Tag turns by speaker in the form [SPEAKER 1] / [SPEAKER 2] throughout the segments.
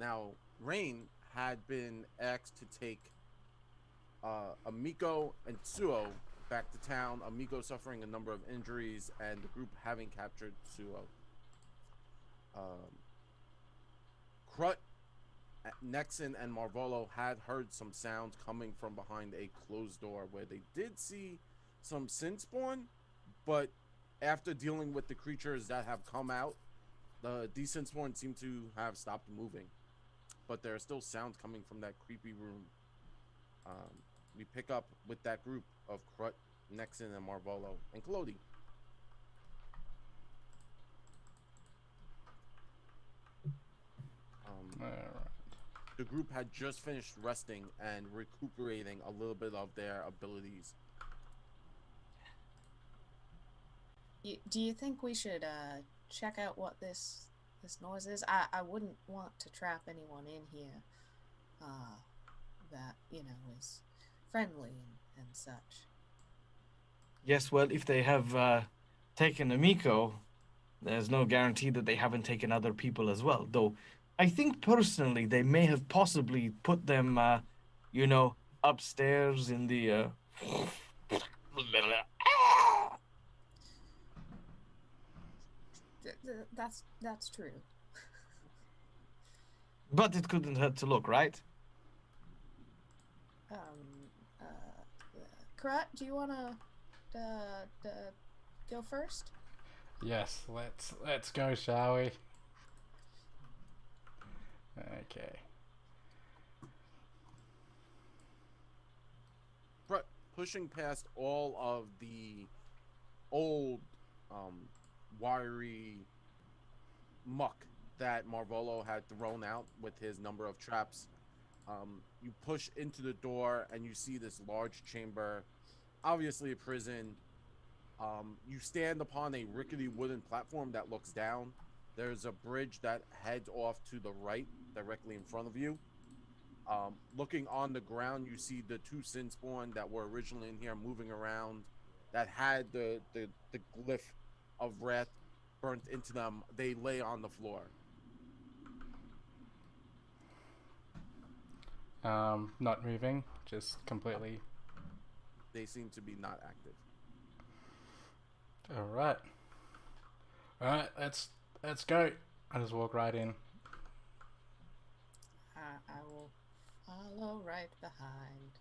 [SPEAKER 1] Now, Rain had been asked to take Amiko and Tsuo back to town. Amiko suffering a number of injuries, and the group having captured Tsuo. Um, Krut, Nexon, and Marvolo had heard some sounds coming from behind a closed door where they did see some Synthspawn, but after dealing with the creatures that have come out, these Synthspawn seem to have stopped moving. But there are still sounds coming from that creepy room. We pick up with that group of Krut, Nexon, and Marvolo, and Clody.
[SPEAKER 2] All right.
[SPEAKER 1] The group had just finished resting and recuperating a little bit of their abilities.
[SPEAKER 3] Do you think we should check out what this noise is? I wouldn't want to trap anyone in here that, is friendly and such.
[SPEAKER 4] Yes, well, if they have taken Amiko, there's no guarantee that they haven't taken other people as well. Though, I think personally they may have possibly put them, you know, upstairs in the.
[SPEAKER 3] That's true.
[SPEAKER 4] But it couldn't hurt to look, right?
[SPEAKER 3] Um, Karat, do you wanna go first?
[SPEAKER 2] Yes, let's go, shall we? Okay.
[SPEAKER 1] But pushing past all of the old, wiry muck that Marvolo had thrown out with his number of traps, you push into the door and you see this large chamber, obviously a prison. You stand upon a rickety wooden platform that looks down. There's a bridge that heads off to the right, directly in front of you. Looking on the ground, you see the two Sinspawn that were originally in here moving around, that had the glyph of wrath burnt into them. They lay on the floor.
[SPEAKER 2] Not moving, just completely.
[SPEAKER 1] They seem to be not active.
[SPEAKER 2] All right. All right. Let's go. I just walk right in.
[SPEAKER 3] I will follow right behind.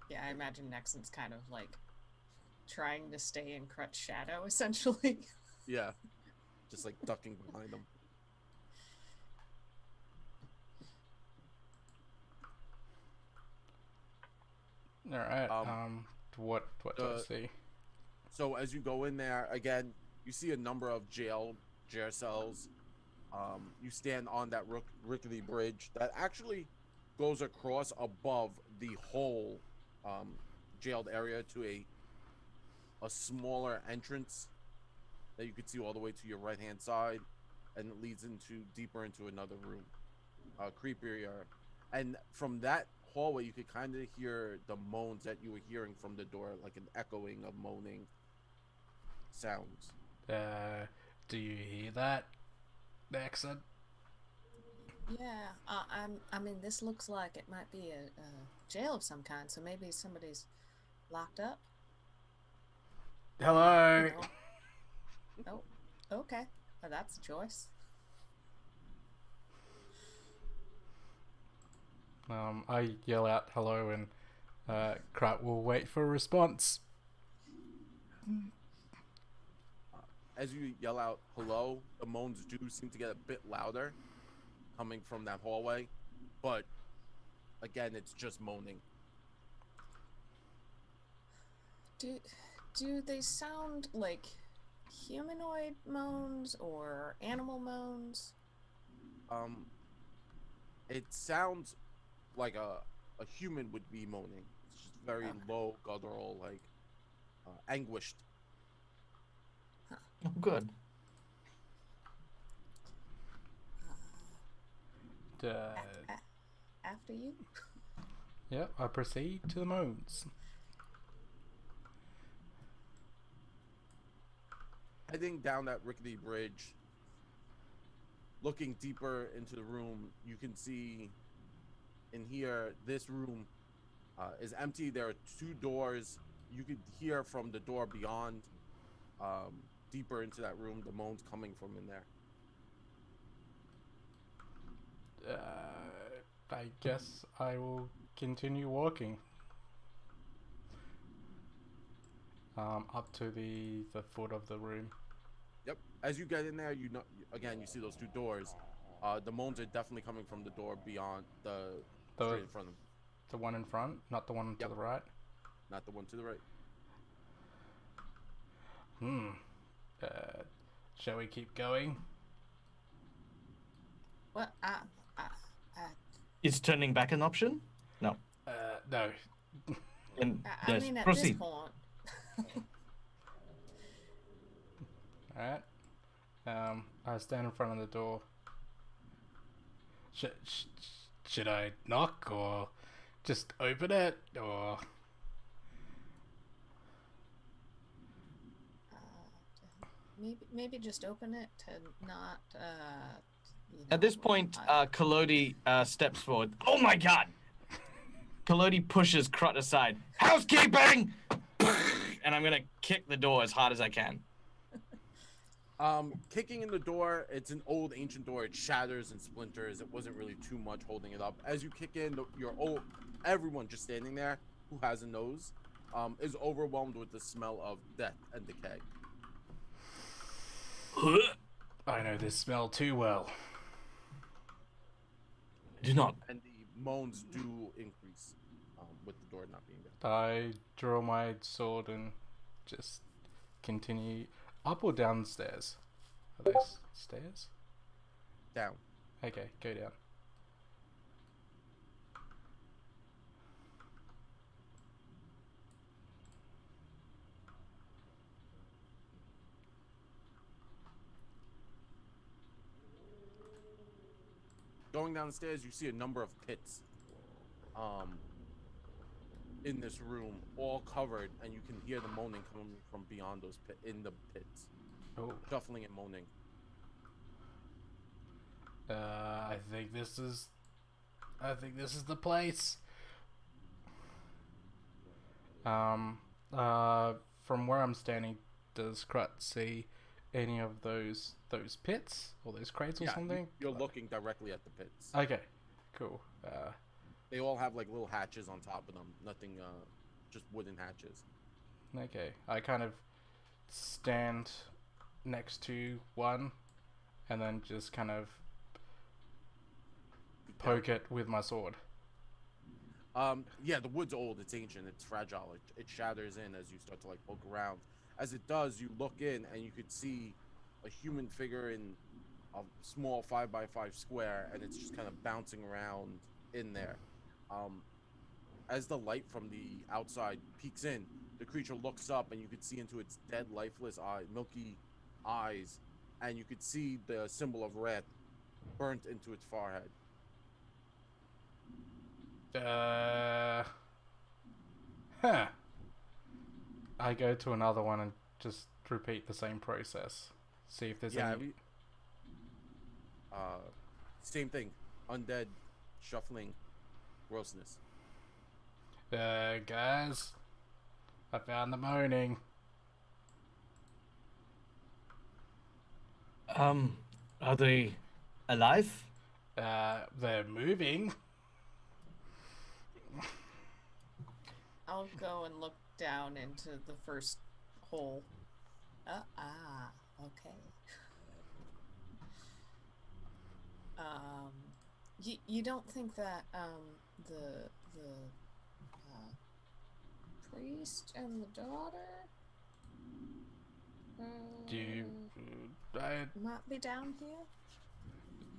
[SPEAKER 3] Yeah, I imagine Nexon's kind of like trying to stay in Crutch's shadow, essentially.
[SPEAKER 1] Yeah, just like ducking behind them.
[SPEAKER 2] All right. What do I
[SPEAKER 1] The
[SPEAKER 2] see?
[SPEAKER 1] So as you go in there again, you see a number of jail cells. You stand on that rickety bridge that actually goes across above the whole jailed area to a smaller entrance that you could see all the way to your right hand side, and it leads into deeper into another room, creepier. And from that hallway, you could kind of hear the moans that you were hearing from the door, like an echoing of moaning sounds.
[SPEAKER 2] Do you hear that, Nexon?
[SPEAKER 3] Yeah, I mean, this looks like it might be a jail of some kind, so maybe somebody's locked up.
[SPEAKER 2] Hello.
[SPEAKER 3] Oh, okay. Well, that's a choice.
[SPEAKER 2] I yell out hello, and Krat will wait for a response.
[SPEAKER 1] As you yell out hello, the moans do seem to get a bit louder coming from that hallway, but again, it's just moaning.
[SPEAKER 3] Do they sound like humanoid moans or animal moans?
[SPEAKER 1] Um, it sounds like a human would be moaning. It's just very low, guttural, like anguished.
[SPEAKER 4] Oh, good.
[SPEAKER 3] After you?
[SPEAKER 2] Yep, I proceed to the moans.
[SPEAKER 1] heading down that rickety bridge, looking deeper into the room, you can see in here, this room is empty. There are 2 doors. You could hear from the door beyond, deeper into that room, the moans coming from in there.
[SPEAKER 2] I guess I will continue walking. Up to the foot of the room.
[SPEAKER 1] Yep. As you get in there, you know, again, you see those 2 doors. The moans are definitely coming from the door beyond straight in front of them.
[SPEAKER 2] The one in front, not the one to the right.
[SPEAKER 1] Not the one to the right.
[SPEAKER 2] Shall we keep going?
[SPEAKER 3] What?
[SPEAKER 4] Is turning back an option? No.
[SPEAKER 2] No.
[SPEAKER 4] And
[SPEAKER 3] I
[SPEAKER 4] yes,
[SPEAKER 3] mean, at
[SPEAKER 4] proceed.
[SPEAKER 3] this point.
[SPEAKER 2] Alright. I stand in front of the door. Should I knock or just open it or?
[SPEAKER 3] Maybe just open it to not.
[SPEAKER 4] At this point, Kalodi steps forward. Oh my god! Kalodi pushes Crut aside. Housekeeping! And I'm gonna kick the door as hard as I can.
[SPEAKER 1] Kicking in the door, it's an old ancient door. It shatters and splinters. It wasn't really too much holding it up. As you kick in, everyone just standing there who has a nose is overwhelmed with the smell of death and decay.
[SPEAKER 2] I know this smell too well.
[SPEAKER 4] Do not.
[SPEAKER 1] And the moans do increase with the door not being there.
[SPEAKER 2] I draw my sword and just continue up or downstairs. Are they stairs?
[SPEAKER 1] Down.
[SPEAKER 2] Okay, go down.
[SPEAKER 1] Going down the stairs, you see a number of pits in this room, all covered, and you can hear the moaning coming from beyond those in the pits.
[SPEAKER 2] Oh.
[SPEAKER 1] Shuffling and moaning.
[SPEAKER 2] I think this is the place. From where I'm standing, does Crut see any of those pits or those crates or something?
[SPEAKER 1] You're looking directly at the pits.
[SPEAKER 2] Okay, cool.
[SPEAKER 1] They all have like little hatches on top of them. Nothing, just wooden hatches.
[SPEAKER 2] Okay, I kind of stand next to one and then just kind of poke it with my sword.
[SPEAKER 1] Yeah, the wood's old. It's ancient. It's fragile. It shatters in as you start to like poke around. As it does, you look in and you could see a human figure in a small 5x5 square, and it's just kind of bouncing around in there. As the light from the outside peeks in, the creature looks up and you could see into its dead, lifeless milky eyes, and you could see the symbol of wrath burnt into its forehead.
[SPEAKER 2] I go to another one and just repeat the same process. See if there's any.
[SPEAKER 1] Same thing. Undead, shuffling, grossness.
[SPEAKER 2] Guys, I found the moaning.
[SPEAKER 4] Are they alive?
[SPEAKER 2] They're moving.
[SPEAKER 3] I'll go and look down into the first hole. Okay. You don't think that the priest and the daughter might be down here?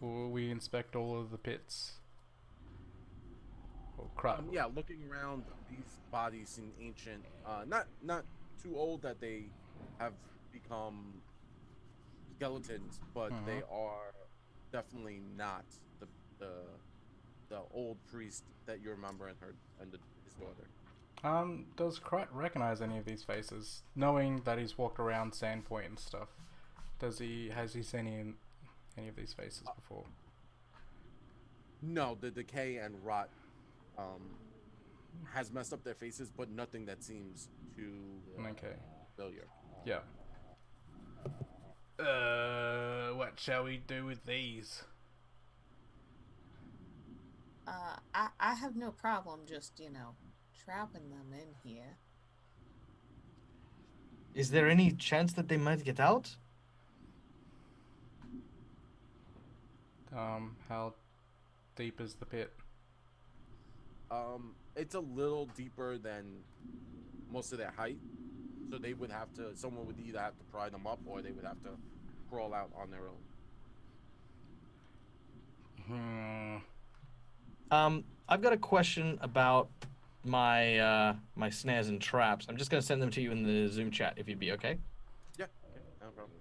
[SPEAKER 2] Will we inspect all of the pits? Or crap.
[SPEAKER 1] Yeah, looking around, these bodies seem ancient. Not too old that they have become skeletons, but they are definitely not the old priest that you remember and his daughter.
[SPEAKER 2] Does Krut recognize any of these faces, knowing that he's walked around Sandpoint and stuff? Has he seen any of these faces before?
[SPEAKER 1] No, the decay and rot has messed up their faces, but nothing that seems too
[SPEAKER 2] Okay.
[SPEAKER 1] familiar.
[SPEAKER 2] Yeah. What shall we do with these?
[SPEAKER 3] I have no problem just, trapping them in here.
[SPEAKER 4] Is there any chance that they might get out?
[SPEAKER 2] How deep is the pit?
[SPEAKER 1] It's a little deeper than most of their height, so someone would either have to pry them up or they would have to crawl out on their own.
[SPEAKER 4] I've got a question about my my snares and traps. I'm just gonna send them to you in the Zoom chat if you'd be okay.
[SPEAKER 1] Yeah, no problem.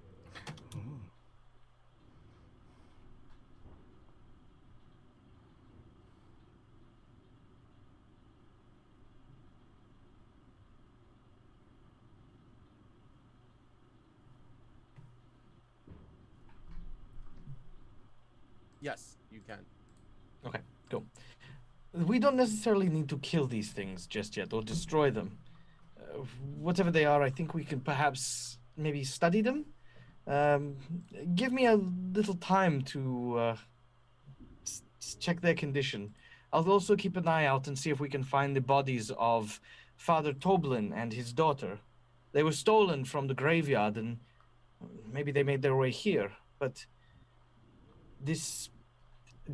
[SPEAKER 1] Yes, you can.
[SPEAKER 4] Okay, cool. We don't necessarily need to kill these things just yet or destroy them. Whatever they are, I think we can perhaps maybe study them. Give me a little time to check their condition. I'll also keep an eye out and see if we can find the bodies of Father Toblin and his daughter. They were stolen from the graveyard and maybe they made their way here, but this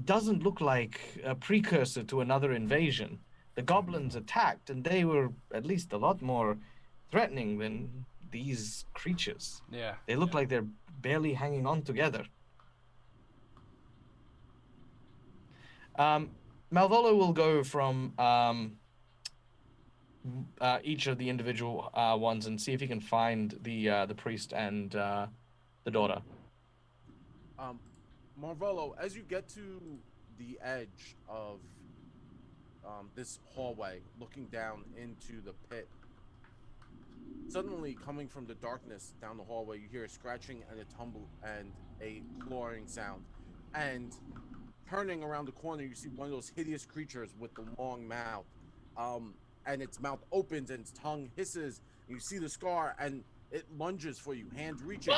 [SPEAKER 4] doesn't look like a precursor to another invasion. The goblins attacked, and they were at least a lot more threatening than these creatures.
[SPEAKER 2] Yeah.
[SPEAKER 4] They look like they're barely hanging on together. Malvolo will go from each of the individual ones and see if he can find the priest and the daughter.
[SPEAKER 1] Marvolo, as you get to the edge of this hallway, looking down into the pit, suddenly coming from the darkness down the hallway, you hear a scratching and a tumble and a clawing sound. And turning around the corner, you see one of those hideous creatures with the long mouth. And its mouth opens and its tongue hisses. And you see the scar and it lunges for you, hand reaching,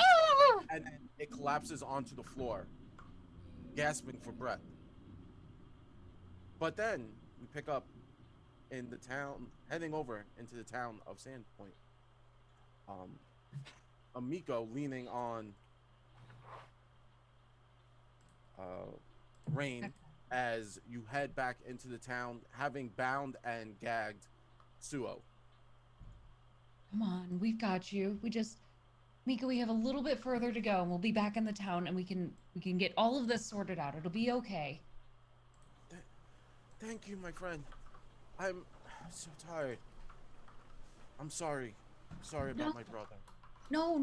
[SPEAKER 1] and then it collapses onto the floor, gasping for breath. But then we pick up in the town, heading over into the town of Sandpoint. Amiko leaning on Rain as you head back into the town, having bound and gagged Suo.
[SPEAKER 5] Come on, we've got you. Mika, we have a little bit further to go, and we'll be back in the town, and we can get all of this sorted out. It'll be okay.
[SPEAKER 1] Thank you, my friend. I'm so tired. I'm sorry. Sorry about my brother.
[SPEAKER 5] No.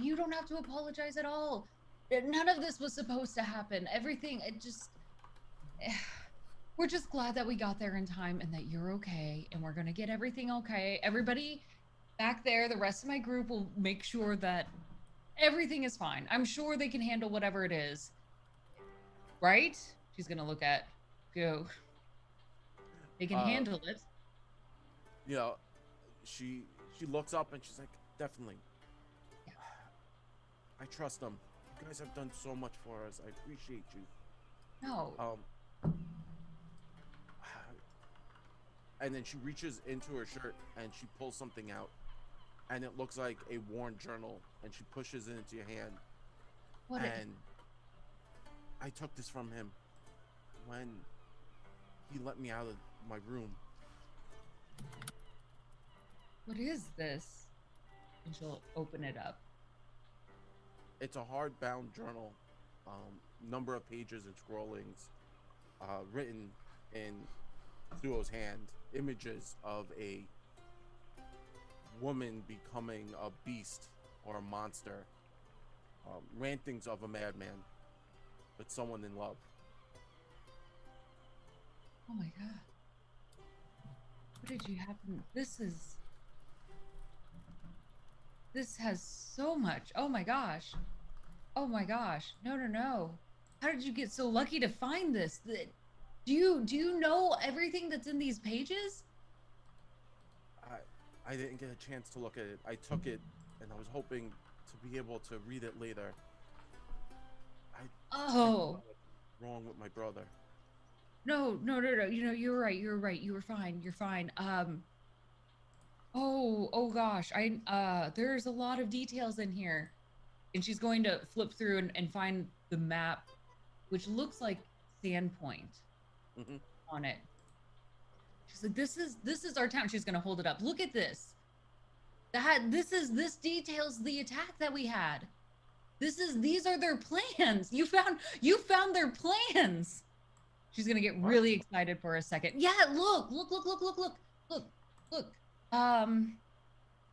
[SPEAKER 5] You don't have to apologize at all. None of this was supposed to happen. Everything, we're just glad that we got there in time and that you're okay, and we're gonna get everything okay. Everybody back there, the rest of my group will make sure that everything is fine. I'm sure they can handle whatever it is. Right? She's gonna look at you. They can handle it.
[SPEAKER 1] You know, she looks up and she's like, definitely.
[SPEAKER 5] Yeah.
[SPEAKER 1] I trust them. You guys have done so much for us. I appreciate you.
[SPEAKER 5] No.
[SPEAKER 1] And then she reaches into her shirt and she pulls something out, and it looks like a worn journal, and she pushes it into your hand.
[SPEAKER 5] What?
[SPEAKER 1] And I took this from him when he let me out of my room.
[SPEAKER 5] What is this? And she'll open it up.
[SPEAKER 1] It's a hardbound journal, number of pages and scrollings, written in Suo's hand, images of a woman becoming a beast or a monster, rantings of a madman, but someone in love.
[SPEAKER 5] Oh my god. did you happen? This has so much. Oh my gosh. Oh my gosh. No, no, no. How did you get so lucky to find this? Do you know everything that's in these pages?
[SPEAKER 1] I didn't get a chance to look at it. I took it, and I was hoping to be able to read it later. I don't know what's wrong with my brother.
[SPEAKER 5] No, no, no, no. You know, you're right. You're right. You were fine. You're fine. Oh gosh. There's a lot of details in here. And she's going to flip through and find the map, which looks like Sandpoint on it. She's like, this is our town. She's gonna hold it up. Look at this. This details the attack that we had. These are their plans. You found their plans. She's gonna get really excited for a second. Yeah, look.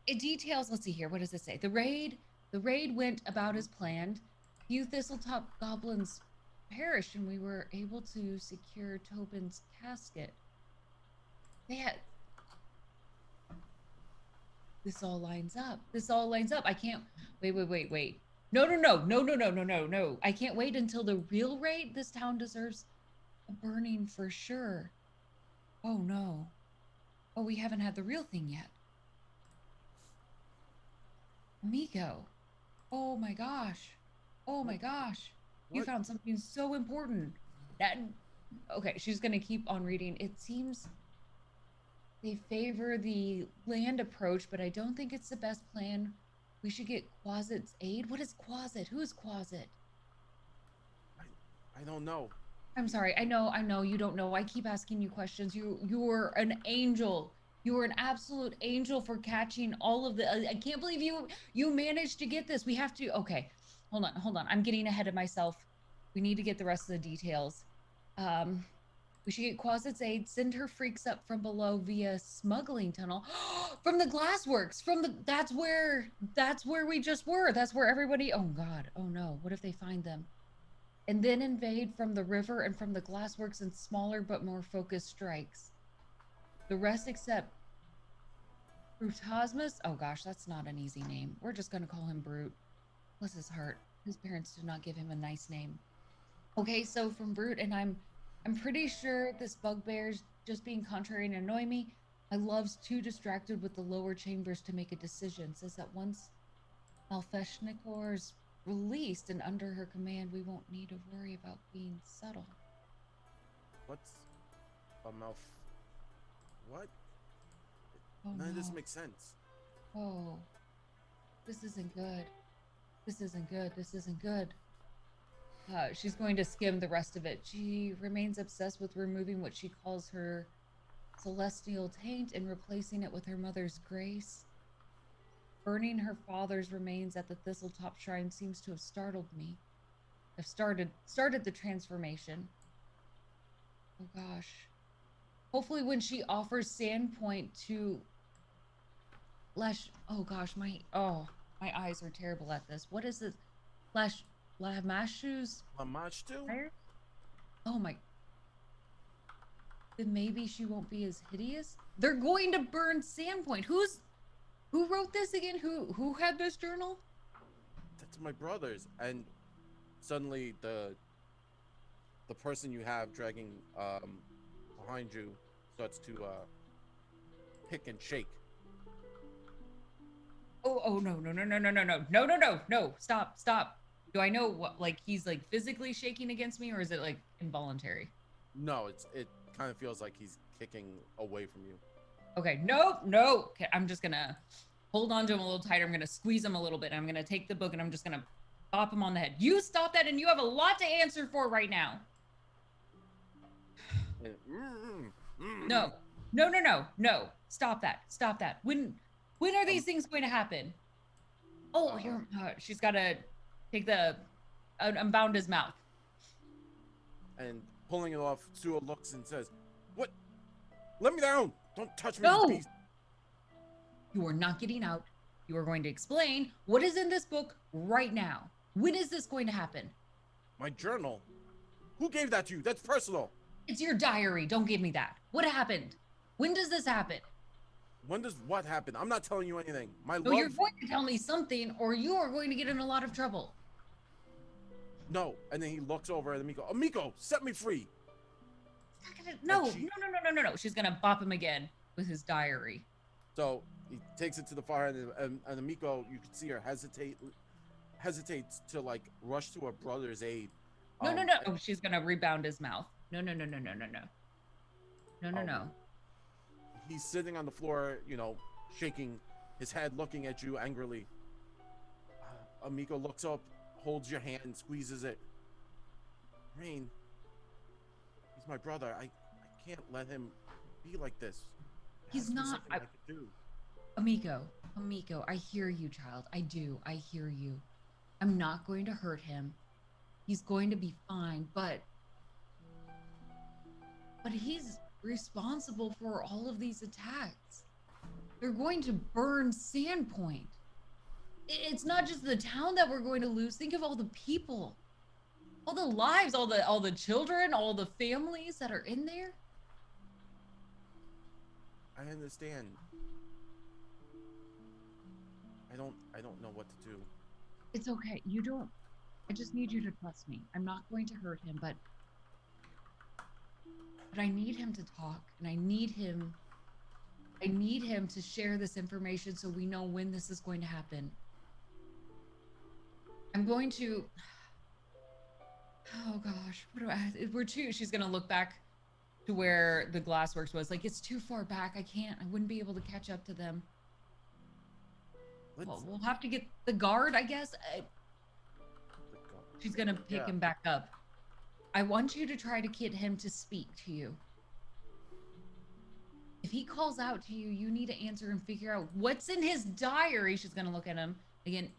[SPEAKER 5] It details, let's see here, what does it say? The raid went about as planned. Few Thistletop goblins perished, and we were able to secure Tobin's casket. This all lines up. I can't wait. No. I can't wait until the real raid. This town deserves a burning for sure. Oh no. Oh, we haven't had the real thing yet. Amico. Oh my gosh. You found something so important. Okay, she's gonna keep on reading. It seems they favor the land approach, but I don't think it's the best plan. We should get Quasit's aid. What is Quasit? Who is Quasit?
[SPEAKER 1] I don't know.
[SPEAKER 5] I'm sorry. I know you don't know. I keep asking you questions. You're an angel. You are an absolute angel for catching all of the. I can't believe you managed to get this. We have to. Okay, hold on. I'm getting ahead of myself. We need to get the rest of the details. We should get Quasit's aid. Send her freaks up from below via smuggling tunnel from the glassworks. That's where we just were. That's where everybody. Oh God. Oh no. What if they find them? And then invade from the river and from the glassworks in smaller but more focused strikes. The rest except Brutasmus. Oh gosh, that's not an easy name. We're just gonna call him Brute. Bless his heart. His parents did not give him a nice name. Okay, so from Brute, and I'm pretty sure this bugbear's just being contrary and annoy me. My love's too distracted with the lower chambers to make a decision. Says that once Malfeshnikor's released and under her command, we won't need to worry about being subtle.
[SPEAKER 1] What's a mouth? What?
[SPEAKER 5] Oh,
[SPEAKER 1] None of this
[SPEAKER 5] no.
[SPEAKER 1] makes sense.
[SPEAKER 5] Oh, this isn't good. This isn't good. She's going to skim the rest of it. She remains obsessed with removing what she calls her celestial taint and replacing it with her mother's grace. Burning her father's remains at the Thistletop Shrine seems to have startled me. I've started the transformation. Oh gosh. Hopefully when she offers Sandpoint to oh gosh, my eyes are terrible at this. What is this? Lamashtu's
[SPEAKER 1] Lamashtu?
[SPEAKER 5] fire? Oh my. Then maybe she won't be as hideous. They're going to burn Sandpoint. Who wrote this again? Who had this journal?
[SPEAKER 1] That's my brother's. And suddenly the person you have dragging behind you starts to pick and shake.
[SPEAKER 5] Oh no. Stop. Do I know what, like, he's like physically shaking against me, or is it like involuntary?
[SPEAKER 1] No, it kind of feels like he's kicking away from you.
[SPEAKER 5] Okay, no. Okay, I'm just gonna hold on to him a little tighter. I'm gonna squeeze him a little bit. I'm gonna take the book and I'm just gonna bop him on the head. You stop that, and you have a lot to answer for right now. No. Stop that. When are these things going to happen? Oh, she's got to take unbound his mouth.
[SPEAKER 1] And pulling it off, Sua looks and says, "What? Let me down! Don't touch me,
[SPEAKER 5] No!
[SPEAKER 1] beast!"
[SPEAKER 5] You are not getting out. You are going to explain what is in this book right now. When is this going to happen?
[SPEAKER 1] My journal? Who gave that to you? That's personal.
[SPEAKER 5] It's your diary. Don't give me that. What happened? When does this happen?
[SPEAKER 1] When does what happen? I'm not telling you anything. My
[SPEAKER 5] No,
[SPEAKER 1] love.
[SPEAKER 5] you're going to tell me something, or you are going to get in a lot of trouble.
[SPEAKER 1] No. And then he looks over at Amiko. Amiko, set me free.
[SPEAKER 5] No,
[SPEAKER 1] she-
[SPEAKER 5] no. She's gonna bop him again with his diary.
[SPEAKER 1] So he takes it to the fire, and Amiko, you can see her hesitates to like rush to her brother's aid.
[SPEAKER 5] No.
[SPEAKER 1] and
[SPEAKER 5] Oh, she's gonna rebound his mouth. No.
[SPEAKER 1] He's sitting on the floor, shaking his head, looking at you angrily. Amiko looks up, holds your hand, squeezes it. Rain, he's my brother. I can't let him be like this. It
[SPEAKER 5] He's
[SPEAKER 1] has to be
[SPEAKER 5] not.
[SPEAKER 1] something I could do.
[SPEAKER 5] Amiko, I hear you, child. I do. I hear you. I'm not going to hurt him. He's going to be fine, but he's responsible for all of these attacks. They're going to burn Sandpoint. It's not just the town that we're going to lose. Think of all the people, all the lives, all the children, all the families that are in there.
[SPEAKER 1] I understand. I don't know what to do.
[SPEAKER 5] It's okay. You don't. I just need you to trust me. I'm not going to hurt him, but I need him to talk, and I need him to share this information so we know when this is going to happen. I'm going to. Oh gosh, she's gonna look back to where the glassworks was. Like, it's too far back. I wouldn't be able to catch up to them. Well, we'll have to get the guard, I guess. She's gonna pick him back up. I want you to try to get him to speak to you. If he calls out to you, you need to answer and figure out what's in his diary. She's gonna look at him again.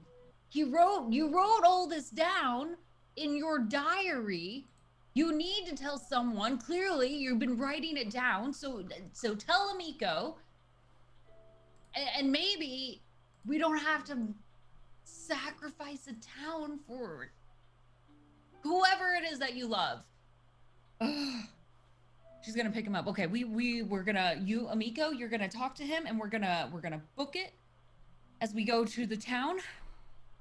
[SPEAKER 5] You wrote all this down in your diary. You need to tell someone. Clearly, you've been writing it down. So tell Amiko. And maybe we don't have to sacrifice a town for whoever it is that you love. Ugh. She's gonna pick him up. Okay, we're gonna, Amiko, you're gonna talk to him, and we're gonna book it as we go to the town,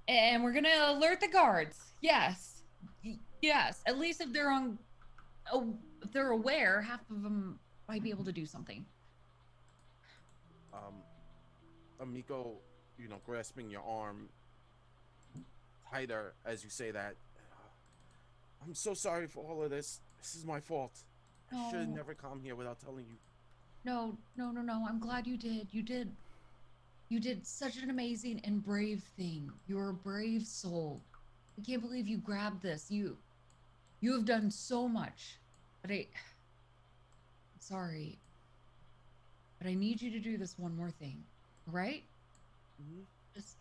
[SPEAKER 5] and we're gonna alert the guards. Yes, at least if they're aware, half of them might be able to do something.
[SPEAKER 1] Amiko, grasping your arm tighter as you say that. I'm so sorry for all of this. This is my fault. I should have never come here without telling you.
[SPEAKER 5] No. I'm glad you did. You did such an amazing and brave thing. You're a brave soul. I can't believe you grabbed this. You have done so much. But I'm sorry. But I need you to do this one more thing. All right?
[SPEAKER 1] Mm-hmm.
[SPEAKER 5] Just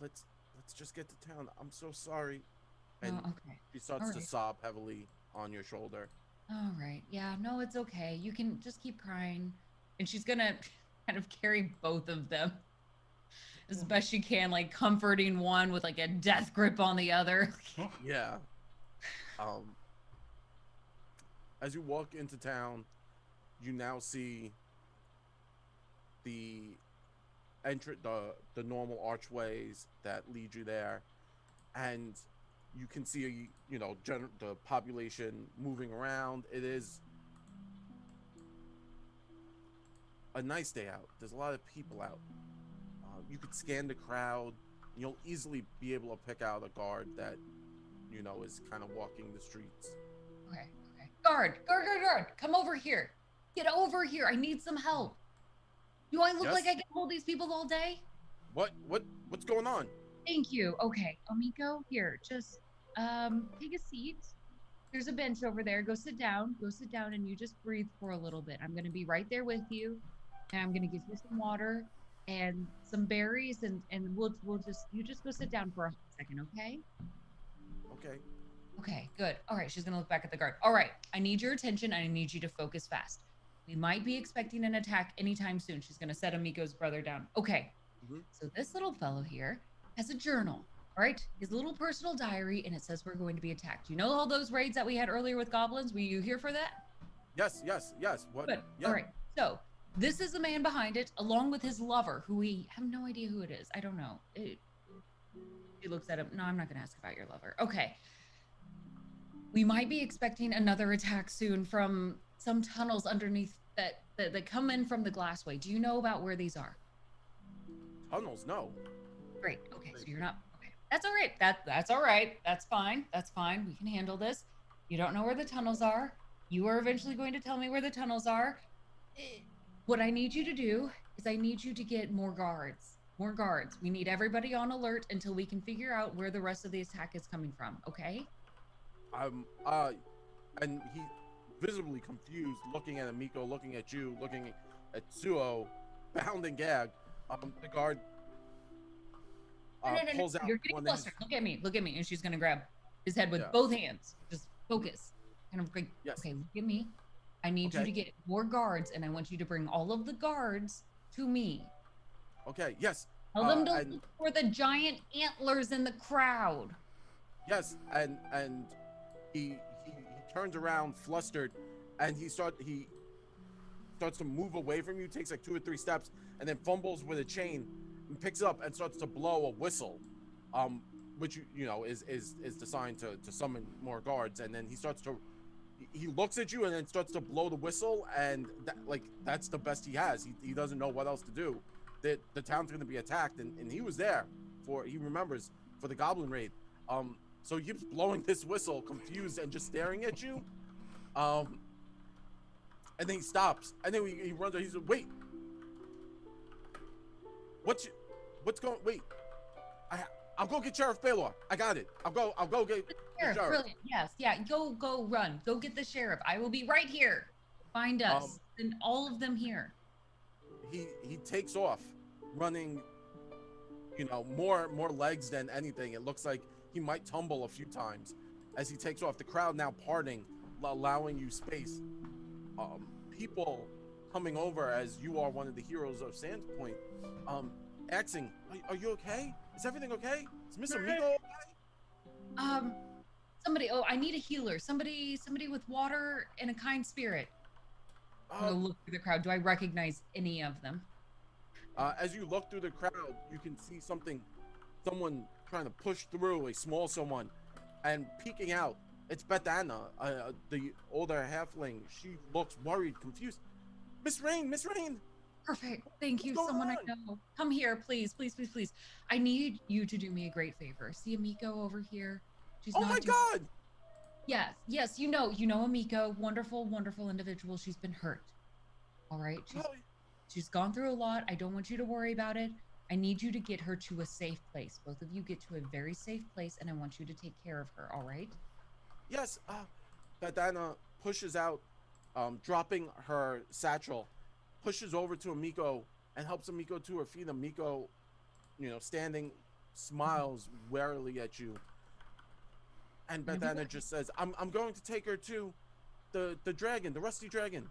[SPEAKER 1] let's just get to town. I'm so sorry. And
[SPEAKER 5] okay.
[SPEAKER 1] she starts to sob heavily on your shoulder.
[SPEAKER 5] All right. Yeah, no, it's okay. You can just keep crying. And she's gonna kind of carry both of them as best she can, like comforting one with like a death grip on the other.
[SPEAKER 1] Yeah. As you walk into town, you now see the normal archways that lead you there, and you can see the population moving around. It is a nice day out. There's a lot of people out. You could scan the crowd. You'll easily be able to pick out a guard that is kind of walking the streets.
[SPEAKER 5] Okay. Guard, come over here. Get over here. I need some help. Do I look like I can hold these people all day?
[SPEAKER 1] What's going on?
[SPEAKER 5] Thank you. Okay, Amiko, here, just take a seat. There's a bench over there. Go sit down, and you just breathe for a little bit. I'm gonna be right there with you, and I'm gonna give you some water and some berries, and you just go sit down for a second, okay? Okay, good. All right, she's gonna look back at the guard. All right, I need your attention, and I need you to focus fast. We might be expecting an attack anytime soon. She's gonna set Amiko's brother down. Okay, So this little fellow here has a journal, all right? His little personal diary, and it says we're going to be attacked. You know all those raids that we had earlier with goblins? Were you here for that?
[SPEAKER 1] Yes, yes, yes. What?
[SPEAKER 5] Good.
[SPEAKER 1] Yeah.
[SPEAKER 5] All right. So this is the man behind it, along with his lover, who we have no idea who it is. I don't know. He looks at him. No, I'm not going to ask about your lover. Okay. We might be expecting another attack soon from some tunnels underneath that come in from the glassway. Do you know about where these are?
[SPEAKER 1] Tunnels? No.
[SPEAKER 5] Great. Okay, so you're not okay. That's all right. That's all right. That's fine. That's fine. We can handle this. You don't know where the tunnels are. You are eventually going to tell me where the tunnels are. What I need you to do is I need you to get more guards. More guards. We need everybody on alert until we can figure out where the rest of the attack is coming from, okay?
[SPEAKER 1] And he visibly confused, looking at Amiko, looking at you, looking at Suo, bound and gagged. The guard
[SPEAKER 5] No.
[SPEAKER 1] pulls out
[SPEAKER 5] You're getting
[SPEAKER 1] one of his,
[SPEAKER 5] flustered. Look at me. And she's gonna grab his head with
[SPEAKER 1] Yeah.
[SPEAKER 5] both hands. Just focus. Kind of like,
[SPEAKER 1] Yes.
[SPEAKER 5] okay, look at me. I need you
[SPEAKER 1] Okay.
[SPEAKER 5] to get more guards, and I want you to bring all of the guards to me.
[SPEAKER 1] Okay, yes.
[SPEAKER 5] Tell them to
[SPEAKER 1] and
[SPEAKER 5] look for the giant antlers in the crowd.
[SPEAKER 1] yes, and he turns around flustered, and he starts to move away from you, takes like 2 or 3 steps, and then fumbles with a chain and picks up and starts to blow a whistle, which you know is designed to summon more guards. And then he looks at you and then starts to blow the whistle, and that's the best he has. He doesn't know what else to do. The town's going to be attacked, and he was there he remembers for the goblin raid. So he keeps blowing this whistle, confused and just staring at you. And then he stops, and then he runs. He's like, "Wait, what's going? Wait, I'll go get Sheriff Baylor. I got it. I'll go get the
[SPEAKER 5] Sheriff,
[SPEAKER 1] sheriff."
[SPEAKER 5] brilliant. Yes, yeah. Go run. Go get the sheriff. I will be right here. Find us. And all of them here.
[SPEAKER 1] He takes off, running. You know, more legs than anything. It looks like he might tumble a few times as he takes off. The crowd now parting, allowing you space. People coming over as you are one of the heroes of Sandpoint, asking, "Are you okay? Is everything okay? Is Miss Amigo okay?"
[SPEAKER 5] Somebody. Oh, I need a healer. Somebody with water and a kind spirit. I'm gonna look through the crowd. Do I recognize any of them?
[SPEAKER 1] As you look through the crowd, you can see someone trying to push through, a small someone, and peeking out. It's Bethana, the older halfling. She looks worried, confused. Miss Rain.
[SPEAKER 5] Perfect. Thank you.
[SPEAKER 1] What's going
[SPEAKER 5] Someone I
[SPEAKER 1] on?
[SPEAKER 5] know. Come here, please. I need you to do me a great favor. See Amiko over here? She's
[SPEAKER 1] Oh
[SPEAKER 5] not
[SPEAKER 1] my
[SPEAKER 5] doing-
[SPEAKER 1] God!
[SPEAKER 5] Yes. You know Amiko. Wonderful individual. She's been hurt. All right. She's gone through a lot. I don't want you to worry about it. I need you to get her to a safe place. Both of you get to a very safe place, and I want you to take care of her. All right?
[SPEAKER 1] Yes. Bethana pushes out, dropping her satchel, pushes over to Amiko and helps Amiko to her feet. Amiko, standing, smiles warily at you. And Bethana just says, I'm going to take her to the dragon, the rusty dragon.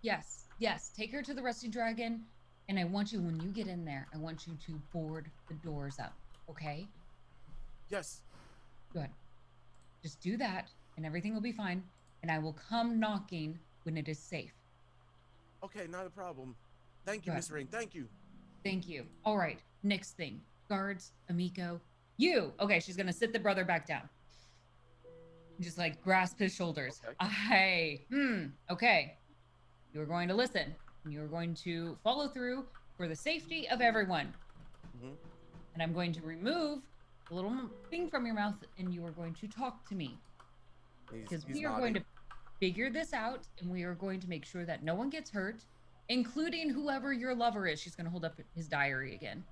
[SPEAKER 5] Yes. Take her to the Rusty Dragon, and I want you, when you get in there, I want you to board the doors up, okay?
[SPEAKER 1] Yes.
[SPEAKER 5] Good. Just do that, and everything will be fine, and I will come knocking when it is safe.
[SPEAKER 1] Okay, not a problem. Thank you,
[SPEAKER 5] Good.
[SPEAKER 1] Miss Rain. Thank you.
[SPEAKER 5] Thank you. All right, next thing. Guards, Amiko, you. Okay, she's gonna sit the brother back down. Just grasp his shoulders.
[SPEAKER 1] Okay.
[SPEAKER 5] Okay. You're going to listen. And you're going to follow through for the safety of everyone.
[SPEAKER 1] Mhm.
[SPEAKER 5] And I'm going to remove the little thing from your mouth, and you are going to talk to me. Because
[SPEAKER 1] He's
[SPEAKER 5] we are going
[SPEAKER 1] nodding.
[SPEAKER 5] to figure this out, and we are going to make sure that no one gets hurt, including whoever your lover is. She's going to hold up his diary again.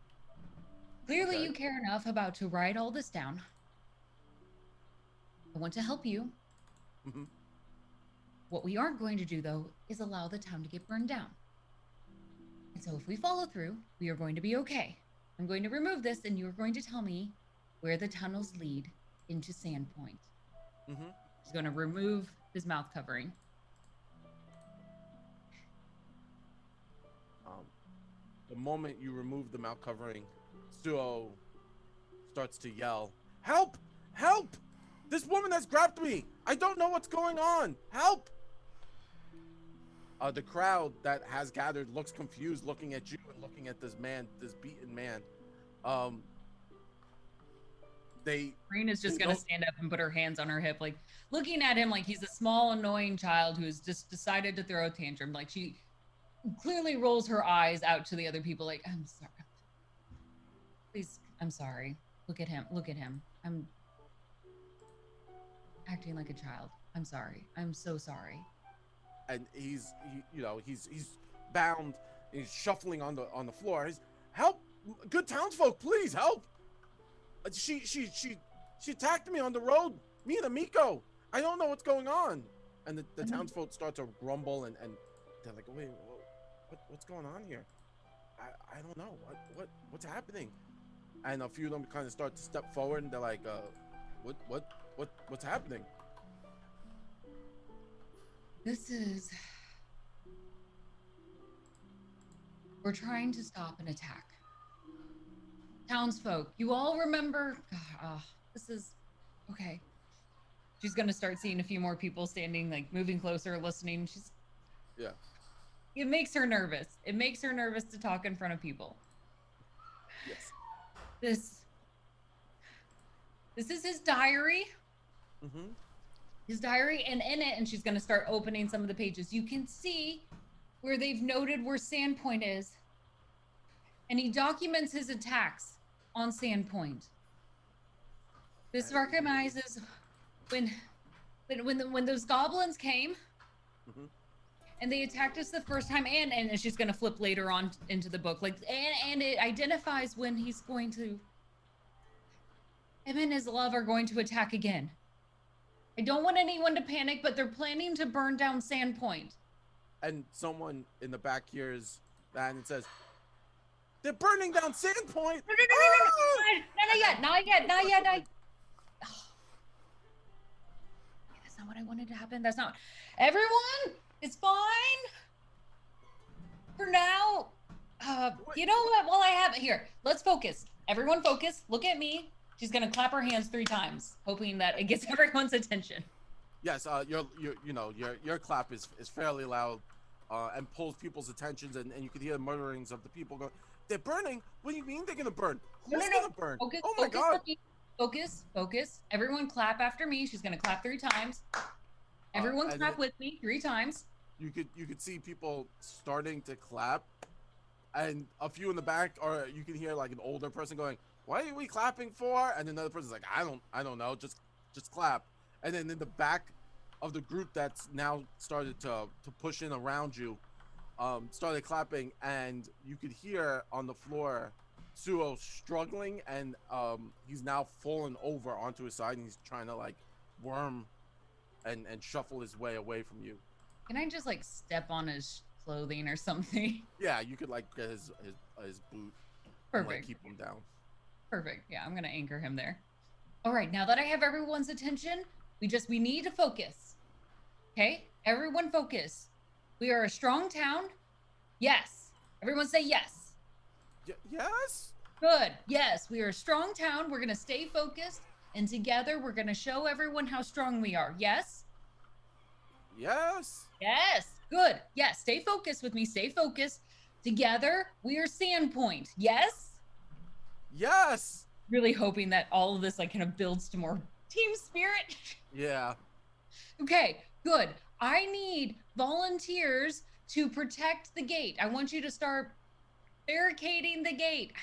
[SPEAKER 5] Clearly,
[SPEAKER 1] Okay.
[SPEAKER 5] you care enough about to write all this down. I want to help you.
[SPEAKER 1] Mhm.
[SPEAKER 5] What we aren't going to do, though, is allow the town to get burned down. And so if we follow through, we are going to be okay. I'm going to remove this, and you're going to tell me where the tunnels lead into Sandpoint.
[SPEAKER 1] Mhm.
[SPEAKER 5] He's going to remove his mouth covering.
[SPEAKER 1] The moment you remove the mouth covering, Suo starts to yell, "Help! Help! This woman has grabbed me! I don't know what's going on! Help!" The crowd that has gathered looks confused, looking at you and looking at this man, this beaten man. Um, they
[SPEAKER 5] Green is just
[SPEAKER 1] they
[SPEAKER 5] gonna
[SPEAKER 1] don't-
[SPEAKER 5] stand up and put her hands on her hip, like looking at him like he's a small, annoying child who's just decided to throw a tantrum. Like she clearly rolls her eyes out to the other people, like, I'm sorry. Please, I'm sorry. Look at him. Look at him. I'm acting like a child. I'm sorry. I'm so sorry.
[SPEAKER 1] and he's bound. He's shuffling on the floor. He's, help, good townsfolk, please help. She attacked me on the road. Me and Amiko. I don't know what's going on. And the townsfolk start to grumble and they're like, wait, what's going on here? I don't know. What's happening? And a few of them kind of start to step forward and they're like, what's happening?
[SPEAKER 5] We're trying to stop an attack. Townsfolk, you all remember, this is, okay. She's gonna start seeing a few more people standing, like moving closer, listening.
[SPEAKER 1] Yeah.
[SPEAKER 5] It makes her nervous. It makes her nervous to talk in front of people.
[SPEAKER 1] Yes.
[SPEAKER 5] This is his diary.
[SPEAKER 1] Mm-hmm.
[SPEAKER 5] His diary, and in it, and she's gonna start opening some of the pages. You can see where they've noted where Sandpoint is, and he documents his attacks on Sandpoint. This recognizes when those goblins came,
[SPEAKER 1] Mm-hmm.
[SPEAKER 5] and they attacked us the first time, and it's just gonna flip later on into the book, like, and it identifies when he's going to. Him and his love are going to attack again. I don't want anyone to panic, but they're planning to burn down Sandpoint.
[SPEAKER 1] And someone in the back hears that and says, they're burning down Sandpoint.
[SPEAKER 5] No, not yet. Oh. That's not what I wanted to happen. That's not. Everyone, it's fine. For now, you know what? While I have it here, let's focus. Everyone focus. Look at me. She's gonna clap her hands 3 times, hoping that it gets everyone's attention.
[SPEAKER 1] Yes, your clap is fairly loud, and pulls people's attentions, and you can hear the mutterings of the people going, they're burning? What do you mean they're gonna burn? Who's gonna burn?
[SPEAKER 5] Focus,
[SPEAKER 1] oh my
[SPEAKER 5] focus
[SPEAKER 1] god!
[SPEAKER 5] on me. Focus. Everyone clap after me. She's gonna clap 3 times. Everyone
[SPEAKER 1] and
[SPEAKER 5] clap
[SPEAKER 1] then-
[SPEAKER 5] with me 3 times.
[SPEAKER 1] You could see people starting to clap, and a few in the back, or you can hear like an older person going, what are we clapping for? And another person's like, I don't know, just clap. And then in the back of the group that's now started to push in around you, started clapping, and you could hear on the floor Suo struggling, and he's now fallen over onto his side, and he's trying to like worm and shuffle his way away from you.
[SPEAKER 5] Can I just like step on his clothing or something?
[SPEAKER 1] Yeah, you could like get his boot and like
[SPEAKER 5] Perfect.
[SPEAKER 1] keep him down.
[SPEAKER 5] Perfect. Yeah, I'm gonna anchor him there. All right, now that I have everyone's attention, we need to focus. Okay, everyone focus. We are a strong town. Yes. Everyone say yes.
[SPEAKER 1] Yes.
[SPEAKER 5] Good. Yes, we are a strong town. We're gonna stay focused, and together we're gonna show everyone how strong we are. Yes.
[SPEAKER 1] Yes.
[SPEAKER 5] Yes. Good. Yes. Stay focused with me. Stay focused. Together we are Sandpoint. Yes.
[SPEAKER 1] Yes.
[SPEAKER 5] Really hoping that all of this like kind of builds to more team spirit.
[SPEAKER 1] Yeah.
[SPEAKER 5] Okay, good. I need volunteers to protect the gate. I want you to start barricading the gate.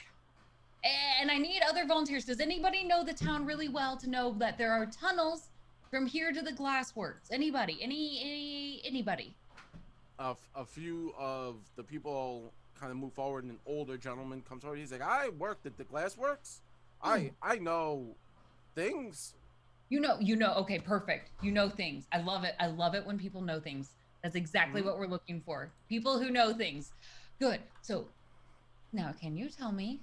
[SPEAKER 5] And I need other volunteers. Does anybody know the town really well to know that there are tunnels from here to the glassworks? Anybody? Anybody?
[SPEAKER 1] A few of the people kind of move forward, and an older gentleman comes forward. He's like, I worked at the glassworks. I know things.
[SPEAKER 5] You know, okay, perfect. You know things. I love it. I love it when people know things. That's exactly what we're looking for. People who know things. Good. So now can you tell me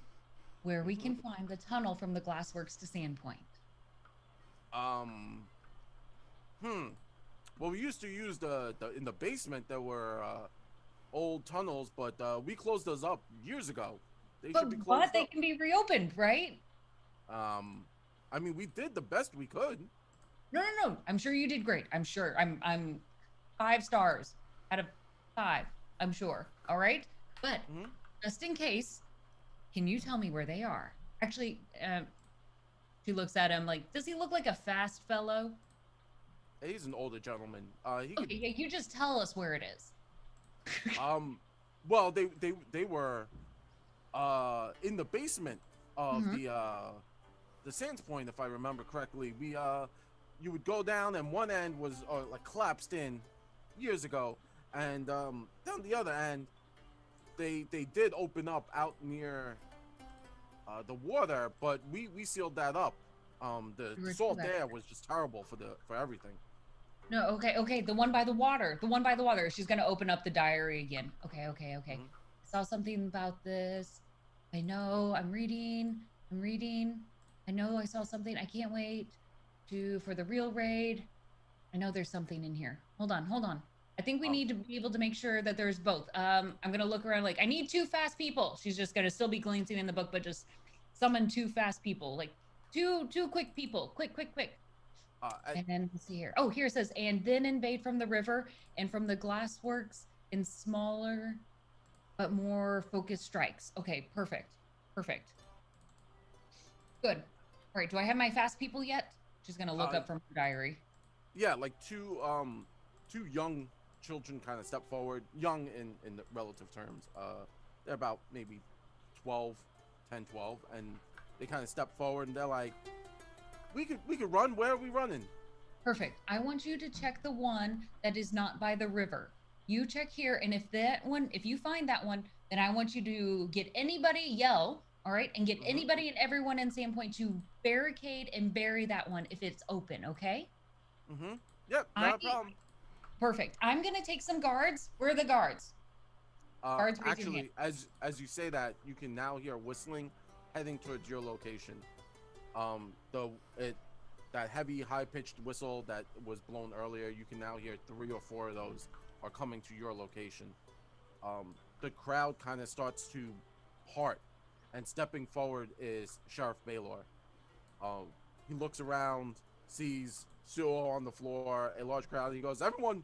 [SPEAKER 5] where we can find the tunnel from the glassworks to Sandpoint?
[SPEAKER 1] Well, we used to use the in the basement there were old tunnels, but we closed those up years ago. They should be closed
[SPEAKER 5] But they
[SPEAKER 1] up.
[SPEAKER 5] can be reopened, right?
[SPEAKER 1] I mean, we did the best we could.
[SPEAKER 5] No. I'm sure you did great. I'm sure. I'm 5 stars out of 5, I'm sure. All right? But
[SPEAKER 1] Mhm.
[SPEAKER 5] just in case, can you tell me where they are? Actually, she looks at him like, does he look like a fast fellow?
[SPEAKER 1] He's an older gentleman. He could.
[SPEAKER 5] Okay, yeah, you just tell us where it is.
[SPEAKER 1] Well, they were in the basement of
[SPEAKER 5] Mhm.
[SPEAKER 1] the Sands Point, if I remember correctly. You would go down, and one end was like collapsed in years ago, and down the other end, they did open up out near the water, but we sealed that up. The
[SPEAKER 5] You were
[SPEAKER 1] salt
[SPEAKER 5] too
[SPEAKER 1] there was just terrible for everything.
[SPEAKER 5] No, okay, the one by the water. The one by the water. She's gonna open up the diary again. Okay.
[SPEAKER 1] Mhm.
[SPEAKER 5] I saw something about this. I know, I'm reading. I know I saw something. I can't wait for the real raid. I know there's something in here. Hold on. I think we
[SPEAKER 1] Oh.
[SPEAKER 5] need to be able to make sure that there's both. I'm gonna look around like I need 2 fast people. She's just gonna still be glancing in the book, but just summon 2 fast people. Like two quick people. Quick.
[SPEAKER 1] I,
[SPEAKER 5] And then let's see here. Oh, here it says, and then invade from the river and from the glassworks in smaller but more focused strikes. Okay, perfect. Good. All right, do I have my fast people yet? She's gonna look up from her diary.
[SPEAKER 1] yeah, like two young children kind of step forward, young in the relative terms. They're about maybe 12, 10, 12, and they kind of step forward and they're like, we could run. Where are we running?
[SPEAKER 5] Perfect. I want you to check the one that is not by the river. You check here, and if you find that one, then I want you to get anybody yell, all right, and get anybody and everyone in Sandpoint to barricade and bury that one if it's open, okay?
[SPEAKER 1] Yep, not a problem.
[SPEAKER 5] Perfect. I'm gonna take some guards. Where are the guards? Guards, raise your hand.
[SPEAKER 1] Actually, as you say that, you can now hear whistling heading towards your location. That heavy, high-pitched whistle that was blown earlier, you can now hear 3 or 4 of those are coming to your location. The crowd kind of starts to part, and stepping forward is Sheriff Baylor. He looks around, sees Suo on the floor, a large crowd. He goes, "Everyone,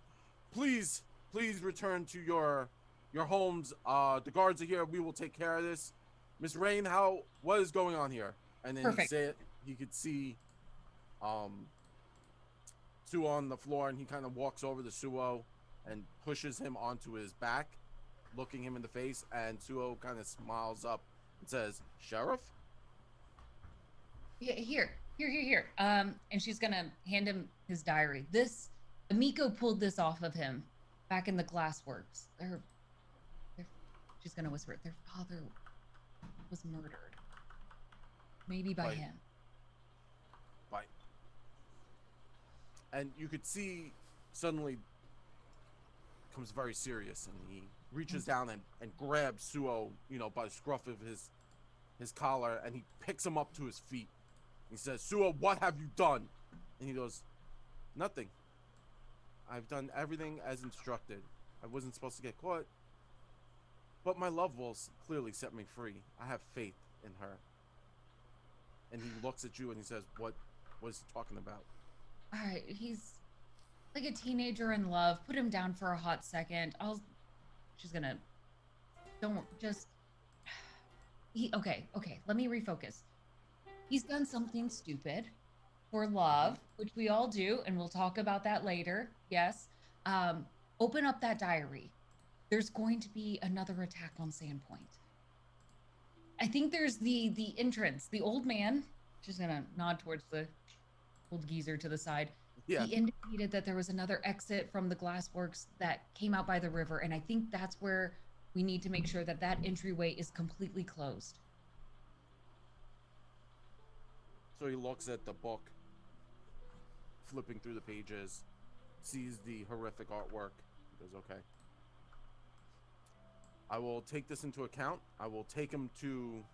[SPEAKER 1] please return to your homes. The guards are here. We will take care of this. Miss Rain, what is going on here?" And then
[SPEAKER 5] Perfect.
[SPEAKER 1] he could see Suo on the floor, and he kind of walks over to Suo and pushes him onto his back, looking him in the face, and Suo kind of smiles up and says, "Sheriff?"
[SPEAKER 5] Yeah, here. And she's gonna hand him his diary. Amico pulled this off of him back in the glassworks. She's gonna whisper it. Their father was murdered. Maybe by him.
[SPEAKER 1] And you could see suddenly becomes very serious, and he reaches down and grabs Suo, by the scruff of his collar, and he picks him up to his feet. He says, "Suo, what have you done?" And he goes, "Nothing. I've done everything as instructed. I wasn't supposed to get caught, but my love will clearly set me free. I have faith in her." And he looks at you and he says, "What was he talking about?"
[SPEAKER 5] All right, he's like a teenager in love. Put him down for a hot second. She's gonna. Don't just. Okay. Let me refocus. He's done something stupid for love, which we all do, and we'll talk about that later. Yes. Open up that diary. There's going to be another attack on Sandpoint. I think there's the entrance. The old man. She's gonna nod towards the old geezer to the side.
[SPEAKER 1] Yeah.
[SPEAKER 5] He indicated that there was another exit from the glassworks that came out by the river, and I think that's where we need to make sure that entryway is completely closed.
[SPEAKER 1] So he looks at the book, flipping through the pages, sees the horrific artwork. He goes, "Okay. I will take this into account. I will take him to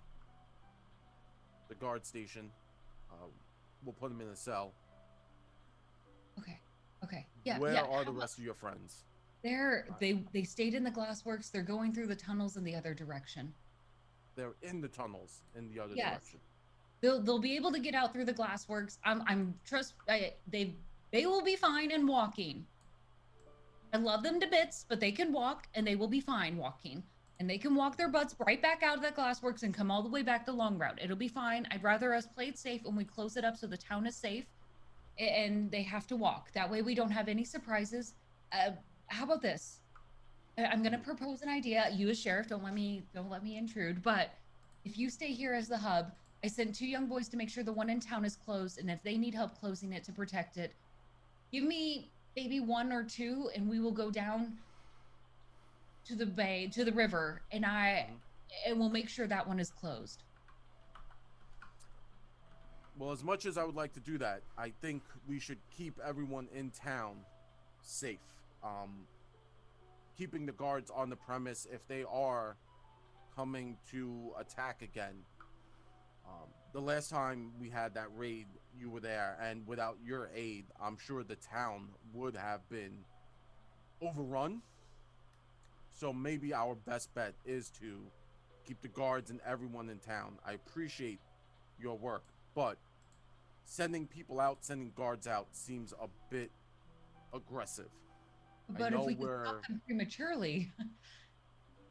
[SPEAKER 1] the guard station. We'll put him in a cell."
[SPEAKER 5] Okay. Yeah.
[SPEAKER 1] Where
[SPEAKER 5] yeah.
[SPEAKER 1] are the rest of your friends?
[SPEAKER 5] They stayed in the glassworks. They're going through the tunnels in the other direction.
[SPEAKER 1] They're in the tunnels in the other
[SPEAKER 5] Yes.
[SPEAKER 1] direction.
[SPEAKER 5] They'll be able to get out through the glassworks. They will be fine in walking. I love them to bits, but they can walk and they will be fine walking. And they can walk their butts right back out of that glassworks and come all the way back to Long Route. It'll be fine. I'd rather us play it safe when we close it up so the town is safe and they have to walk. That way we don't have any surprises. How about this? I'm gonna propose an idea. You as sheriff, don't let me intrude. But if you stay here as the hub, I sent 2 young boys to make sure the one in town is closed, and if they need help closing it to protect it, give me maybe 1 or 2, and we will go down to the bay, to the river, and we'll make sure that one is closed.
[SPEAKER 1] Well, as much as I would like to do that, I think we should keep everyone in town safe. Keeping the guards on the premise if they are coming to attack again. The last time we had that raid, you were there, and without your aid, I'm sure the town would have been overrun. So maybe our best bet is to keep the guards and everyone in town. I appreciate your work, but sending people out, sending guards out seems a bit aggressive.
[SPEAKER 5] But if we can stop them prematurely.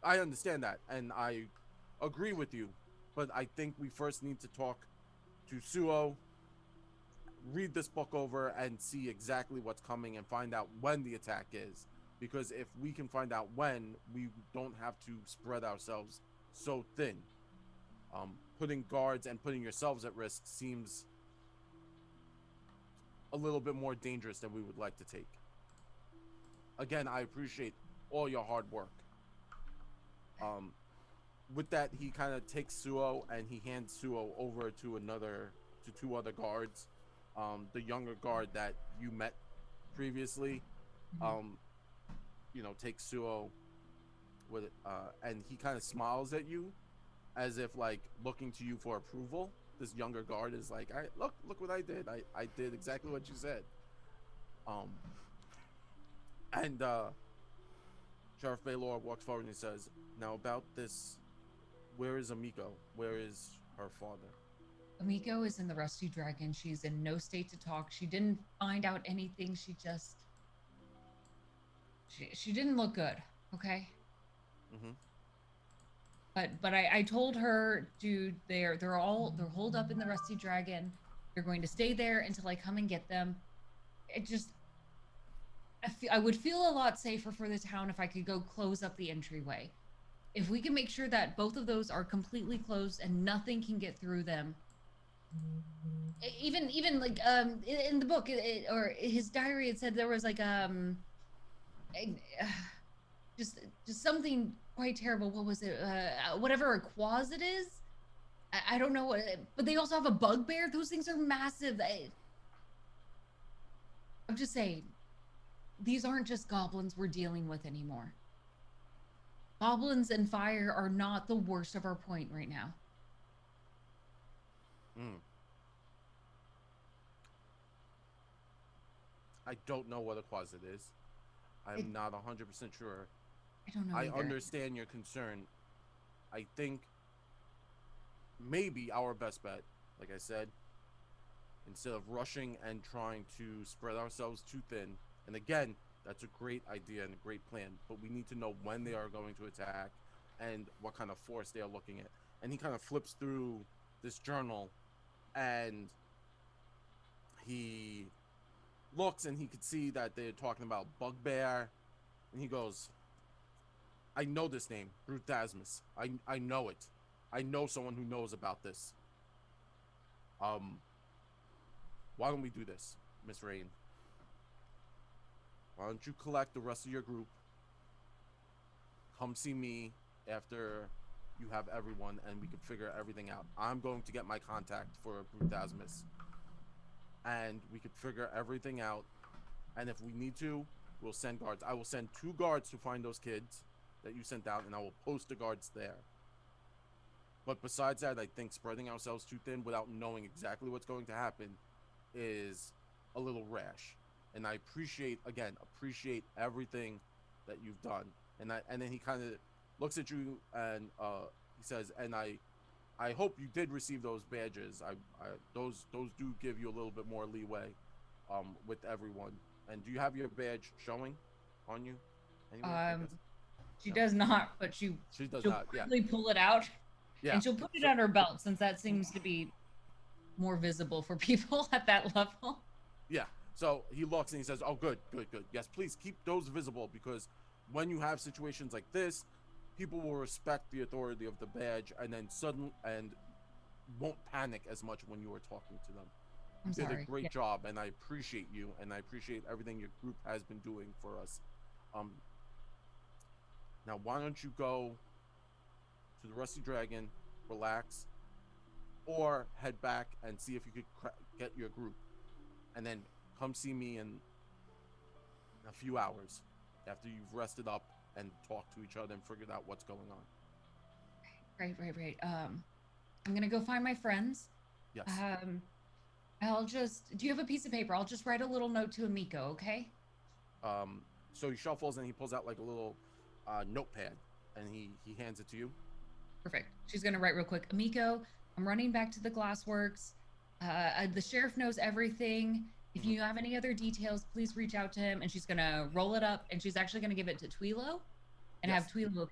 [SPEAKER 1] I understand that, and I agree with you, but I think we first need to talk to Suo, read this book over, and see exactly what's coming and find out when the attack is. Because if we can find out when, we don't have to spread ourselves so thin. Putting guards and putting yourselves at risk seems a little bit more dangerous than we would like to take. Again, I appreciate all your hard work. With that, he kind of takes Suo and he hands Suo over to 2 other guards. The younger guard that you met previously, takes Suo with and he kind of smiles at you as if like looking to you for approval. This younger guard is like, look what I did. I did exactly what you said. And Sheriff Baylor walks forward and he says, now about this, where is Amiko? Where is her father?
[SPEAKER 5] Amiko is in the Rusty Dragon. She's in no state to talk. She didn't find out anything. She didn't look good, okay?
[SPEAKER 1] Mm-hmm.
[SPEAKER 5] But I told her, dude, they're holed up in the Rusty Dragon. They're going to stay there until I come and get them. I would feel a lot safer for the town if I could go close up the entryway. If we can make sure that both of those are completely closed and nothing can get through them. Even like in the book or his diary, it said there was like just something quite terrible. What was it? Whatever a quasit is. I don't know what. But they also have a bugbear. Those things are massive. I'm just saying. These aren't just goblins we're dealing with anymore. Goblins and fire are not the worst of our point right now.
[SPEAKER 1] I don't know what a quasit is. I'm not 100% sure.
[SPEAKER 5] I don't know.
[SPEAKER 1] I understand your concern. I think maybe our best bet, like I said, instead of rushing and trying to spread ourselves too thin, and again, that's a great idea and a great plan, but we need to know when they are going to attack and what kind of force they are looking at. And he kind of flips through this journal and he looks and he could see that they're talking about bugbear, and he goes, I know this name, Brutasmus. I know it. I know someone who knows about this. Why don't we do this, Miss Rain? Why don't you collect the rest of your group? Come see me after you have everyone and we can figure everything out. I'm going to get my contact for Brutasmus. And we could figure everything out. And if we need to, we'll send guards. I will send 2 guards to find those kids that you sent out, and I will post the guards there. But besides that, I think spreading ourselves too thin without knowing exactly what's going to happen is a little rash. And I appreciate everything that you've done. And then he kind of looks at you and he says, and I hope you did receive those badges. Those do give you a little bit more leeway with everyone. And do you have your badge showing? on you? Anywhere, I guess?
[SPEAKER 5] She
[SPEAKER 1] No.
[SPEAKER 5] does not, but she'll
[SPEAKER 1] She does not. Yeah.
[SPEAKER 5] quickly pull it out,
[SPEAKER 1] Yeah.
[SPEAKER 5] and she'll put it
[SPEAKER 1] So-
[SPEAKER 5] on her belt since that seems to be more visible for people at that level.
[SPEAKER 1] Yeah. So he looks and he says, "Oh, good, good, good. Yes, please keep those visible because when you have situations like this, people will respect the authority of the badge and then won't panic as much when you are talking to them.
[SPEAKER 5] I'm
[SPEAKER 1] You did
[SPEAKER 5] sorry.
[SPEAKER 1] a great
[SPEAKER 5] Yeah.
[SPEAKER 1] job, and I appreciate you, and I appreciate everything your group has been doing for us. Now why don't you go to the Rusty Dragon, relax, or head back and see if you could get your group, and then come see me in a few hours after you've rested up and talked to each other and figured out what's going on."
[SPEAKER 5] Right. I'm gonna go find my friends.
[SPEAKER 1] Yes.
[SPEAKER 5] I'll just. Do you have a piece of paper? I'll just write a little note to Amiko, okay?
[SPEAKER 1] So he shuffles and he pulls out like a little notepad and he hands it to you.
[SPEAKER 5] Perfect. She's gonna write real quick. Amiko, I'm running back to the glassworks. The sheriff knows everything. If you have any other details, please reach out to him. And she's gonna roll it up, and she's actually gonna give it to Twilo, and
[SPEAKER 1] Yes.
[SPEAKER 5] have Twilo.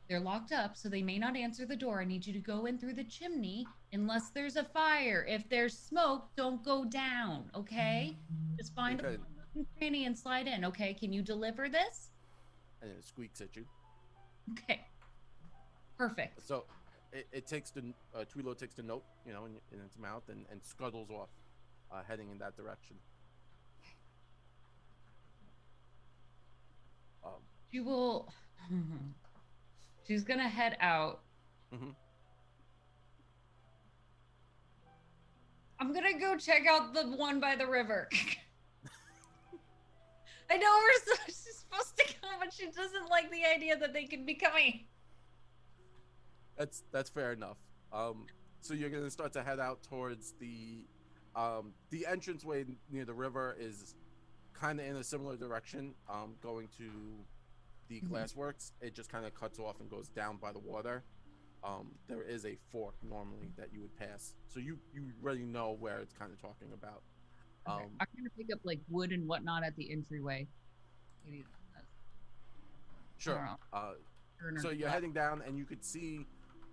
[SPEAKER 5] They're locked up, so they may not answer the door. I need you to go in through the chimney unless there's a fire. If there's smoke, don't go down, okay? Just find
[SPEAKER 1] Okay.
[SPEAKER 5] a cranny and slide in, okay? Can you deliver this?
[SPEAKER 1] And it squeaks at you.
[SPEAKER 5] Okay. Perfect.
[SPEAKER 1] So it takes the Twilo takes the note, you know, in its mouth and scuttles off, heading in that direction.
[SPEAKER 5] She will. She's gonna head out.
[SPEAKER 1] Mhm.
[SPEAKER 5] I'm gonna go check out the one by the river. I know she's supposed to come, but she doesn't like the idea that they could be coming.
[SPEAKER 1] That's fair enough. So you're gonna start to head out towards the entranceway near the river is kind of in a similar direction, going to the glassworks. It just kind of cuts off and goes down by the water. There is a fork normally that you would pass, so you already know where it's kind of talking about.
[SPEAKER 5] Okay. I'm gonna pick up like wood and whatnot at the entryway. Maybe
[SPEAKER 1] Sure. So you're heading down, and you could see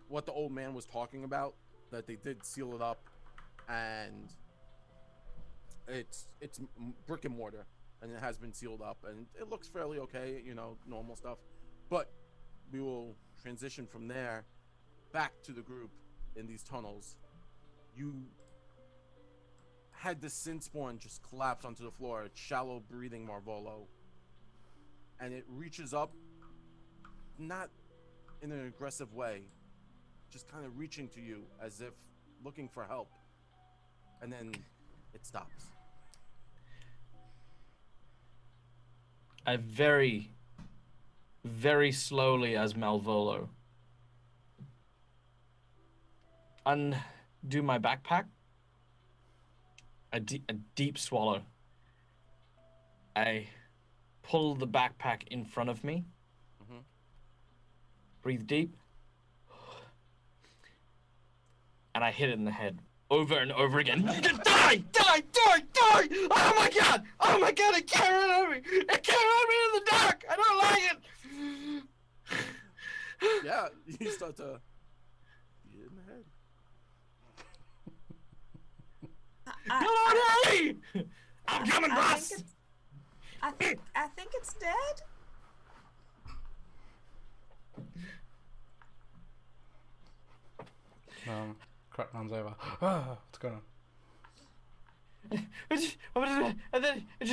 [SPEAKER 1] what the old man was talking about. That they did seal it up, and it's brick and mortar, and it has been sealed up, and it looks fairly okay, you know, normal stuff. But we will transition from there back to the group in these tunnels. You had the sin spawn just collapse onto the floor. It's shallow breathing Marvolo, and it reaches up, not in an aggressive way, just kind of reaching to you as if looking for help, and then it stops.
[SPEAKER 4] I very, very slowly, as Malvolo, undo my backpack. A deep swallow. I pull the backpack in front of me.
[SPEAKER 1] Mhm.
[SPEAKER 4] Breathe deep. And I hit it in the head over and over again. Die! Die! Die! Die! Oh my god! Oh my god! It came right at me! It came at me in the dark! I don't like it!
[SPEAKER 1] Yeah, you start to get in the head.
[SPEAKER 4] Hello, I'm coming, boss!
[SPEAKER 3] I think it's dead.
[SPEAKER 2] Crap runs over. What's going on?
[SPEAKER 4] And then it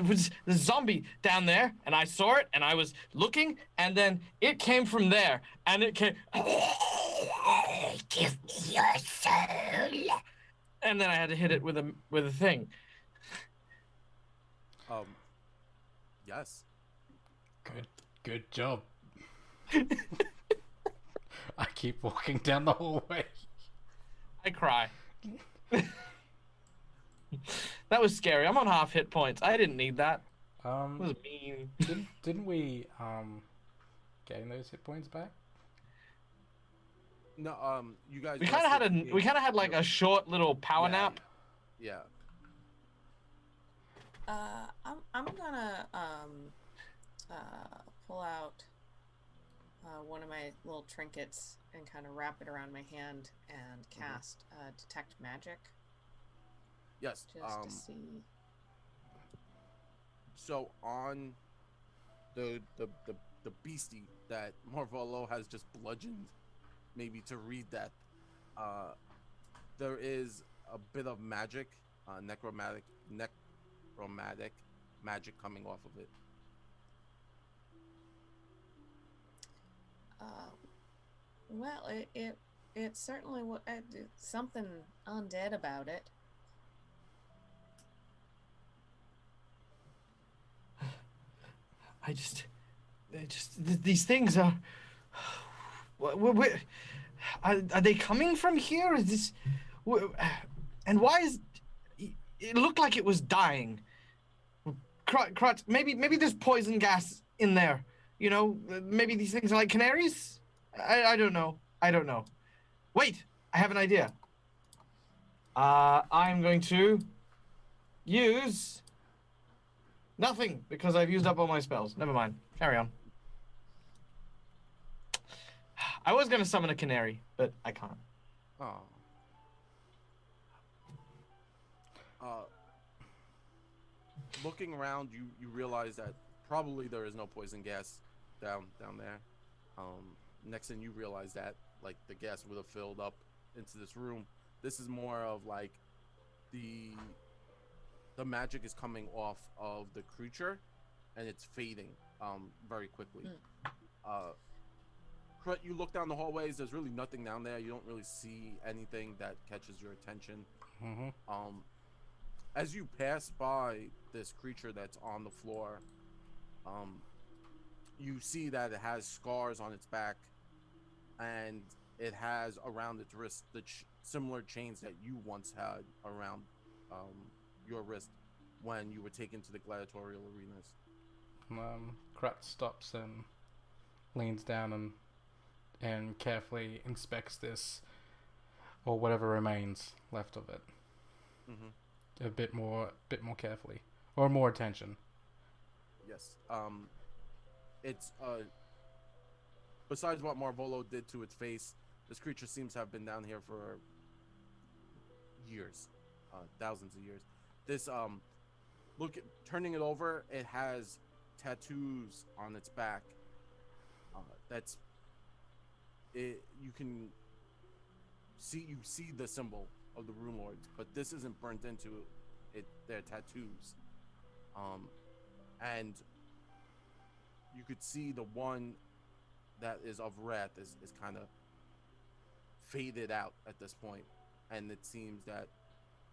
[SPEAKER 4] was the zombie down there, and I saw it, and I was looking, and then it came from there, and it came. Give me your soul. And then I had to hit it with a thing.
[SPEAKER 1] Yes.
[SPEAKER 2] Good job. I keep walking down the hallway.
[SPEAKER 4] I cry. That was scary. I'm on half hit points. I didn't need that. It was mean.
[SPEAKER 2] Didn't we gain those hit points back?
[SPEAKER 1] No, you guys.
[SPEAKER 4] We kind of had like a short little power nap.
[SPEAKER 1] Yeah.
[SPEAKER 3] I'm gonna pull out one of my little trinkets and kind of wrap it around my hand and cast detect magic
[SPEAKER 1] Yes.
[SPEAKER 3] just to see.
[SPEAKER 1] So on the beastie that Marvolo has just bludgeoned, maybe to read that, there is a bit of magic, necromantic magic coming off of it.
[SPEAKER 3] Well, it certainly something undead about it.
[SPEAKER 4] These things are. Are they coming from here? Is this, and why is it looked like it was dying? Crut, maybe there's poison gas in there. You know, maybe these things are like canaries. I don't know. I don't know. Wait, I have an idea. I'm going to use nothing because I've used up all my spells. Never mind. Carry on. I was gonna summon a canary, but I can't.
[SPEAKER 1] Oh. Looking around, you realize that probably there is no poison gas down there. Next thing you realize that like the gas would have filled up into this room. This is more of like the magic is coming off of the creature, and it's fading very quickly. Crut, you look down the hallways. There's really nothing down there. You don't really see anything that catches your attention. As you pass by this creature that's on the floor, you see that it has scars on its back, and it has around its wrist the similar chains that you once had around your wrist when you were taken to the gladiatorial arenas.
[SPEAKER 2] Krat stops and leans down and carefully inspects this, or whatever remains left of it, a bit more carefully, or more attention.
[SPEAKER 1] Yes. It's besides what Marvolo did to its face, this creature seems to have been down here for years, thousands of years. This turning it over, it has tattoos on its back. That's it. You can see the symbol of the Runelords, but this isn't burnt into it. Their tattoos, and you could see the one that is of wrath is kind of faded out at this point, and it seems that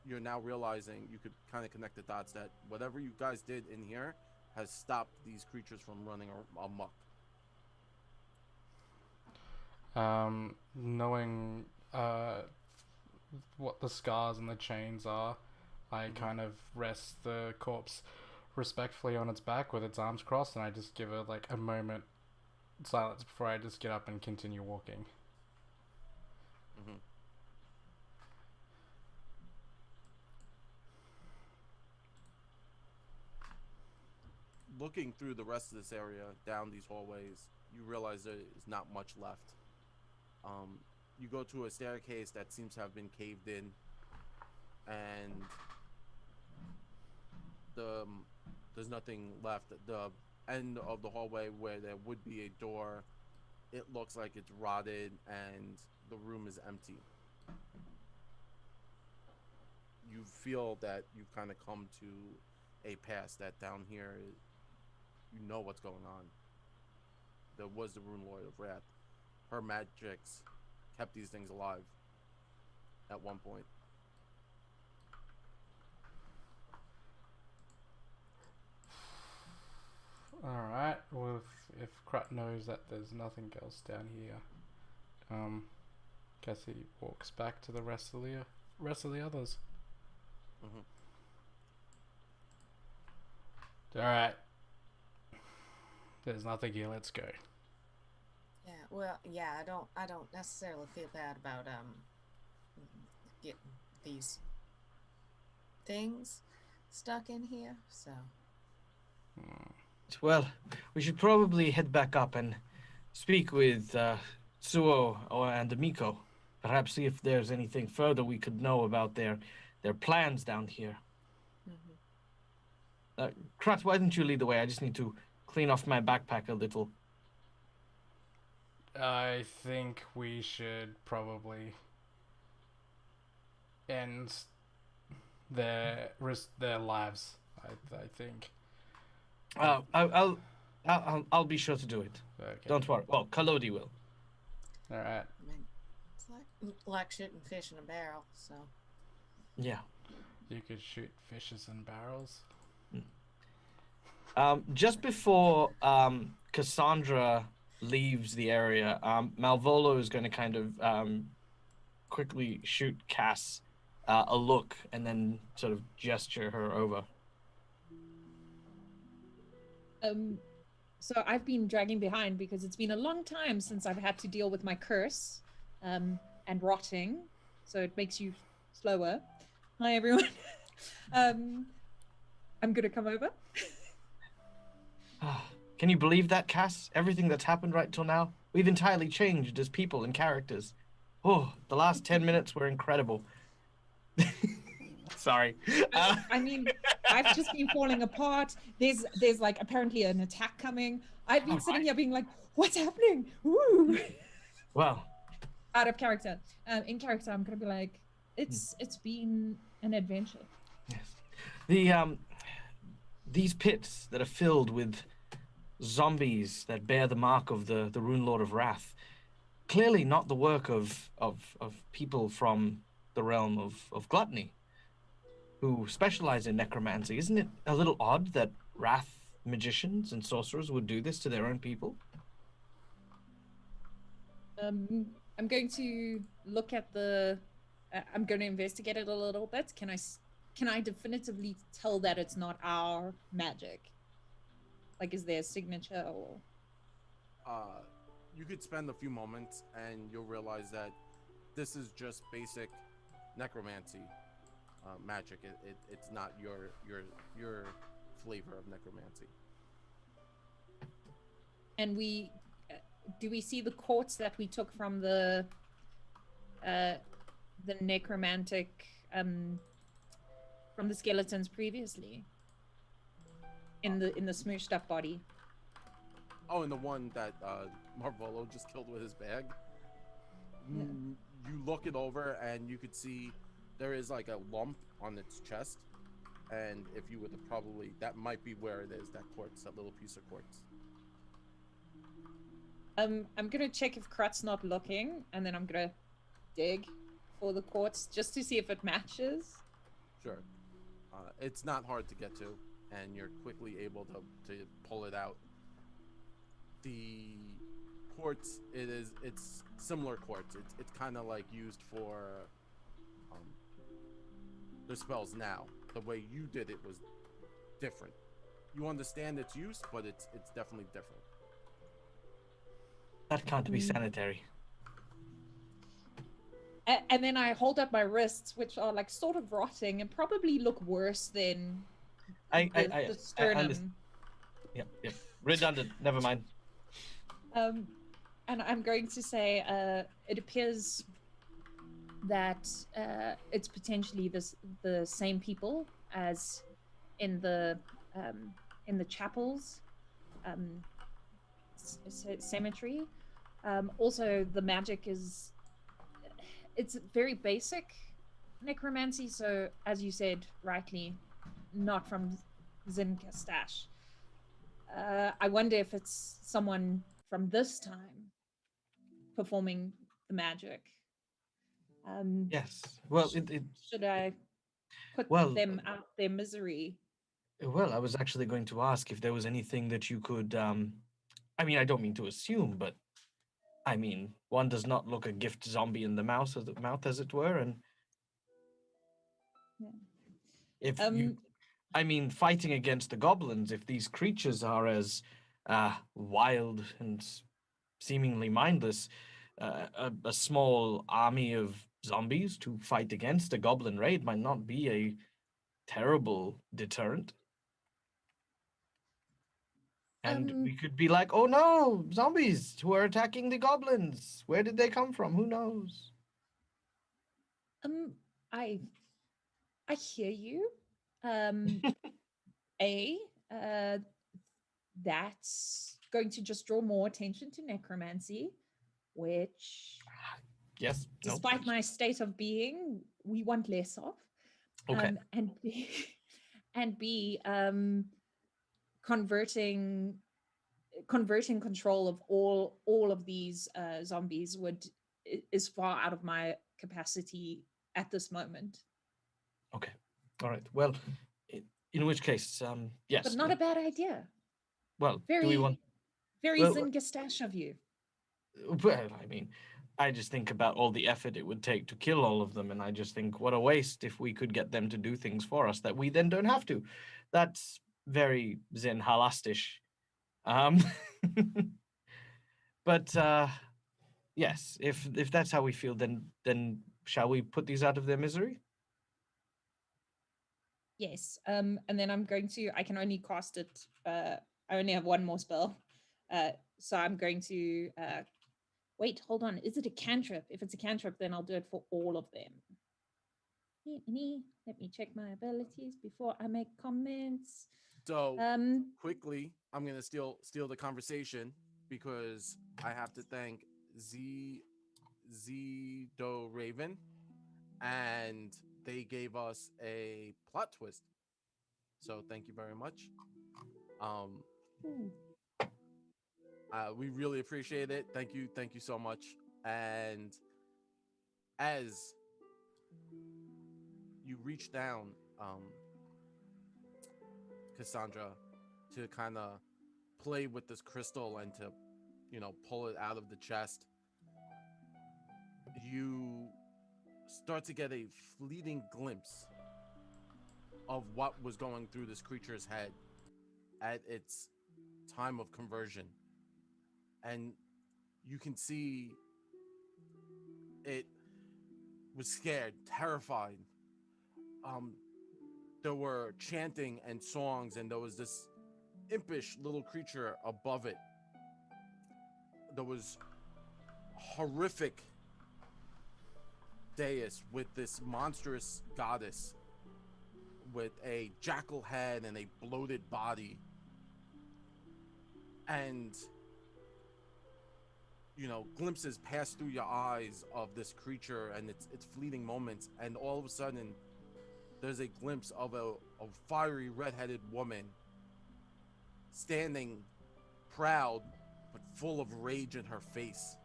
[SPEAKER 1] you're now realizing you could kind of connect the dots that whatever you guys did in here has stopped these creatures from running amok.
[SPEAKER 2] Knowing what the scars and the chains are, I kind of rest the corpse respectfully on its back with its arms crossed, and I just give it like a moment silence before I just get up and continue walking.
[SPEAKER 1] Looking through the rest of this area, down these hallways, you realize there is not much left. You go to a staircase that seems to have been caved in, and there's nothing left. The end of the hallway where there would be a door, it looks like it's rotted and the room is empty. You feel that you've kind of come to a pass that down here, you know what's going on. There was the Runelord of Wrath. Her magics kept these things alive at one point.
[SPEAKER 2] Alright, well if Krat knows that there's nothing else down here, guess he walks back to the rest of the others. Alright. There's nothing here, let's go.
[SPEAKER 3] Yeah, well, yeah, I don't necessarily feel bad about getting these things, stuck in here, so
[SPEAKER 4] Well, we should probably head back up and speak with Suo and Miko. Perhaps see if there's anything further we could know about their plans down here. Krat, why don't you lead the way? I just need to clean off my backpack a little.
[SPEAKER 2] I think we should probably end their lives. I think.
[SPEAKER 4] I'll be sure to do it.
[SPEAKER 2] Okay.
[SPEAKER 4] Don't worry. Well, Kalodi will.
[SPEAKER 2] All right.
[SPEAKER 3] I mean, it's like shooting fish in a barrel. So
[SPEAKER 4] Yeah.
[SPEAKER 2] You could shoot fishes in barrels.
[SPEAKER 4] Just before Cassandra leaves the area, Malvolo is going to kind of quickly shoot Cass a look and then sort of gesture her over.
[SPEAKER 5] So I've been dragging behind because it's been a long time since I've had to deal with my curse and rotting, so it makes you slower. Hi everyone. I'm gonna come over.
[SPEAKER 4] Can you believe that, Cass? Everything that's happened right till now? We've entirely changed as people and characters. Oh, the last 10 minutes were incredible. Sorry.
[SPEAKER 5] I mean, I've just been falling apart. There's like apparently an attack coming. I've been sitting here being like, what's happening? Ooh.
[SPEAKER 4] Well,
[SPEAKER 5] Out of character. In character, I'm gonna be like, it's been an adventure.
[SPEAKER 4] Yes. These pits that are filled with zombies that bear the mark of the Runelord of Wrath, clearly not the work of people from the realm of gluttony, who specialize in necromancy. Isn't it a little odd that Wrath magicians and sorcerers would do this to their own people?
[SPEAKER 5] I'm going to look at the. I'm going to investigate it a little bit. Can I definitively tell that it's not our magic? Like, is there a signature or?
[SPEAKER 1] You could spend a few moments and you'll realize that this is just basic necromancy magic. It's not your flavor of necromancy.
[SPEAKER 5] And do we see the quartz that we took from the necromantic from the skeletons previously in the smooshed up body?
[SPEAKER 1] Oh, and the one that Marvolo just killed with his bag.
[SPEAKER 5] Yeah.
[SPEAKER 1] You look it over and you could see there is like a lump on its chest, and if you were to probably, that might be where it is, that quartz, that little piece of quartz.
[SPEAKER 5] I'm gonna check if Krat's not looking, and then I'm gonna dig for the quartz just to see if it matches.
[SPEAKER 1] Sure. It's not hard to get to, and you're quickly able to pull it out. The quartz, it's similar quartz. It's kind of like used for the spells now. The way you did it was different. You understand its use, but it's definitely different.
[SPEAKER 4] That can't be sanitary.
[SPEAKER 5] And then I hold up my wrists, which are like sort of rotting and probably look worse than the sternum.
[SPEAKER 4] Yeah. Redundant. Never mind.
[SPEAKER 5] And I'm going to say, it appears that it's potentially the same people as in the chapels, cemetery. Also, the magic it's very basic necromancy, so as you said rightly, not from Zinka Stash. I wonder if it's someone from this time performing the magic.
[SPEAKER 4] Yes. Well,
[SPEAKER 5] should I put them out their misery?
[SPEAKER 4] Well, I was actually going to ask if there was anything that you could. I mean, I don't mean to assume, but I mean, one does not look a gift zombie in the mouth, as it were, and if I mean, fighting against the goblins, if these creatures are as wild and seemingly mindless, a small army of zombies to fight against a goblin raid might not be terrible deterrent. And
[SPEAKER 5] Um,
[SPEAKER 4] we could be like, oh no, zombies who are attacking the goblins. Where did they come from? Who knows?
[SPEAKER 5] um, I I hear you. Um, uh, that's going to just draw more attention to necromancy, which,
[SPEAKER 4] Yes, no.
[SPEAKER 5] despite my state of being, we want less of.
[SPEAKER 4] Okay.
[SPEAKER 5] And B, and B, converting control of all of these zombies is far out of my capacity at this moment.
[SPEAKER 4] Okay. All right. Well, in which case, yes.
[SPEAKER 5] But not a bad idea.
[SPEAKER 4] Well,
[SPEAKER 5] Very,
[SPEAKER 4] do we want?
[SPEAKER 5] very
[SPEAKER 4] Well,
[SPEAKER 5] Zingastash of you.
[SPEAKER 4] well, I mean, I just think about all the effort it would take to kill all of them, and I just think what a waste if we could get them to do things for us that we then don't have to. That's very Zen halastish. Um, but yes, if that's how we feel, then shall we put these out of their misery?
[SPEAKER 5] Yes. And then I can only cast it. I only have one more spell. So I'm going to wait, hold on. Is it a cantrip? If it's a cantrip, then I'll do it for all of them. Let me check my abilities before I make comments.
[SPEAKER 1] So quickly, I'm gonna steal the conversation because I have to thank Do Raven, and they gave us a plot twist. So thank you very much. We really appreciate it. Thank you so much. And as you reach down, Cassandra, to kind of play with this crystal and to, pull it out of the chest, you start to get a fleeting glimpse of what was going through this creature's head at its time of conversion. And you can see it was scared, terrified. There were chanting and songs, and there was this impish little creature above it. There was horrific dais with this monstrous goddess with a jackal head and a bloated body. And glimpses pass through your eyes of this creature and its fleeting moments, and all of a sudden there's a glimpse of a fiery red-headed woman standing proud but full of rage in her face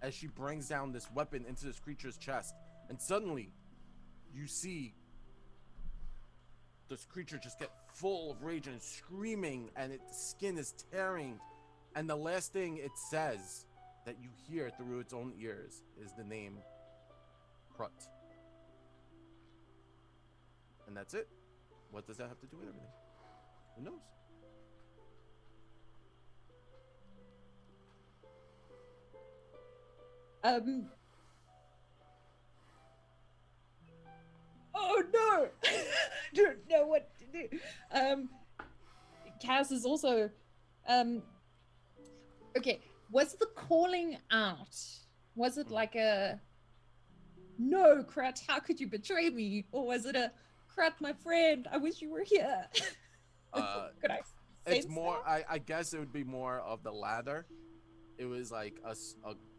[SPEAKER 1] as she brings down this weapon into this creature's chest. And suddenly you see this creature just get full of rage and screaming, and its skin is tearing, and the last thing it says that you hear through its own ears is the name Krut. And that's it. What does that have to do with everything? Who knows?
[SPEAKER 5] Oh no! I don't know what to do. Kaz is also okay. Was the calling out? Was it like a no, Krat, how could you betray me? Or was it a Krat, my friend, I wish you were here? Could I
[SPEAKER 1] it's more I guess it would be more of the latter. It was like a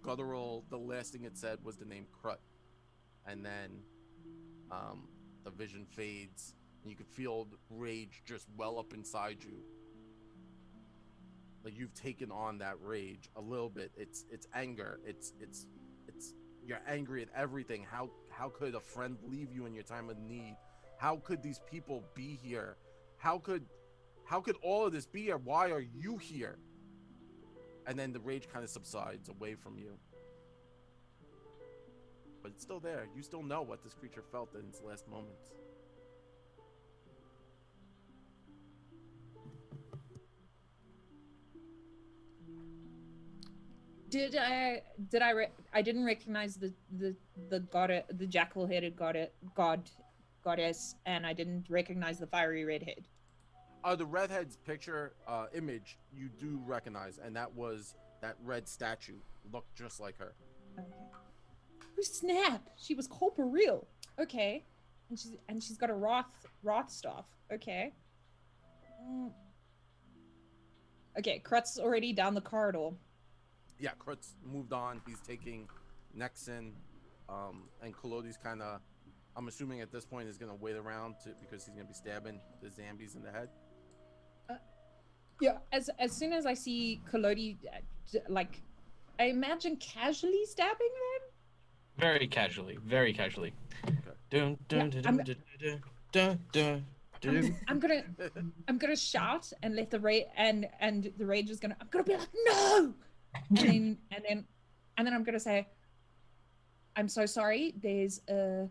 [SPEAKER 1] guttural, the last thing it said was the name Krut. And then the vision fades and you can feel the rage just well up inside you. Like you've taken on that rage a little bit. It's anger. It's you're angry at everything. How could a friend leave you in your time of need? How could these people be here? How could all of this be here? Why are you here? And then the rage kind of subsides away from you. But it's still there. You still know what this creature felt in its last moments.
[SPEAKER 5] I didn't recognize the god, the jackal-headed god
[SPEAKER 6] goddess, and I didn't recognize the fiery redhead.
[SPEAKER 1] The redhead's picture image you do recognize, and that was that red statue looked just like her.
[SPEAKER 6] Okay. Oh snap! She was corporeal. Okay, and she's got a wrath staff. Okay. Okay, Krut's already down the corridor.
[SPEAKER 1] Yeah, Krut's moved on. He's taking Nexon, and Kolodi's kind of, I'm assuming at this point is gonna wait around because he's gonna be stabbing the zombies in the head.
[SPEAKER 6] Yeah, as soon as I see Kolodi, like, I imagine casually stabbing them.
[SPEAKER 4] Very casually, very casually.
[SPEAKER 1] Okay.
[SPEAKER 4] Dun, dun,
[SPEAKER 6] Yeah,
[SPEAKER 4] dun, dun, dun, dun, dun, dun.
[SPEAKER 6] I'm gonna shout and let the rage and the rage is gonna. I'm gonna be like no, and then I'm gonna say, I'm so sorry. There's a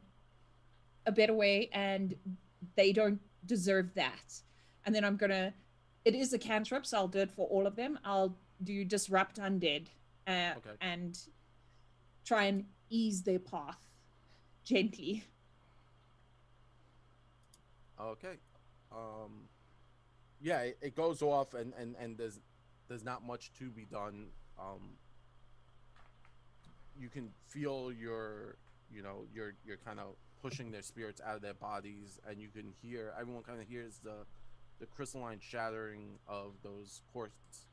[SPEAKER 6] better way, and they don't deserve that. And then I'm gonna. It is a cantrip, so I'll do it for all of them. I'll do disrupt undead,
[SPEAKER 1] Okay.
[SPEAKER 6] and try and ease their path gently.
[SPEAKER 1] Okay. Yeah, it goes off, and there's not much to be done. You can feel you're kind of pushing their spirits out of their bodies, and you can hear, everyone kind of hears the crystalline shattering of those corpses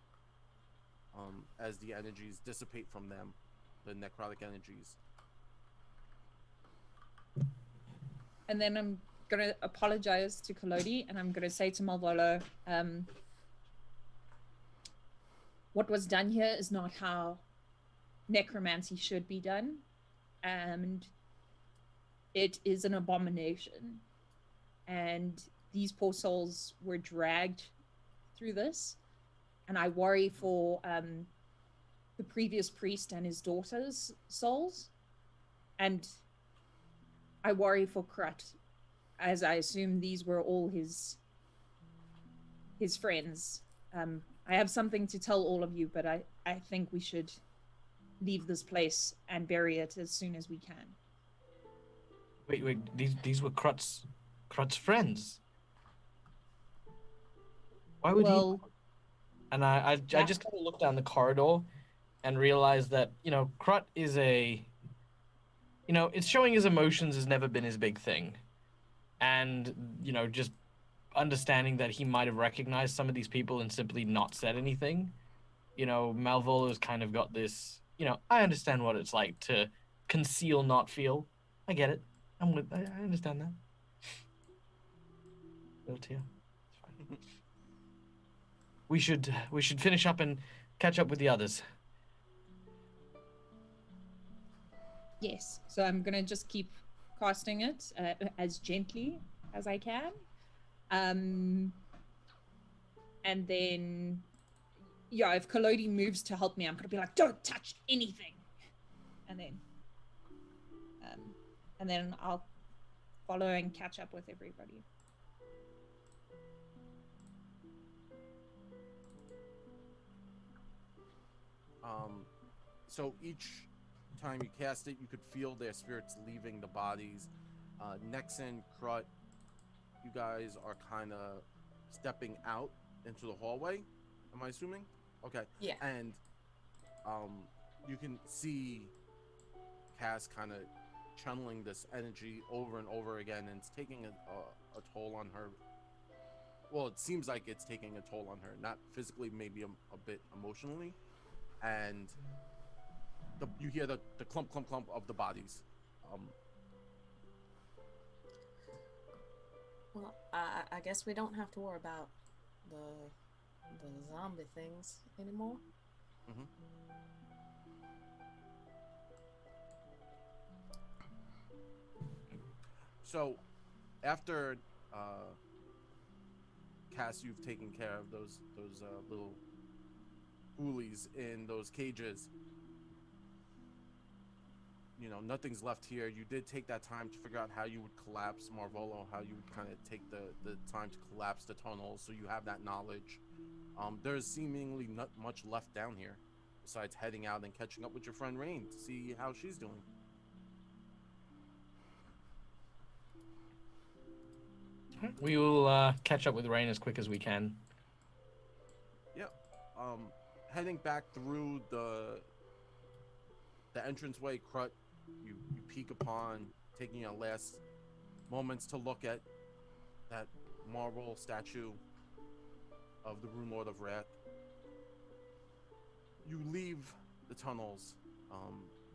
[SPEAKER 1] as the energies dissipate from them, the necrotic energies.
[SPEAKER 6] And then I'm gonna apologize to Kolodi, and I'm gonna say to Malvolo, what was done here is not how necromancy should be done, and it is an abomination. And these poor souls were dragged through this, and I worry for the previous priest and his daughter's souls, and I worry for Krut, as I assume these were all his friends. I have something to tell all of you, but I think we should leave this place and bury it as soon as we can.
[SPEAKER 4] Wait, these were Krut's friends. Why would he? And I just kind of looked down the corridor and realized that, Krut is it's showing his emotions has never been his big thing. And, just understanding that he might have recognized some of these people and simply not said anything. Malvolo's kind of got this, I understand what it's like to conceal, not feel. I get it. I understand that. Built here. It's fine. We should finish up and catch up with the others.
[SPEAKER 6] Yes. So I'm gonna just keep casting it as gently as I can, and then, yeah, if Kolodi moves to help me, I'm gonna be like, "Don't touch anything," and then I'll follow and catch up with everybody.
[SPEAKER 1] So each time you cast it, you could feel their spirits leaving the bodies. Nexon, Krut, you guys are kind of stepping out into the hallway. Am I assuming? Okay.
[SPEAKER 3] Yeah.
[SPEAKER 1] And you can see Cass kind of channeling this energy over and over again, and it's taking a toll on her. Well, it seems like it's taking a toll on her, not physically, maybe a bit emotionally. And you hear the clump of the bodies.
[SPEAKER 3] Well, I guess we don't have to worry about the zombie things anymore.
[SPEAKER 1] Mm-hmm. So, after Cass, you've taken care of those little ghoulies in those cages. Nothing's left here. You did take that time to figure out how you would collapse Marvolo, how you would kind of take the time to collapse the tunnels, so you have that knowledge. There's seemingly not much left down here, besides heading out and catching up with your friend Rain to see how she's doing.
[SPEAKER 4] We will catch up with Rain as quick as we can.
[SPEAKER 1] Yep. Heading back through the entranceway, Crut, you peek upon, taking your last moments to look at that marble statue of the Runelord of Wrath. You leave the tunnels,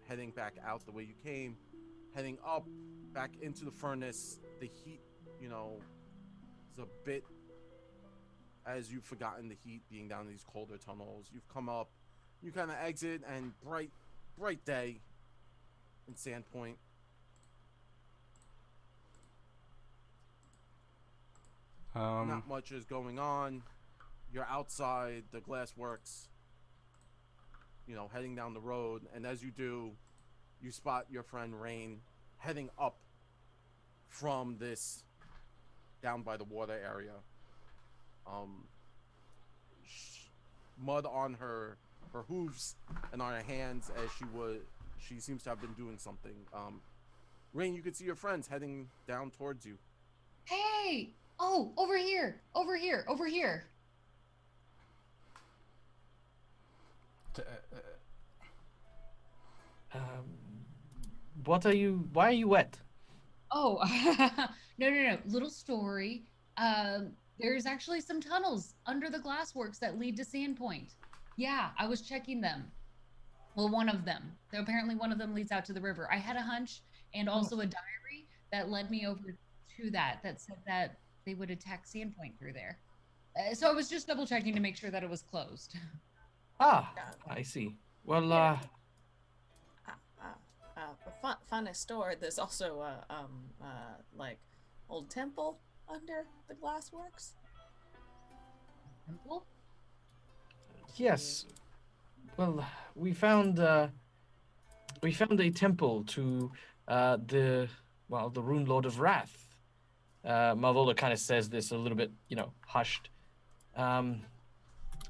[SPEAKER 1] heading back out the way you came, heading up, back into the furnace. The heat, is a bit, as you've forgotten the heat being down these colder tunnels. You've come up, you kind of exit, and bright day in Sandpoint. Not much is going on. You're outside the glassworks, heading down the road, and as you do, you spot your friend Rain heading up from this down by the water area. Mud on her hooves and on her hands as she seems to have been doing something. Rain, you can see your friends heading down towards you.
[SPEAKER 5] Hey! Oh, over here! Over here! Over here!
[SPEAKER 4] Why are you wet?
[SPEAKER 5] Oh, no. Little story. There's actually some tunnels under the glassworks that lead to Sandpoint. Yeah, I was checking them. Well, one of them. Apparently one of them leads out to the river. I had a hunch and also a diary that led me over to that said that they would attack Sandpoint through there. So I was just double checking to make sure that it was closed.
[SPEAKER 4] Ah, I see. Well,
[SPEAKER 3] Yeah. Funny story. There's also like old temple under the glassworks.
[SPEAKER 5] Temple?
[SPEAKER 4] yes. Well, we found a temple to the Runelord of Wrath. Malvolda kind of says this a little bit, hushed.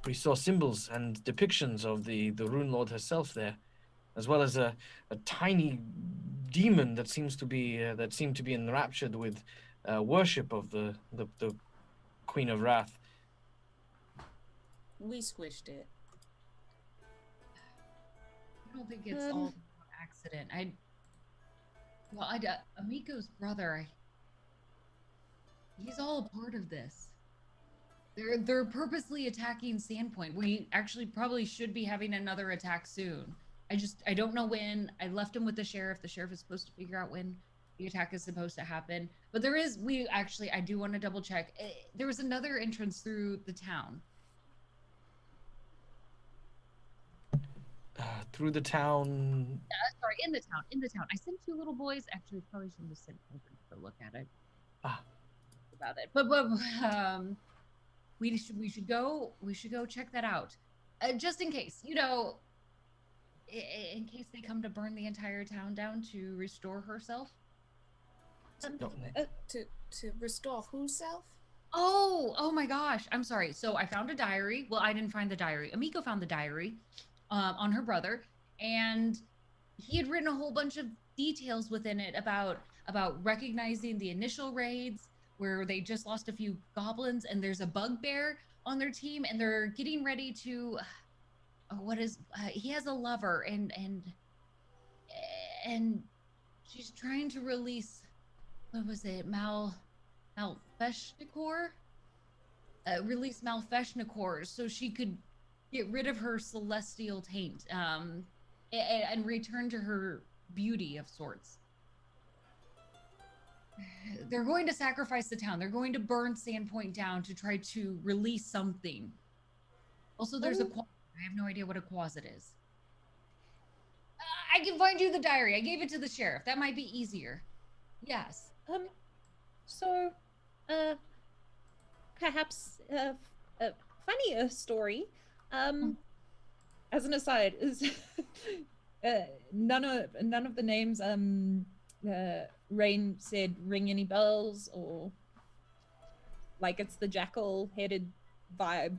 [SPEAKER 4] We saw symbols and depictions of the Runelord herself there, as well as a tiny demon that seemed to be enraptured with worship of the Queen of Wrath.
[SPEAKER 3] We squished it.
[SPEAKER 5] I don't think it's all an accident. Amico's brother, he's all a part of this. They're purposely attacking Sandpoint. We actually probably should be having another attack soon. I don't know when. I left him with the sheriff. The sheriff is supposed to figure out when the attack is supposed to happen. But I do want to double check. There was another entrance through the town.
[SPEAKER 4] Through the town.
[SPEAKER 5] Sorry, in the town. I sent two little boys. Actually, probably shouldn't have sent over to look at it. About it. But we should go check that out. Just in case, in case they come to burn the entire town down to restore herself.
[SPEAKER 3] To restore whose self?
[SPEAKER 5] Oh my gosh. I'm sorry. So I found a diary. Well, I didn't find the diary. Amico found the diary on her brother, and he had written a whole bunch of details within it about recognizing the initial raids where they just lost a few goblins, and there's a bugbear on their team, and they're getting ready to he has a lover, and she's trying to release, what was it, Malfeshnikor? Release Malfeshnikor so she could get rid of her celestial taint, and return to her beauty of sorts. They're going to sacrifice the town. They're going to burn Sandpoint down to try to release something. Also, there's I have no idea what a quasit is. I can find you the diary. I gave it to the sheriff. That might be easier. Yes.
[SPEAKER 6] So, perhaps a funnier story. As an aside, is none of the names Rain said ring any bells, or like it's the jackal-headed vibe?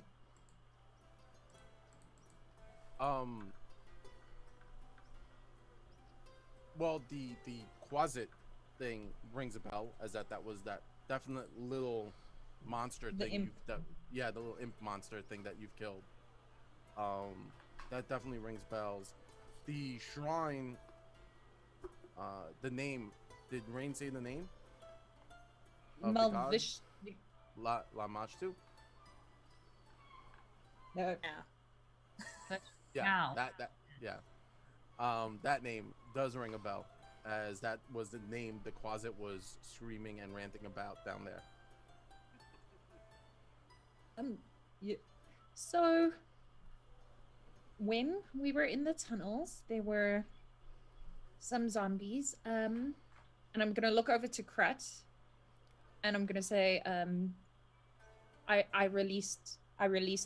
[SPEAKER 1] Well, the quasit thing rings a bell, as that was that definite little monster
[SPEAKER 6] The
[SPEAKER 1] thing.
[SPEAKER 6] imp.
[SPEAKER 1] The little imp monster thing that you've killed. That definitely rings bells. The shrine, the name. Did Rain say the name of the god?
[SPEAKER 6] Malvish.
[SPEAKER 1] La Machtu?
[SPEAKER 6] No.
[SPEAKER 3] Yeah.
[SPEAKER 1] Yeah,
[SPEAKER 5] Now.
[SPEAKER 1] that name does ring a bell, as that was the name the closet was screaming and ranting about down there.
[SPEAKER 6] Yeah. So when we were in the tunnels, there were some zombies. And I'm gonna look over to Krut, and I'm gonna say, I released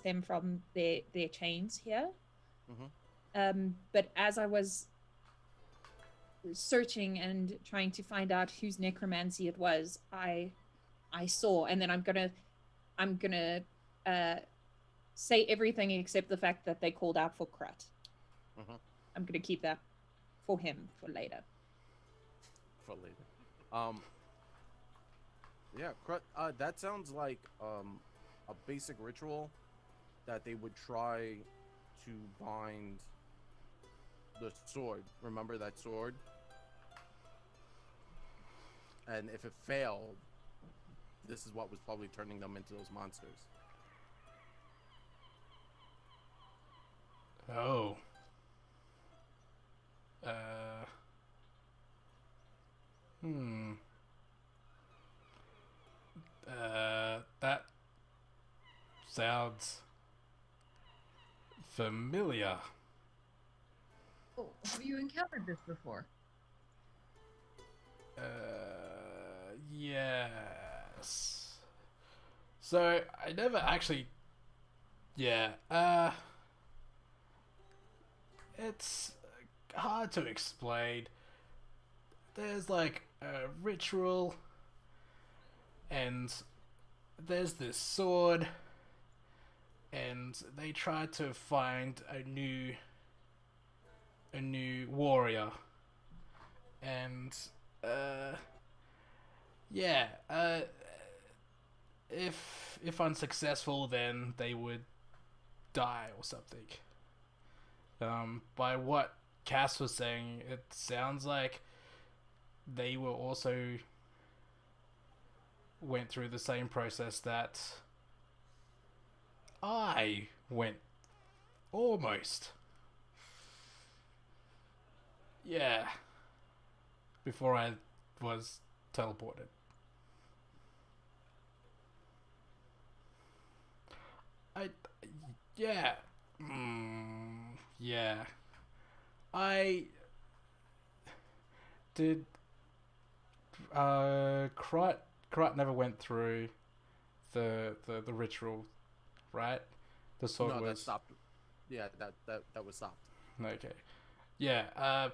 [SPEAKER 6] them from their chains here. But as I was searching and trying to find out whose necromancy it was, I saw, and then I'm gonna say everything except the fact that they called out for Krut. I'm gonna keep that for him for later.
[SPEAKER 1] Yeah, that sounds like a basic ritual that they would try to bind the sword. Remember that sword? And if it failed, this is what was probably turning them into those monsters.
[SPEAKER 2] Oh. That sounds familiar.
[SPEAKER 5] Oh, have you encountered this before?
[SPEAKER 2] Yes. So I never actually. Yeah. It's hard to explain. There's like a ritual, and there's this sword, and they try to find a new warrior, and if unsuccessful, then they would die or something. By what Cass was saying, it sounds like they were also went through the same process that I went almost. Yeah. Before I was teleported. Yeah. Yeah. I did. Krut never went through the ritual, right? The sword
[SPEAKER 1] No,
[SPEAKER 2] was
[SPEAKER 1] that stopped. Yeah, that was stopped.
[SPEAKER 2] okay. Yeah.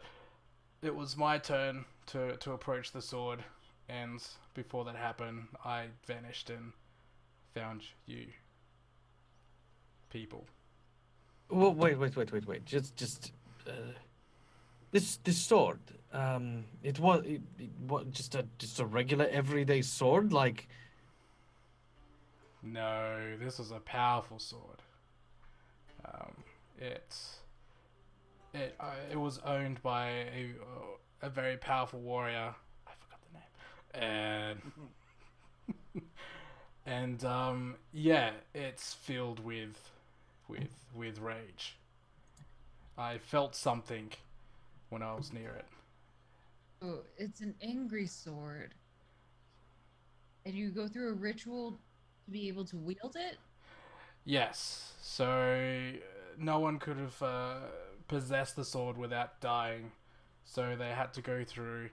[SPEAKER 2] It was my turn to approach the sword, and before that happened, I vanished and found you. People.
[SPEAKER 4] Well, wait. Just this sword. It was just a regular everyday sword, like.
[SPEAKER 2] No, this was a powerful sword. It was owned by a very powerful warrior. I forgot the name. And yeah, it's filled with rage. I felt something when I was near it.
[SPEAKER 5] Oh, it's an angry sword. And you go through a ritual to be able to wield it?
[SPEAKER 2] Yes, so no one could have possessed the sword without dying, so they had to go through.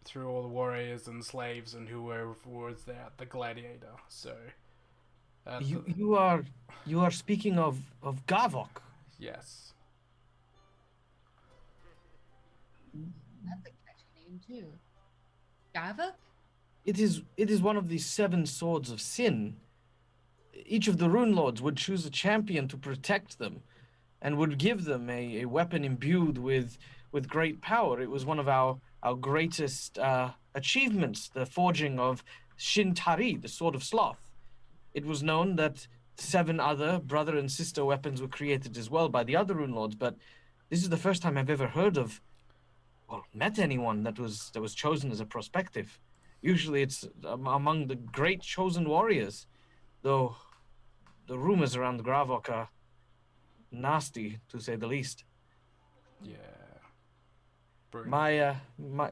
[SPEAKER 2] Through all the warriors and slaves and whoever was there, the gladiator. So.
[SPEAKER 4] You are speaking of Gavok.
[SPEAKER 2] Yes.
[SPEAKER 5] That's a catchy name too. Gavok?
[SPEAKER 4] It is one of the 7 swords of sin. Each of the Runelords would choose a champion to protect them. and would give them a weapon imbued with great power. It was one of our greatest achievements, the forging of Shintari, the Sword of Sloth. It was known that 7 other brother and sister weapons were created as well by the other Runelords, but this is the first time I've ever heard of, well, met anyone that was chosen as a prospective. Usually it's among the great chosen warriors, though the rumors around Gravok are nasty, to say the least.
[SPEAKER 2] Yeah. Brutal.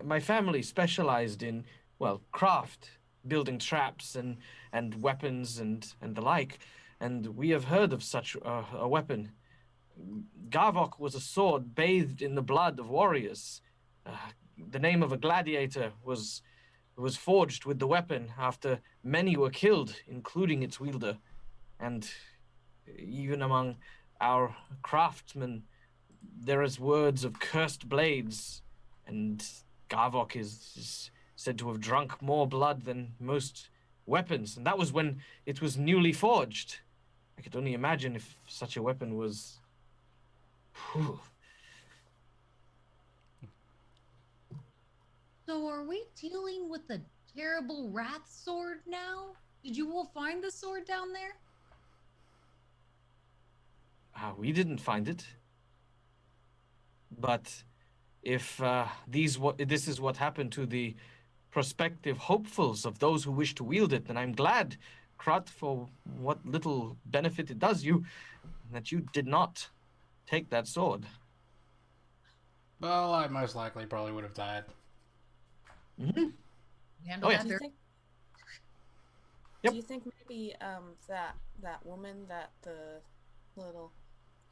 [SPEAKER 4] My family specialized in, well, craft, building traps and weapons and the like, and we have heard of such a weapon. Gavok was a sword bathed in the blood of warriors. The name of a gladiator was forged with the weapon after many were killed, including its wielder. And even among our craftsmen, there is words of cursed blades, and Gavok is said to have drunk more blood than most weapons, and that was when it was newly forged. I could only imagine if such a weapon was... Whew.
[SPEAKER 5] So are we dealing with the terrible wrath sword now? Did you all find the sword down there?
[SPEAKER 4] We didn't find it. But if this is what happened to the prospective hopefuls of those who wish to wield it, then I'm glad, Krat, for what little benefit it does you, that you did not take that sword.
[SPEAKER 2] Well, I most likely probably would have died.
[SPEAKER 4] Mm-hmm.
[SPEAKER 5] Handle
[SPEAKER 4] Oh, yeah.
[SPEAKER 5] that
[SPEAKER 3] Do you
[SPEAKER 5] very-
[SPEAKER 3] think?
[SPEAKER 4] Yep.
[SPEAKER 3] Do you think maybe that woman that the little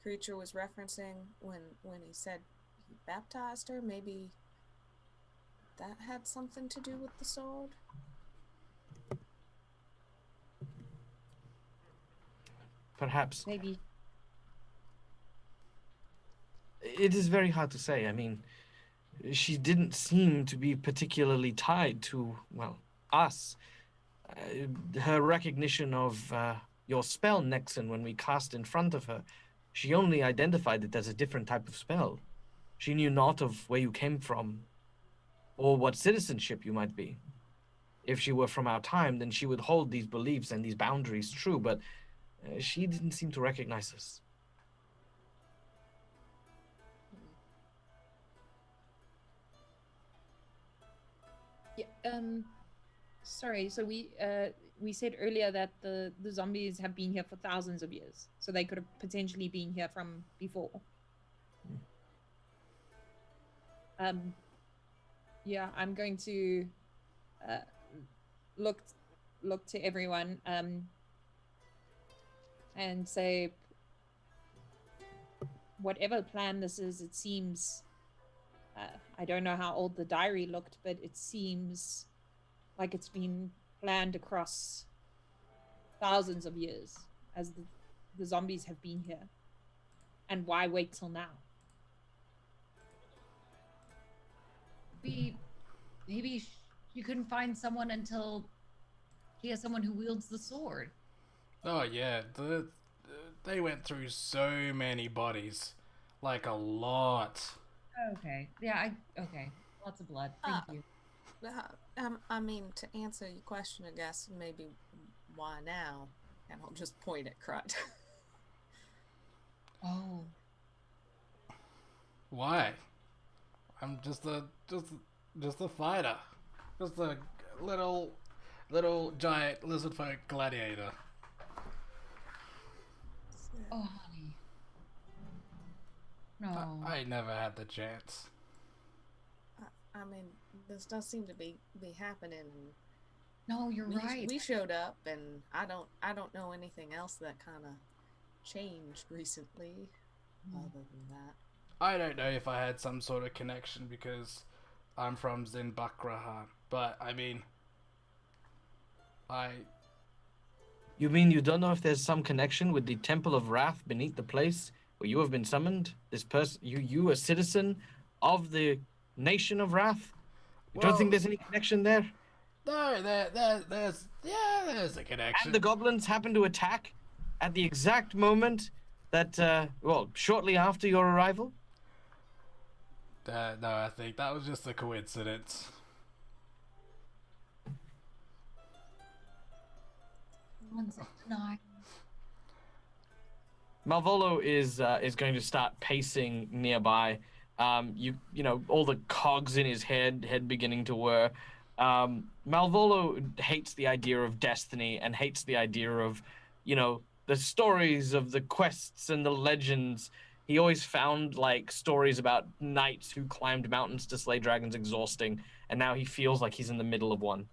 [SPEAKER 3] creature was referencing when he said he baptized her, maybe that had something to do with the sword?
[SPEAKER 4] Perhaps.
[SPEAKER 6] Maybe.
[SPEAKER 4] It is very hard to say. I mean, she didn't seem to be particularly tied to, well, us. Her recognition of your spell, Nexon, when we cast in front of her, she only identified it as a different type of spell. She knew not of where you came from or what citizenship you might be. If she were from our time, then she would hold these beliefs and these boundaries true, but she didn't seem to recognize us.
[SPEAKER 6] Yeah, sorry, so we said earlier that the zombies have been here for thousands of years, so they could have potentially been here from before. Yeah, I'm going to look to everyone and say, whatever plan this is, it seems, I don't know how old the diary looked, but it seems like it's been planned across thousands of years as the zombies have been here. And why wait till now?
[SPEAKER 5] Maybe you couldn't find someone until she has someone who wields the sword.
[SPEAKER 2] Oh yeah, they went through so many bodies, like a lot.
[SPEAKER 5] Okay. Yeah, okay. Lots of blood. Thank you.
[SPEAKER 3] I mean, to answer your question, I guess maybe why now? And I'll just point at Crut.
[SPEAKER 5] Oh.
[SPEAKER 2] Why? I'm just a fighter, just a little giant lizard folk gladiator.
[SPEAKER 5] Oh, honey. No.
[SPEAKER 2] I never had the chance.
[SPEAKER 3] I mean, this does seem to be happening.
[SPEAKER 5] No, you're right.
[SPEAKER 3] We showed up, and I don't know anything else that kind of changed recently, other than that.
[SPEAKER 2] I don't know if I had some sort of connection because I'm from Zinbakrahan, but I mean,
[SPEAKER 4] You mean you don't know if there's some connection with the Temple of Wrath beneath the place where you have been summoned? This person, you a citizen of the Nation of Wrath? You don't think there's any connection there?
[SPEAKER 2] No, there's a connection.
[SPEAKER 4] And the goblins happen to attack at the exact moment that, well, shortly after your arrival?
[SPEAKER 2] No, I think that was just a coincidence.
[SPEAKER 5] One's in denial.
[SPEAKER 4] Malvolo is going to start pacing nearby. You know, all the cogs in his head beginning to whir. Malvolo hates the idea of destiny and hates the idea of, you know, the stories of the quests and the legends. He always found like stories about knights who climbed mountains to slay dragons exhausting, and now he feels like he's in the middle of one.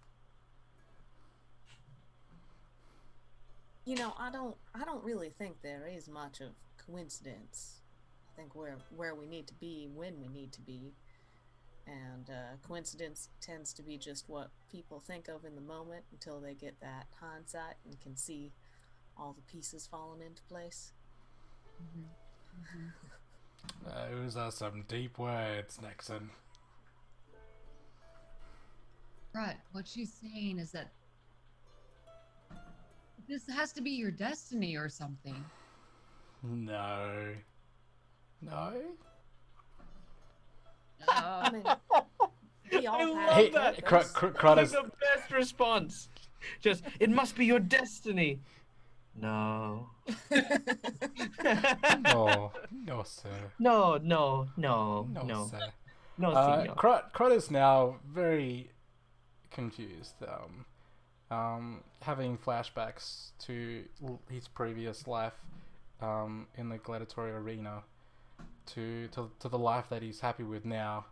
[SPEAKER 3] You know, I don't really think there is much of coincidence. I think we're where we need to be when we need to be, and coincidence tends to be just what people think of in the moment until they get that hindsight and can see all the pieces falling into place.
[SPEAKER 2] Those are some deep words, Nixon.
[SPEAKER 5] Right. What she's saying is that this has to be your destiny or something.
[SPEAKER 2] No. No?
[SPEAKER 3] I mean, we all
[SPEAKER 4] I
[SPEAKER 3] have
[SPEAKER 4] love
[SPEAKER 3] a
[SPEAKER 4] that.
[SPEAKER 3] purpose.
[SPEAKER 4] That's the best response. Just, it must be your destiny. No.
[SPEAKER 2] No. No, sir.
[SPEAKER 4] No,
[SPEAKER 2] Sir.
[SPEAKER 4] no, senor.
[SPEAKER 2] Crot is now very confused. Having flashbacks to his previous life in the gladiatorial arena to the life that he's happy with now,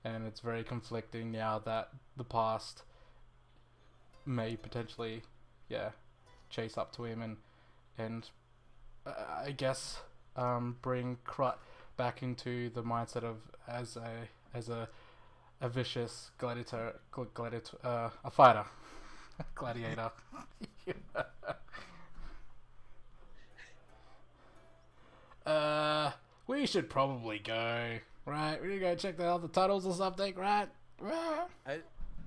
[SPEAKER 2] and it's very conflicting now that the past may potentially chase up to him and I guess bring Crut back into the mindset of as a vicious gladiator, a fighter. Gladiator. We should probably go, right? We're gonna go check out the tunnels or something, right?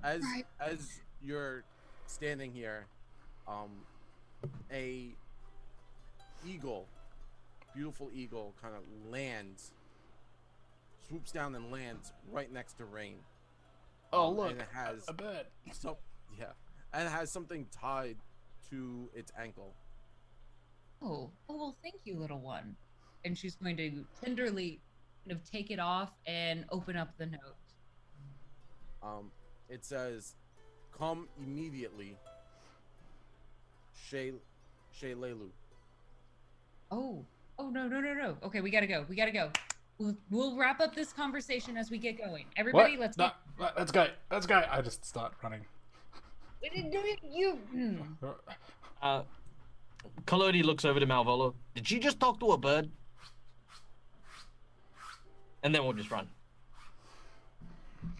[SPEAKER 1] As you're standing here, a eagle, beautiful eagle, kind of swoops down and lands right next to Rain.
[SPEAKER 2] Oh look,
[SPEAKER 1] and it has
[SPEAKER 2] a bird.
[SPEAKER 1] And it has something tied to its ankle.
[SPEAKER 5] Oh, well, thank you, little one. And she's going to tenderly kind of take it off and open up the note.
[SPEAKER 1] It says, "Come immediately, Shaylelu."
[SPEAKER 5] Oh, no. Okay, we gotta go. We'll wrap up this conversation as we get going. Everybody,
[SPEAKER 2] What?
[SPEAKER 5] let's
[SPEAKER 2] go. Let's go. I just start running.
[SPEAKER 4] Collodi looks over to Malvolo. Did she just talk to a bird? And then we'll just run.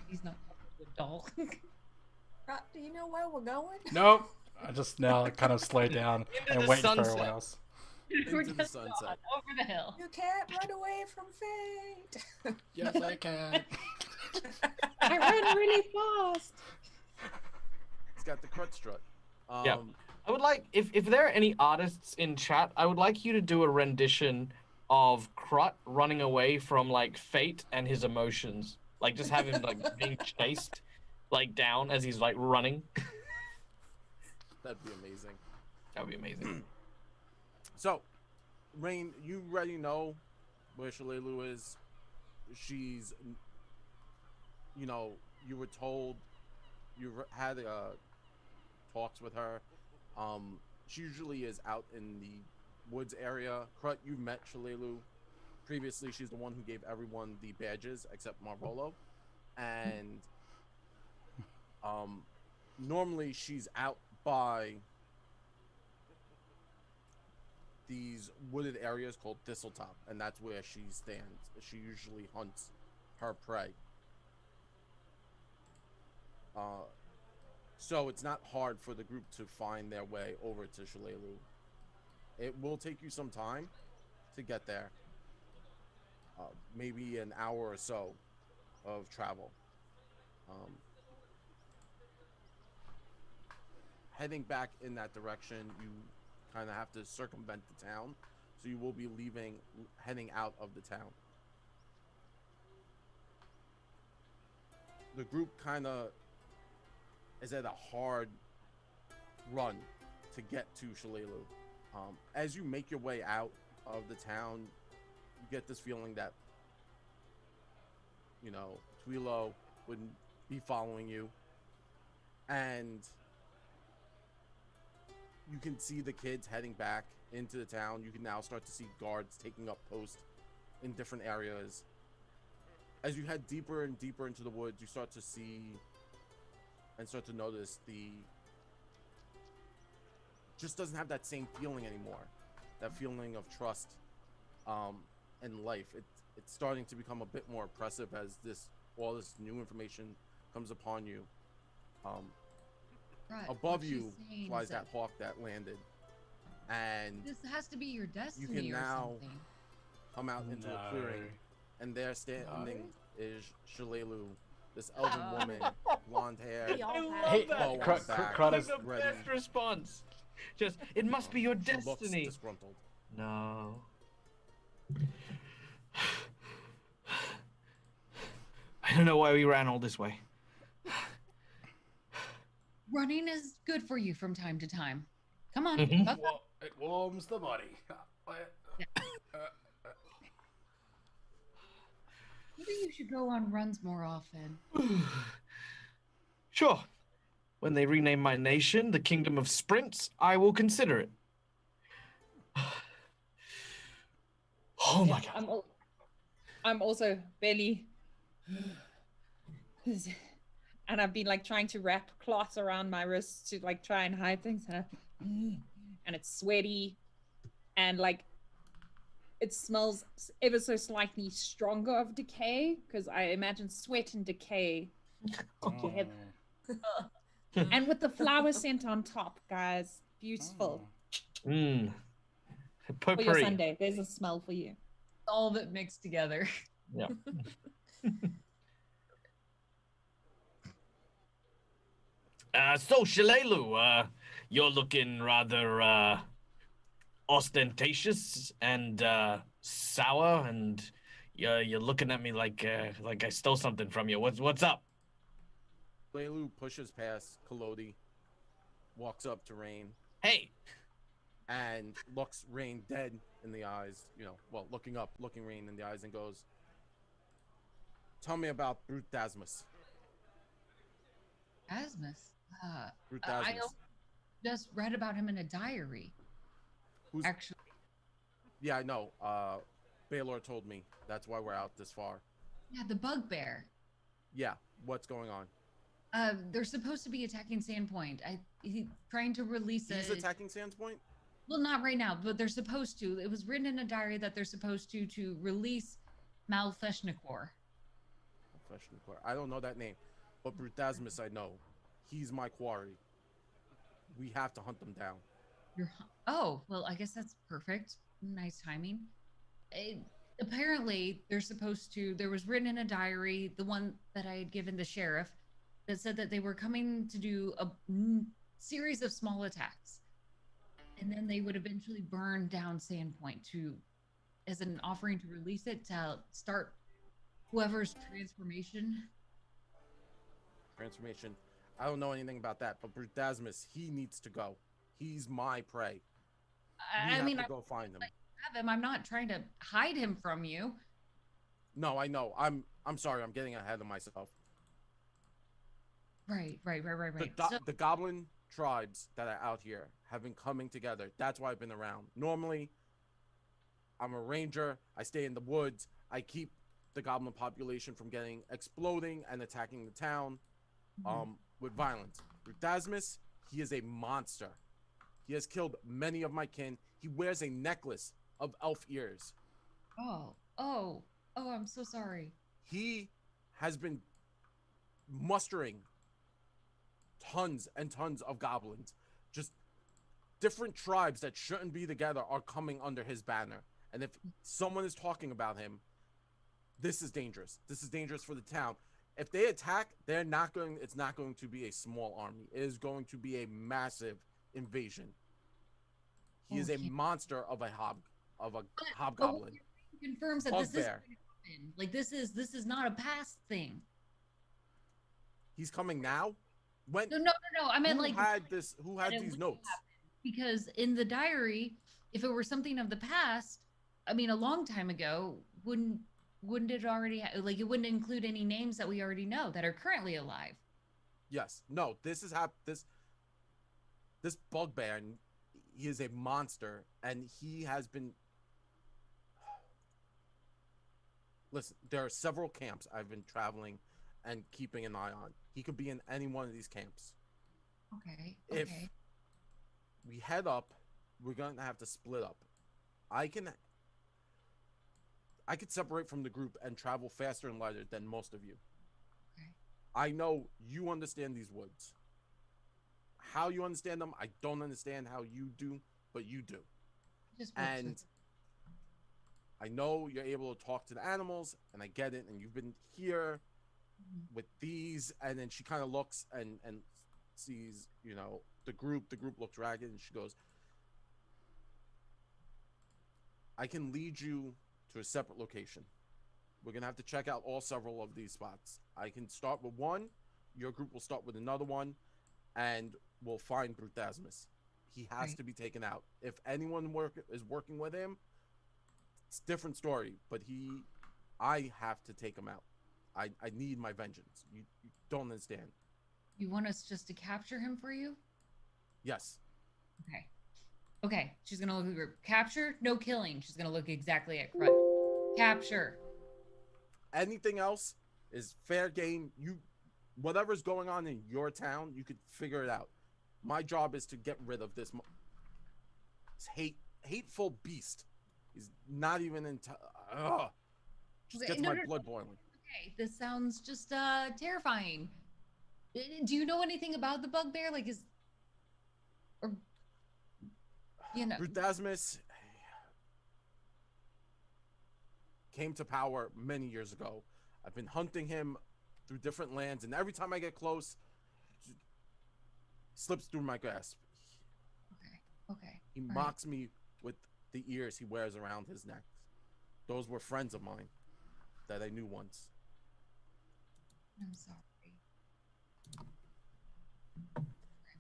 [SPEAKER 5] He's not a doll.
[SPEAKER 3] Right, do you know where we're going?
[SPEAKER 2] Nope. I just now kind of slow down and
[SPEAKER 4] the
[SPEAKER 2] wait for
[SPEAKER 4] sunset.
[SPEAKER 2] everyone else.
[SPEAKER 5] We're
[SPEAKER 1] Into the
[SPEAKER 5] just
[SPEAKER 1] sunset.
[SPEAKER 5] gone over the hill.
[SPEAKER 3] You can't run away from fate.
[SPEAKER 2] Yes, I can.
[SPEAKER 6] I run really fast.
[SPEAKER 1] It's got the crut strut.
[SPEAKER 4] Yeah. I would like, if there are any artists in chat, I would like you to do a rendition of Crut running away from like fate and his emotions. Like just have him like being chased like down as he's like running.
[SPEAKER 1] That'd be amazing.
[SPEAKER 4] That would be amazing.
[SPEAKER 1] So, Rain, you already know where Shalelu is. She's, you know, you were told, you had talks with her. She usually is out in the woods area. Crut, you met Shalelu. Previously, she's the one who gave everyone the badges except Marvolo. And normally she's out by these wooded areas called Thistletop, and that's where she stands. She usually hunts her prey. So it's not hard for the group to find their way over to Shalelu. It will take you some time to get there. Maybe an hour or so of travel. Heading back in that direction, you kind of have to circumvent the town. So so you will be heading out of the town. The group kind of is at a hard run to get to Shalelu. As you make your way out of the town, you get this feeling that, Twilo wouldn't be following you. And you can see the kids heading back into the town. You can now start to see guards taking up posts in different areas. As you head deeper and deeper into the woods, you start to see and start to notice just doesn't have that same feeling anymore. That feeling of trust and life. It's starting to become a bit more oppressive as all this new information comes upon you.
[SPEAKER 5] Right,
[SPEAKER 1] Above
[SPEAKER 5] what she's
[SPEAKER 1] you
[SPEAKER 5] saying
[SPEAKER 1] flies
[SPEAKER 5] is
[SPEAKER 1] that hawk that landed, and
[SPEAKER 5] this has to be your destiny
[SPEAKER 1] can
[SPEAKER 5] or
[SPEAKER 1] now
[SPEAKER 5] something.
[SPEAKER 1] come out into a clearing, and there standing is Shalelu, this elven woman, blonde hair.
[SPEAKER 3] We all
[SPEAKER 4] I
[SPEAKER 3] have
[SPEAKER 4] love
[SPEAKER 2] Hey,
[SPEAKER 4] that.
[SPEAKER 1] bow on
[SPEAKER 2] Cr-
[SPEAKER 1] back,
[SPEAKER 2] Cr- Crud
[SPEAKER 4] That's
[SPEAKER 2] is-
[SPEAKER 4] the
[SPEAKER 1] ready.
[SPEAKER 4] best response. Just, it must be your
[SPEAKER 1] She looks
[SPEAKER 4] destiny.
[SPEAKER 1] disgruntled.
[SPEAKER 4] No. I don't know why we ran all this way.
[SPEAKER 5] Running is good for you from time to time. Come on,
[SPEAKER 4] Mhm.
[SPEAKER 5] buck up.
[SPEAKER 2] It warms the body.
[SPEAKER 5] Maybe you should go on runs more often.
[SPEAKER 4] Sure. When they rename my nation the Kingdom of Sprints, I will consider it. Oh my god.
[SPEAKER 6] I'm also barely. And I've been like trying to wrap cloths around my wrists to like try and hide things. And it's sweaty. And like it smells ever so slightly stronger of decay. Because I imagine sweat and decay together. And with the flower scent on top, guys. Beautiful.
[SPEAKER 4] Mmm.
[SPEAKER 6] For your
[SPEAKER 4] Potpourri.
[SPEAKER 6] Sunday. There's a smell for you.
[SPEAKER 5] All of it mixed together.
[SPEAKER 4] Yeah. So Shalelu, you're looking rather ostentatious and sour, and you're looking at me like I stole something from you. What's up?
[SPEAKER 1] Shalelu pushes past Kalodi, walks up to Rain,
[SPEAKER 4] Hey.
[SPEAKER 1] and looks Rain dead in the eyes, looking Rain in the eyes and goes, "Tell me about Brute Dasmus."
[SPEAKER 5] Asmus.
[SPEAKER 1] Brute
[SPEAKER 5] I
[SPEAKER 1] Dasmus.
[SPEAKER 5] just read about him in a diary.
[SPEAKER 1] Who's
[SPEAKER 5] Actually,
[SPEAKER 1] Yeah, I know. Baylor told me. That's why we're out this far.
[SPEAKER 5] yeah, the bugbear.
[SPEAKER 1] Yeah, what's going on?
[SPEAKER 5] They're supposed to be attacking Sandpoint. He's trying to release
[SPEAKER 1] He's
[SPEAKER 5] it.
[SPEAKER 1] attacking Sandspoint?
[SPEAKER 5] Well, not right now, but they're supposed to. It was written in a diary that they're supposed to release Malfeshnikor.
[SPEAKER 1] I don't know that name. But Brutasmus I know. He's my quarry. We have to hunt them down.
[SPEAKER 5] Oh, well, I guess that's perfect. Nice timing. Apparently, they're supposed to. There was written in a diary, the one that I had given the sheriff, that said that they were coming to do a series of small attacks, and then they would eventually burn down Sandpoint as an offering to release it to start whoever's transformation.
[SPEAKER 1] I don't know anything about that, but Brutasmus, he needs to go. He's my prey. We
[SPEAKER 5] I
[SPEAKER 1] have
[SPEAKER 5] mean,
[SPEAKER 1] to
[SPEAKER 5] I
[SPEAKER 1] go find him.
[SPEAKER 5] have him. I'm not trying to hide him from you.
[SPEAKER 1] No, I know. I'm sorry. I'm getting ahead of myself.
[SPEAKER 5] Right.
[SPEAKER 1] The goblin tribes that are out here have been coming together. That's why I've been around. Normally, I'm a ranger. I stay in the woods. I keep the goblin population from getting exploding and attacking the town with violence. Brutasmus, he is a monster. He has killed many of my kin. He wears a necklace of elf ears.
[SPEAKER 5] Oh, I'm so sorry.
[SPEAKER 1] He has been mustering tons and tons of goblins. Just different tribes that shouldn't be together are coming under his banner. And if someone is talking about him, this is dangerous. This is dangerous for the town. If they attack, it's not going to be a small army. It is going to be a massive invasion. He is a monster of a hog. of a
[SPEAKER 5] But
[SPEAKER 1] hobgoblin.
[SPEAKER 5] what you're confirms that this is
[SPEAKER 1] Bugbear.
[SPEAKER 5] going to happen. Like this is not a past thing.
[SPEAKER 1] He's coming now. When?
[SPEAKER 5] No. I meant
[SPEAKER 1] Who
[SPEAKER 5] like
[SPEAKER 1] had this? Who had
[SPEAKER 5] that it
[SPEAKER 1] these
[SPEAKER 5] would
[SPEAKER 1] notes?
[SPEAKER 5] happen. Because in the diary, if it were something of the past, I mean, a long time ago, wouldn't it already like it wouldn't include any names that we already know that are currently alive?
[SPEAKER 1] Yes. No. This is this bugbear. He is a monster, and he has been. Listen, there are several camps I've been traveling and keeping an eye on. He could be in any one of these camps.
[SPEAKER 5] Okay.
[SPEAKER 1] If we head up, we're gonna have to split up. I could separate from the group and travel faster and lighter than most of you.
[SPEAKER 5] Okay.
[SPEAKER 1] I know you understand these woods. How you understand them, I don't understand how you do, but you do.
[SPEAKER 5] Just works
[SPEAKER 1] And
[SPEAKER 5] with-
[SPEAKER 1] I know you're able to talk to the animals, and I get it, and you've been here with these, and then she kind of looks and sees, you know, the group looks ragged, and she goes, I can lead you to a separate location. We're gonna have to check out all several of these spots. I can start with one, your group will start with another one, and we'll find Brutasmus. He has
[SPEAKER 5] Right.
[SPEAKER 1] to be taken out. If anyone is working with him, it's a different story, but I have to take him out. I need my vengeance. You don't understand.
[SPEAKER 5] You want us just to capture him for you?
[SPEAKER 1] Yes.
[SPEAKER 5] Okay. She's gonna look at the group. Capture, no killing. She's gonna look exactly at Crud. Capture.
[SPEAKER 1] Anything else is fair game. Whatever's going on in your town, you could figure it out. My job is to get rid of this hateful beast. He's not even into. Just
[SPEAKER 5] Okay,
[SPEAKER 1] gets my blood boiling.
[SPEAKER 5] Okay, this sounds just terrifying. Do you know anything about the bugbear? Like, or you know?
[SPEAKER 1] Brutasmus came to power many years ago. I've been hunting him through different lands, and every time I get close, he slips through my grasp.
[SPEAKER 5] Okay.
[SPEAKER 1] He
[SPEAKER 5] all right.
[SPEAKER 1] mocks me with the ears he wears around his neck. Those were friends of mine that I knew once.
[SPEAKER 5] I'm sorry.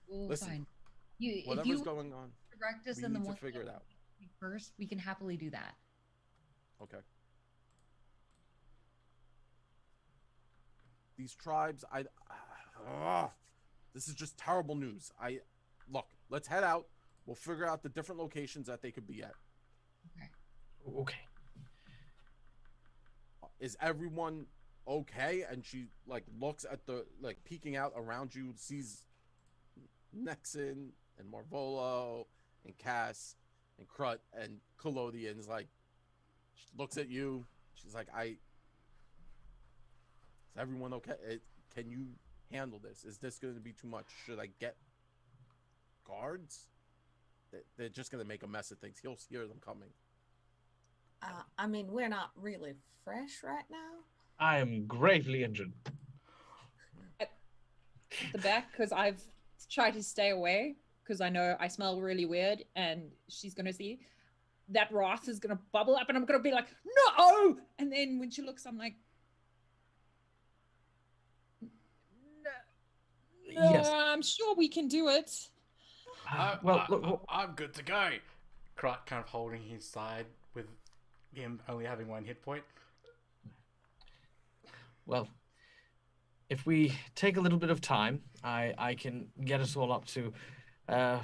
[SPEAKER 5] We'll
[SPEAKER 1] Listen,
[SPEAKER 5] find you. If
[SPEAKER 1] Whatever's
[SPEAKER 5] you
[SPEAKER 1] going on,
[SPEAKER 5] direct us
[SPEAKER 1] we
[SPEAKER 5] in the
[SPEAKER 1] need to
[SPEAKER 5] one
[SPEAKER 1] figure it out.
[SPEAKER 5] first, we can happily do that.
[SPEAKER 1] Okay. These tribes, this is just terrible news. Look, let's head out. We'll figure out the different locations that they could be at.
[SPEAKER 4] Okay.
[SPEAKER 1] Is everyone okay? And she looks at peeking out around you, sees Nexon and Marvolo and Cass and Crut and Collodians. She looks at you. She's like, is everyone okay? Can you handle this? Is this going to be too much? Should I get guards? They're just going to make a mess of things. He'll hear them coming.
[SPEAKER 3] I mean, we're not really fresh right now.
[SPEAKER 4] I am gravely injured.
[SPEAKER 6] At the back, because I've tried to stay away, because I know I smell really weird, and she's gonna see that wrath is gonna bubble up, and I'm gonna be like, no! And then when she looks, I'm like, no,
[SPEAKER 4] Yes.
[SPEAKER 6] I'm sure we can do it.
[SPEAKER 2] I'm good to go. Krat kind of holding his side with him only having 1 hit point.
[SPEAKER 4] Well, if we take a little bit of time, I can get us all up to a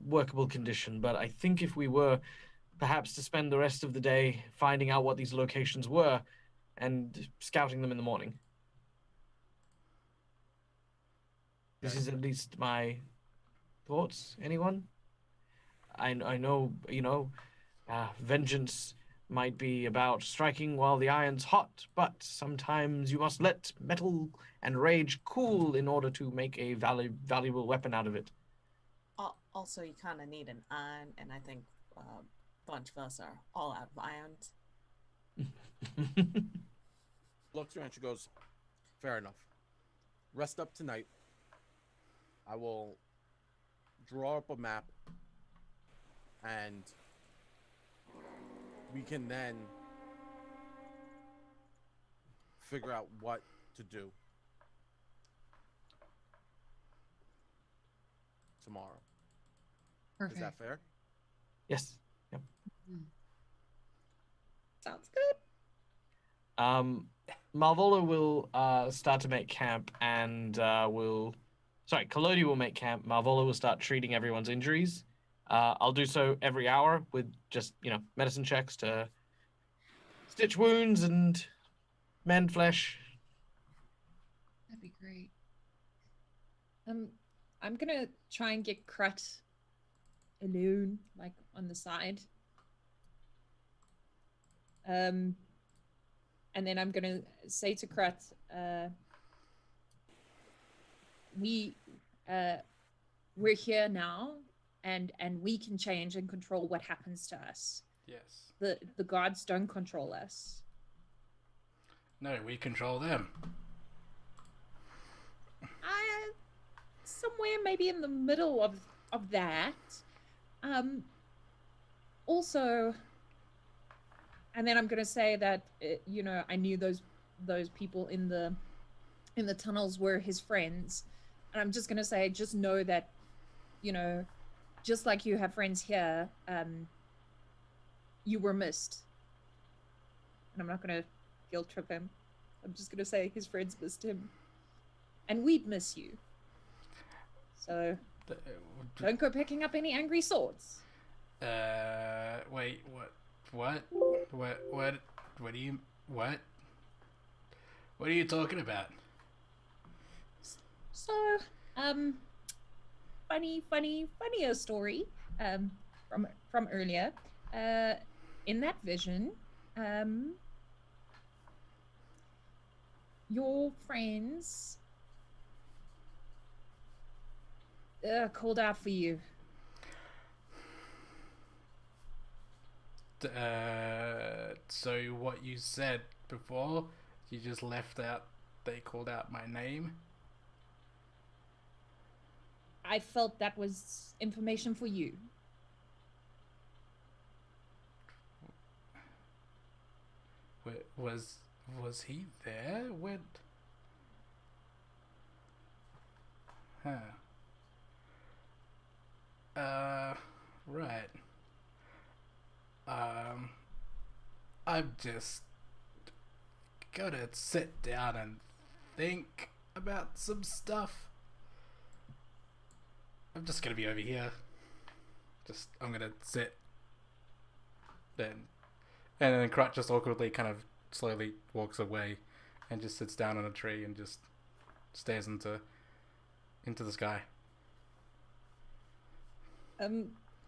[SPEAKER 4] workable condition. But I think if we were perhaps to spend the rest of the day finding out what these locations were and scouting them in the morning. This is at least my thoughts. Anyone? I know, vengeance might be about striking while the iron's hot, but sometimes you must let metal and rage cool in order to make a valuable weapon out of it.
[SPEAKER 3] Also, you kind of need an iron, and I think a bunch of us are all out of irons.
[SPEAKER 1] Looks around, she goes, fair enough. Rest up tonight. I will draw up a map and we can then figure out what to do tomorrow.
[SPEAKER 5] Perfect.
[SPEAKER 1] Is that fair?
[SPEAKER 4] Yes. Yep.
[SPEAKER 6] Sounds good.
[SPEAKER 4] Malvolo will start to make camp and Collodi will make camp. Malvolo will start treating everyone's injuries. I'll do so every hour with just, medicine checks to stitch wounds and mend flesh.
[SPEAKER 5] That'd be great.
[SPEAKER 6] I'm gonna try and get Crut alone, like on the side. And then I'm gonna say to Crut, we're here now, and we can change and control what happens to us.
[SPEAKER 2] Yes.
[SPEAKER 6] The gods don't control us.
[SPEAKER 2] No, we control them.
[SPEAKER 6] Somewhere maybe in the middle of that. Also, and then I'm gonna say that I knew those people in the tunnels were his friends, and I'm just gonna say, just know that, just like you have friends here, you were missed. And I'm not gonna guilt trip him. I'm just gonna say his friends missed him, and we'd miss you. So don't go picking up any angry swords.
[SPEAKER 2] Wait, what are you talking about?
[SPEAKER 6] So, funnier story, from earlier. In that vision, your friends called out for you.
[SPEAKER 2] So what you said before, you just left out, they called out my name?
[SPEAKER 6] I felt that was information for you.
[SPEAKER 2] Was he there when? Right. I'm just gonna sit down and think about some stuff. I'm just gonna be over here. I'm gonna sit. And then Crutch just awkwardly kind of slowly walks away and just sits down on a tree and just stares into the sky.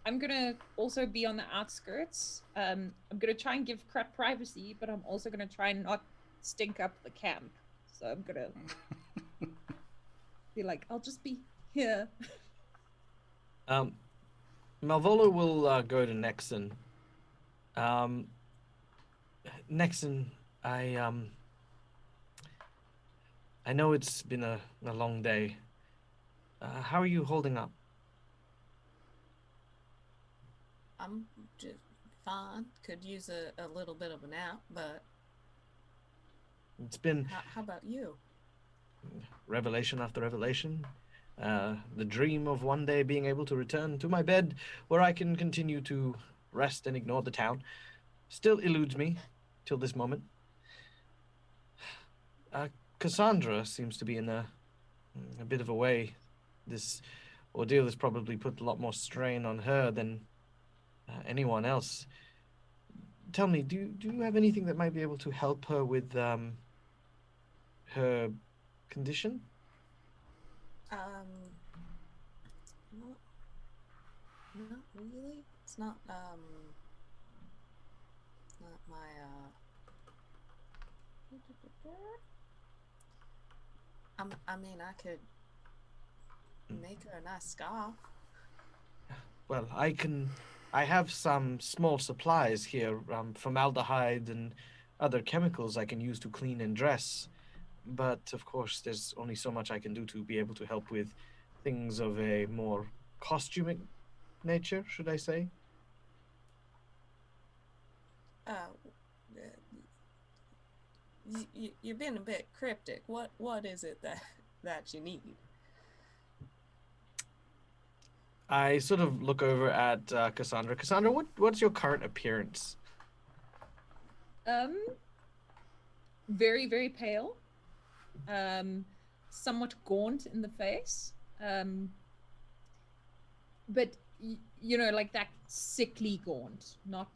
[SPEAKER 6] I'm gonna also be on the outskirts. I'm gonna try and give Crut privacy, but I'm also gonna try and not stink up the camp. So I'm gonna be like, I'll just be here.
[SPEAKER 4] Malvolo will go to Nexon. Nexon, I know it's been a long day. How are you holding up?
[SPEAKER 3] I'm just fine. Could use a little bit of a nap, but
[SPEAKER 4] It's been
[SPEAKER 3] how about you?
[SPEAKER 4] revelation after revelation. The dream of one day being able to return to my bed where I can continue to rest and ignore the town still eludes me till this moment. Cassandra seems to be in a bit of a way. This ordeal has probably put a lot more strain on her than anyone else. Tell me, do you have anything that might be able to help her with her condition?
[SPEAKER 3] Not really. It's not my I mean, I could make her a nice scarf.
[SPEAKER 4] Well, I have some small supplies here, formaldehyde and other chemicals I can use to clean and dress. But of course, there's only so much I can do to be able to help with things of a more costuming nature, should I say?
[SPEAKER 3] You've been a bit cryptic. What is it that you need?
[SPEAKER 4] I sort of look over at Cassandra. Cassandra, what's your current appearance?
[SPEAKER 6] Very, very pale. Somewhat gaunt in the face. But you know, like that sickly gaunt, not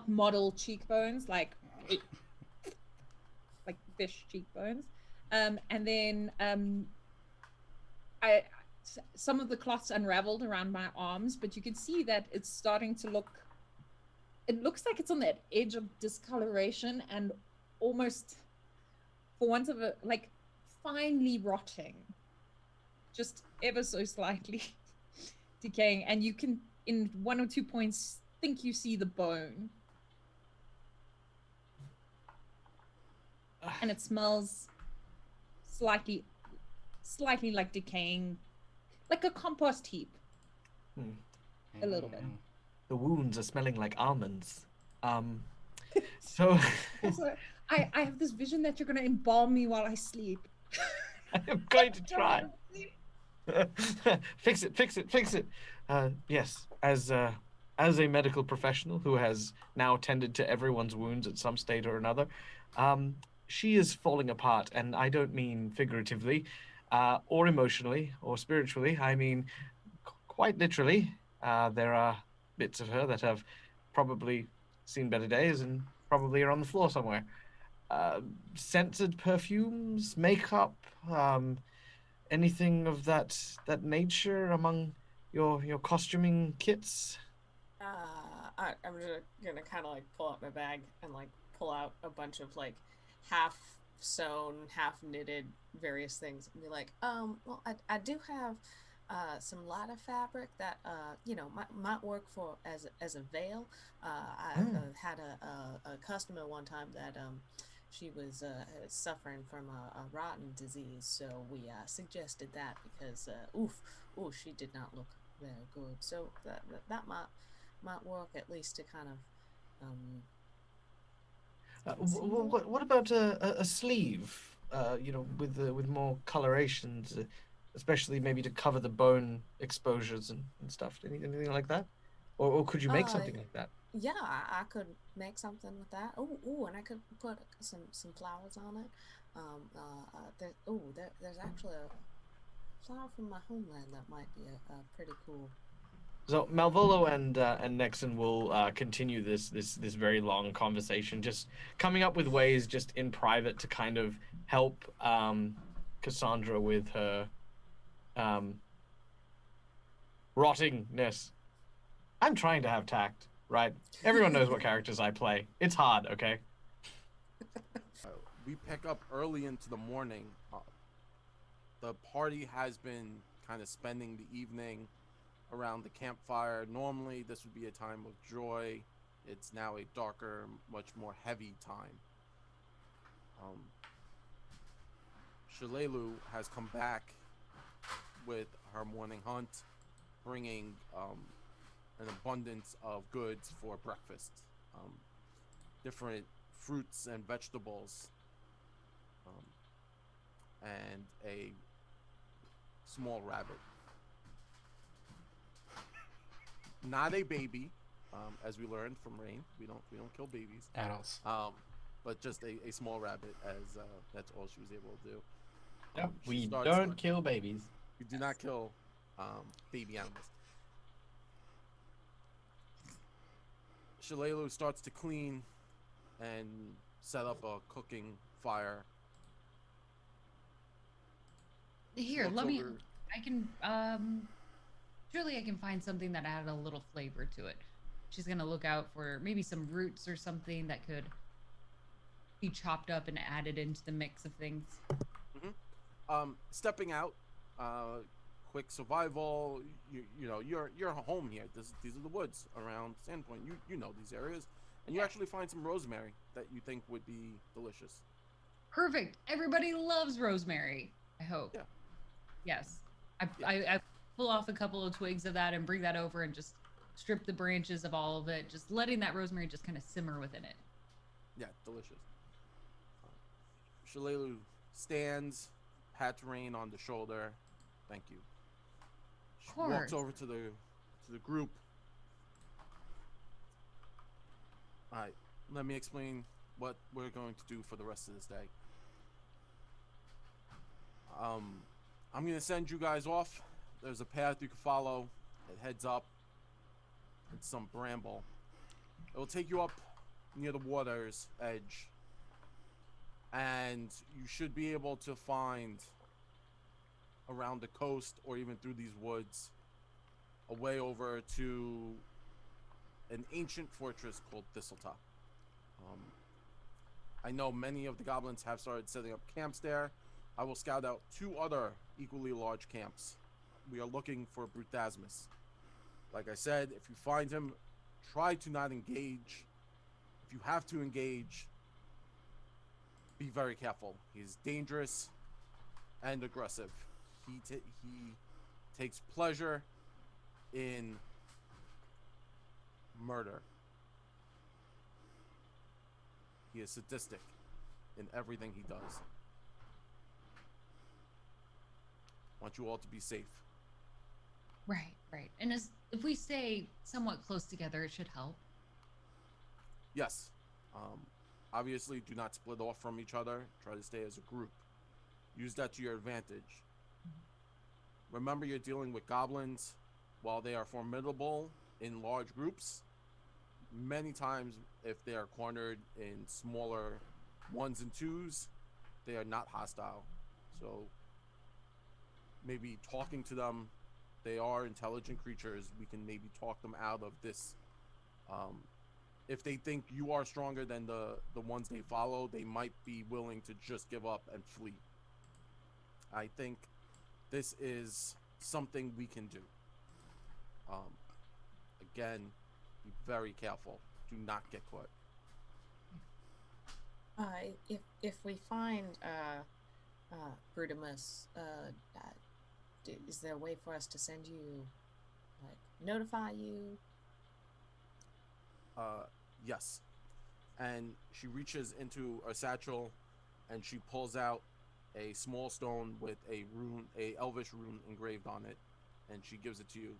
[SPEAKER 6] model cheekbones, like fish cheekbones. And then some of the cloths unraveled around my arms, but you can see that it's starting to look. It looks like it's on that edge of discoloration and almost, for want of a, like, finely rotting, just ever so slightly decaying, and you can, in 1 or 2 points, think you see the bone. And it smells slightly like decaying, like a compost heap. A little bit.
[SPEAKER 4] The wounds are smelling like almonds. So
[SPEAKER 6] I have this vision that you're going to embalm me while I sleep.
[SPEAKER 4] I'm going to try. Fix it. Yes, as a medical professional who has now tended to everyone's wounds at some state or another, she is falling apart, and I don't mean figuratively, or emotionally, or spiritually. I mean quite literally. There are bits of her that have probably seen better days and probably are on the floor somewhere. Scented perfumes, makeup, anything of that nature among your costuming kits?
[SPEAKER 3] I'm just gonna kind of like pull out my bag and like pull out a bunch of like half sewn, half knitted various things and be like, well, I do have some lighter fabric that might work for as a veil. I had a customer one time that she was suffering from a rotten disease, so we suggested that because she did not look very good. So that might work, at least to kind of
[SPEAKER 4] What about a sleeve? With more colorations, especially maybe to cover the bone exposures and stuff. Anything like that, or could you make something like that?
[SPEAKER 3] Yeah, I could make something with that. Oh, and I could put some flowers on it. There's actually a flower from my homeland that might be a pretty cool.
[SPEAKER 4] So Malvolo and Nexon will continue this very long conversation, just coming up with ways, just in private, to kind of help Cassandra with her rottingness. I'm trying to have tact, right? Everyone knows what characters I play. It's hard, okay?
[SPEAKER 1] We pick up early into the morning. The party has been kind of spending the evening around the campfire. Normally, this would be a time of joy. It's now a darker, much more heavy time. Shalelu has come back with her morning hunt, bringing an abundance of goods for breakfast. Different fruits and vegetables, and a small rabbit. Not a baby, as we learned from Rain. We don't kill babies.
[SPEAKER 2] Adults.
[SPEAKER 1] But just a small rabbit, as that's all she was able to do.
[SPEAKER 4] Yep, we don't kill babies.
[SPEAKER 1] We do not kill baby animals. Shalelu starts to clean and set up a cooking fire.
[SPEAKER 5] Here, I can surely I can find something that added a little flavor to it. She's gonna look out for maybe some roots or something that could be chopped up and added into the mix of things.
[SPEAKER 1] Stepping out, quick survival. You're home here. These are the woods around Sandpoint. You know these areas, and you actually find some rosemary that you think would be delicious.
[SPEAKER 5] Perfect. Everybody loves rosemary, I hope.
[SPEAKER 1] Yeah.
[SPEAKER 5] Yes. I pull off a couple of twigs of that and bring that over and just strip the branches of all of it, just letting that rosemary just kind of simmer within it.
[SPEAKER 1] Yeah, delicious. Shalelu stands, pats Rain on the shoulder. Thank you. She walks
[SPEAKER 5] course.
[SPEAKER 1] over to the group. All right, let me explain what we're going to do for the rest of this day. I'm gonna send you guys off. There's a path you can follow. It heads up. It's some bramble. It will take you up near the water's edge, and you should be able to find around the coast or even through these woods a way over to an ancient fortress called Thistletop. I know many of the goblins have started setting up camps there. I will scout out 2 other equally large camps. We are looking for Bruthasmus. Like I said, if you find him, try to not engage. If you have to engage, be very careful. He's dangerous and aggressive. He takes pleasure in murder. He is sadistic in everything he does. I want you all to be safe.
[SPEAKER 5] Right, right. And if we stay somewhat close together, it should help.
[SPEAKER 1] Yes. Obviously, do not split off from each other. Try to stay as a group. Use that to your advantage. Remember, you're dealing with goblins. While they are formidable in large groups, many times if they are cornered in smaller 1s and 2s, they are not hostile. So maybe talking to them, they are intelligent creatures. We can maybe talk them out of this. If they think you are stronger than the ones they follow, they might be willing to just give up and flee. I think this is something we can do. Again, be very careful. Do not get caught.
[SPEAKER 3] If we find Brudimus, is there a way for us to send you, like, notify you?
[SPEAKER 1] Yes. And she reaches into a satchel and she pulls out a small stone with a elvish rune engraved on it, and she gives it to you.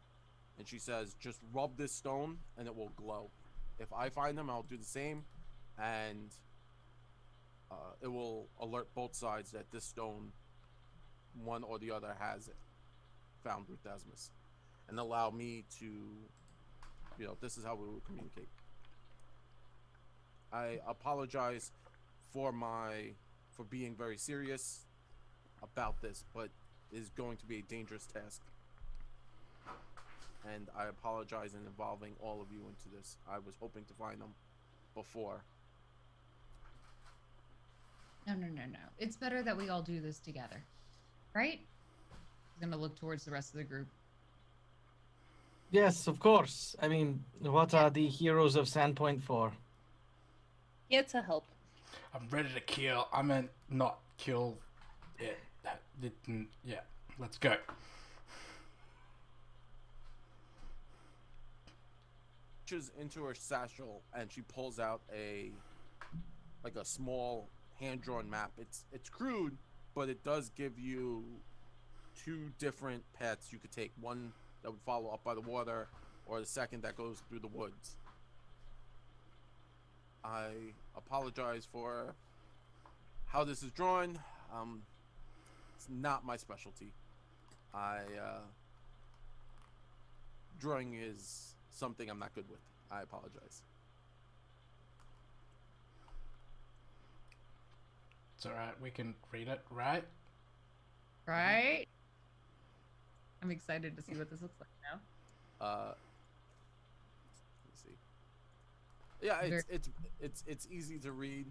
[SPEAKER 1] And she says, just rub this stone and it will glow. If I find them, I'll do the same, and it will alert both sides that this stone, one or the other, has found Bruthasmus, and allow me to, this is how we will communicate. I apologize for being very serious about this, but it is going to be a dangerous task. And I apologize in involving all of you into this. I was hoping to find them before.
[SPEAKER 5] No. It's better that we all do this together. Right? I'm going to look towards the rest of the group.
[SPEAKER 4] Yes, of course. I mean, what are the heroes of Sandpoint for?
[SPEAKER 6] Here to help.
[SPEAKER 2] I'm ready to kill. I meant not kill it. Yeah, let's go.
[SPEAKER 1] Reaches into her satchel and she pulls out a small hand-drawn map. It's crude, but it does give you 2 different paths you could take. One that would follow up by the water, or the second that goes through the woods. I apologize for how this is drawn. It's not my specialty. Drawing is something I'm not good with. I apologize.
[SPEAKER 2] It's alright, we can read it, right?
[SPEAKER 5] Right? I'm excited to see what this looks like now.
[SPEAKER 1] Let's see. Yeah, it's easy to read.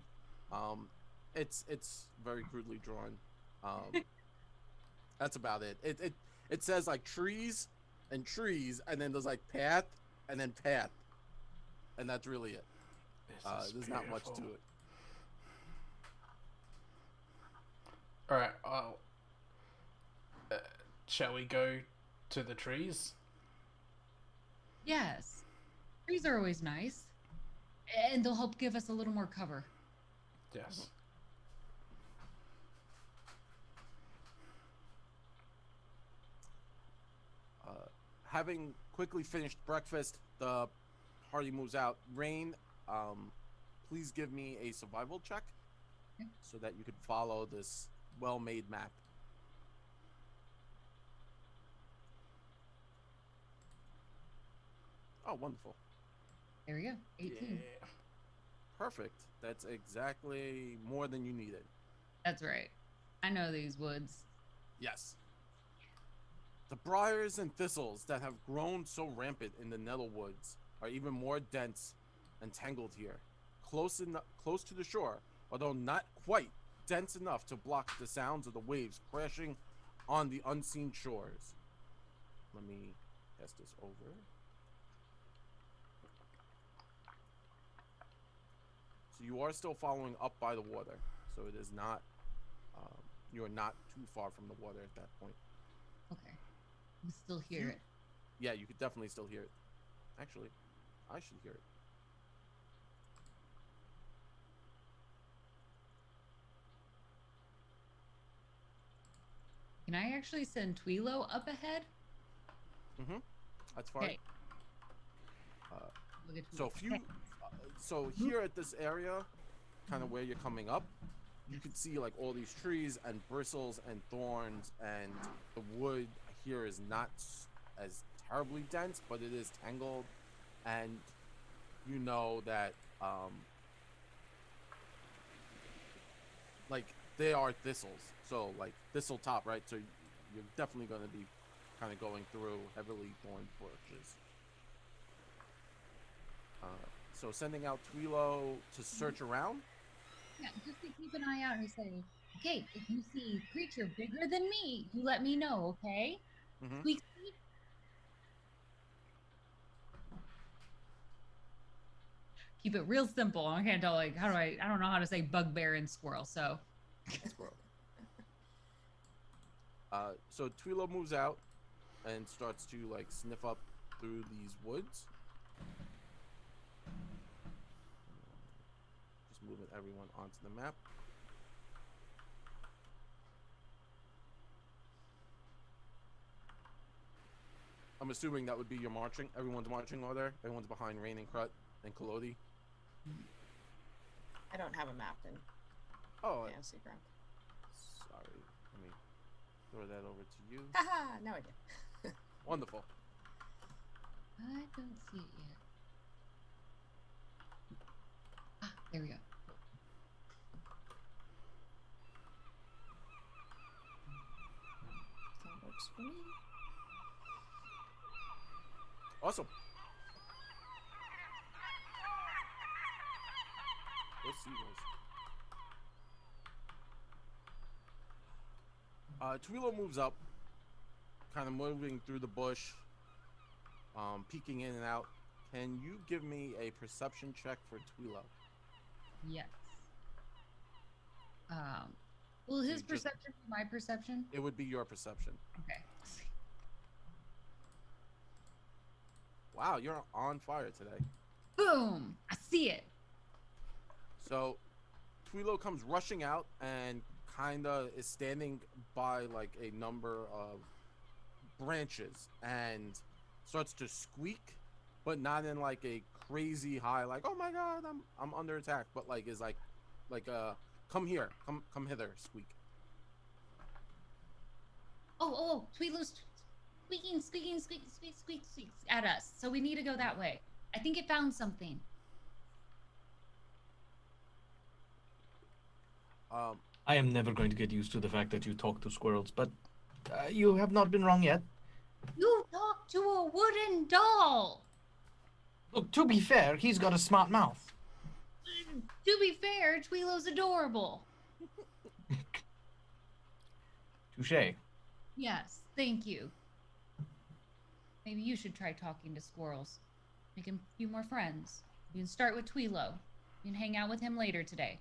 [SPEAKER 1] It's very crudely drawn. That's about it. It says like trees, and then there's like path, and then path, and that's really it. There's not much to it.
[SPEAKER 2] All right. Shall we go to the trees?
[SPEAKER 5] Yes. Trees are always nice. And they'll help give us a little more cover.
[SPEAKER 2] Yes.
[SPEAKER 1] Having quickly finished breakfast, the party moves out. Rain, please give me a survival check
[SPEAKER 5] Okay.
[SPEAKER 1] so that you could follow this well-made map. Oh, wonderful.
[SPEAKER 5] There we go. 18.
[SPEAKER 2] Yeah.
[SPEAKER 1] Perfect. That's exactly more than you needed.
[SPEAKER 5] That's right. I know these woods.
[SPEAKER 1] Yes. The briars and thistles that have grown so rampant in the nettle woods are even more dense and tangled here. Close to the shore, although not quite dense enough to block the sounds of the waves crashing on the unseen shores. Let me pass this over. So you are still following up by the water. So it is not, you are not too far from the water at that point.
[SPEAKER 5] Okay. You still hear it.
[SPEAKER 1] Yeah, you could definitely still hear it. Actually, I should hear it.
[SPEAKER 5] Can I actually send Twilo up ahead?
[SPEAKER 1] Mm-hmm. That's fine.
[SPEAKER 5] Okay.
[SPEAKER 1] So if you, so here at this area, kind of where you're coming up, you can see like all these trees and bristles and thorns, and the wood here is not as terribly dense, but it is tangled, and you know that like they are thistles, so like thistle top, right? So you're definitely going to be kind of going through heavily thorned bushes. So sending out Twilo to search around.
[SPEAKER 5] Yeah, just to keep an eye out and say, okay, if you see a creature bigger than me, you let me know, okay?
[SPEAKER 1] Mm-hmm.
[SPEAKER 5] Squeak, squeak. Keep it real simple. I can't tell, like, I don't know how to say bugbear and squirrel, so.
[SPEAKER 1] Squirrel. So Twilo moves out and starts to like sniff up through these woods. Just moving everyone onto the map. I'm assuming that would be your marching. Everyone's marching over there. Everyone's behind Rain and Krut and Kalodi.
[SPEAKER 3] I don't have a map in
[SPEAKER 1] Oh,
[SPEAKER 3] Fantasy Ground.
[SPEAKER 1] sorry. Let me throw that over to you.
[SPEAKER 3] Haha, no idea.
[SPEAKER 1] Wonderful.
[SPEAKER 5] I don't see it yet. Ah, there we go.
[SPEAKER 3] That works for me.
[SPEAKER 1] Awesome. Let's see those. Twilo moves up, kind of moving through the bush, peeking in and out. Can you give me a perception check for Twilo?
[SPEAKER 5] Yes. Will his
[SPEAKER 1] just-
[SPEAKER 5] perception be my perception?
[SPEAKER 1] It would be your perception.
[SPEAKER 5] Okay.
[SPEAKER 1] Wow, you're on fire today.
[SPEAKER 5] Boom! I see it.
[SPEAKER 1] So, Twilo comes rushing out and kinda is standing by like a number of branches and starts to squeak, but not in like a crazy high, like oh my god, I'm under attack, but like is like come here, come hither, squeak.
[SPEAKER 5] Oh, Tweedler's squeaking at us. So we need to go that way. I think it found something.
[SPEAKER 4] I am never going to get used to the fact that you talk to squirrels, but you have not been wrong yet.
[SPEAKER 5] You talked to a wooden doll.
[SPEAKER 4] Look, to be fair, he's got a smart mouth.
[SPEAKER 5] To be fair, Tweelo's adorable.
[SPEAKER 4] Touche.
[SPEAKER 5] Yes, thank you. Maybe you should try talking to squirrels. Make him a few more friends. You can start with Tweelo. You can hang out with him later today.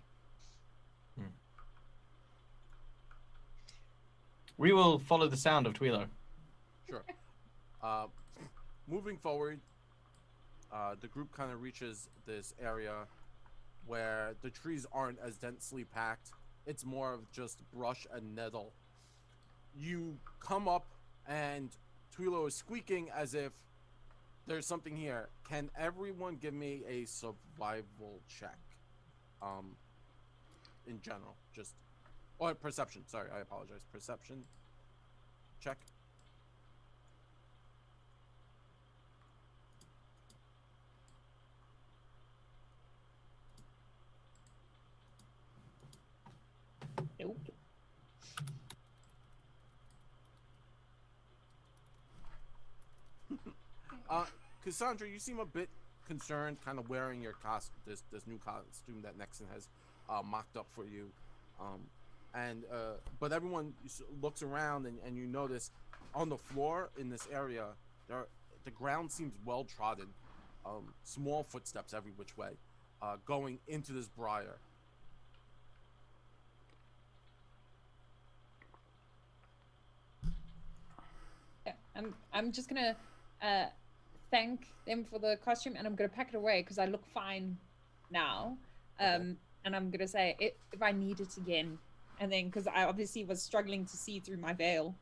[SPEAKER 4] We will follow the sound of Twilo.
[SPEAKER 1] Sure. Moving forward, the group kind of reaches this area where the trees aren't as densely packed. It's more of just brush and nettle. You come up, and Twilo is squeaking as if there's something here. Can everyone give me a survival check? In general, just or perception. Sorry, I apologize. Perception check.
[SPEAKER 6] Nope.
[SPEAKER 1] Cassandra, you seem a bit concerned, kind of wearing your this new costume that Nexon has mocked up for you. But everyone looks around, and you notice on the floor in this area, the ground seems well trodden. Small footsteps every which way, going into this briar.
[SPEAKER 6] Yeah, I'm just gonna thank them for the costume, and I'm gonna pack it away because I look fine now.
[SPEAKER 1] Okay.
[SPEAKER 6] And I'm gonna say if I need it again, and then because I obviously was struggling to see through my veil,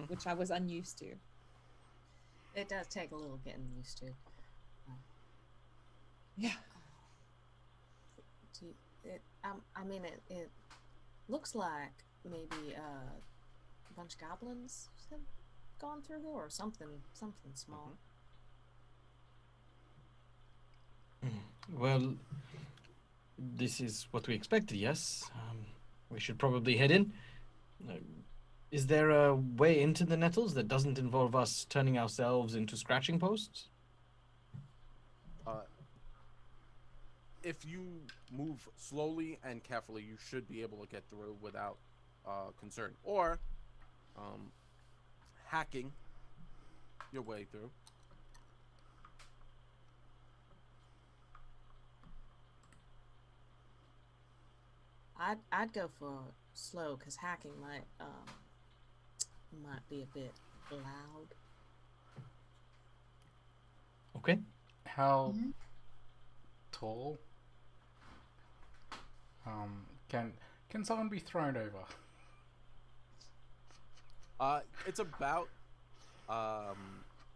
[SPEAKER 6] which I was unused to.
[SPEAKER 3] It does take a little getting used to.
[SPEAKER 6] Yeah.
[SPEAKER 3] I mean, it looks like maybe a bunch of goblins have gone through here, or something small.
[SPEAKER 4] Well, this is what we expected, yes. We should probably head in. Is there a way into the nettles that doesn't involve us turning ourselves into scratching posts?
[SPEAKER 1] If you move slowly and carefully, you should be able to get through without concern. Or hacking your way through.
[SPEAKER 3] I'd go for slow, because hacking might be a bit loud.
[SPEAKER 4] Okay.
[SPEAKER 2] How tall? Can someone be thrown over?
[SPEAKER 1] It's about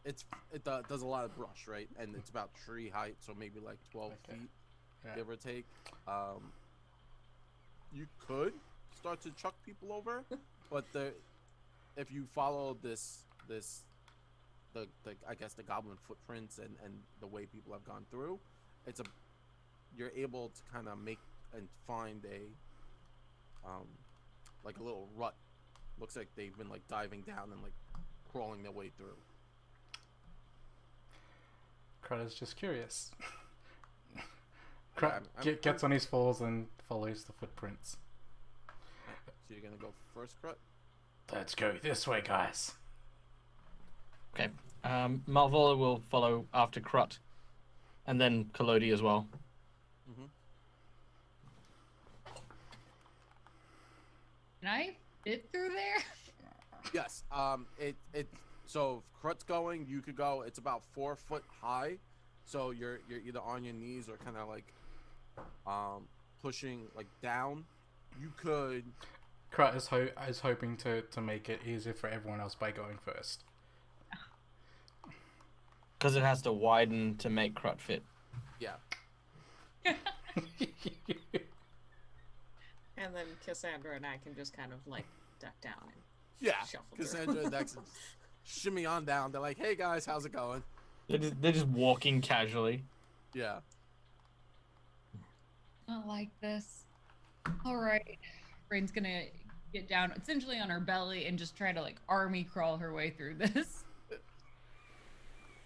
[SPEAKER 1] it does a lot of brush, right? And it's about tree height, so maybe like 12 feet, give or take. You could start to chuck people over, but if you follow the I guess the goblin footprints and the way people have gone through, you're able to kind of make and find a like a little rut. Looks like they've been like diving down and like crawling their way through.
[SPEAKER 2] Cruta's just curious.
[SPEAKER 1] Yeah,
[SPEAKER 2] Gets on his fours and follows the footprints.
[SPEAKER 1] So you're gonna go first, Crut?
[SPEAKER 2] Let's go this way, guys.
[SPEAKER 4] Okay. Malvola will follow after Crut, and then Kalodi as well.
[SPEAKER 5] Can I fit through there?
[SPEAKER 1] Yes. So if Crut's going, you could go. It's about 4 foot high, so you're either on your knees or kind of like pushing like down. You could.
[SPEAKER 2] Crut is hoping to make it easier for everyone else by going first.
[SPEAKER 4] Because it has to widen to make Crut fit.
[SPEAKER 1] Yeah.
[SPEAKER 3] And then Cassandra and I can just kind of like duck down and
[SPEAKER 1] Yeah.
[SPEAKER 3] shuffle
[SPEAKER 1] Cassandra and Dex shimmy on down. They're like, "Hey guys, how's it going?"
[SPEAKER 4] They're just walking casually.
[SPEAKER 1] Yeah.
[SPEAKER 5] I like this. All right. Rain's gonna get down essentially on her belly and just try to like army crawl her way through this.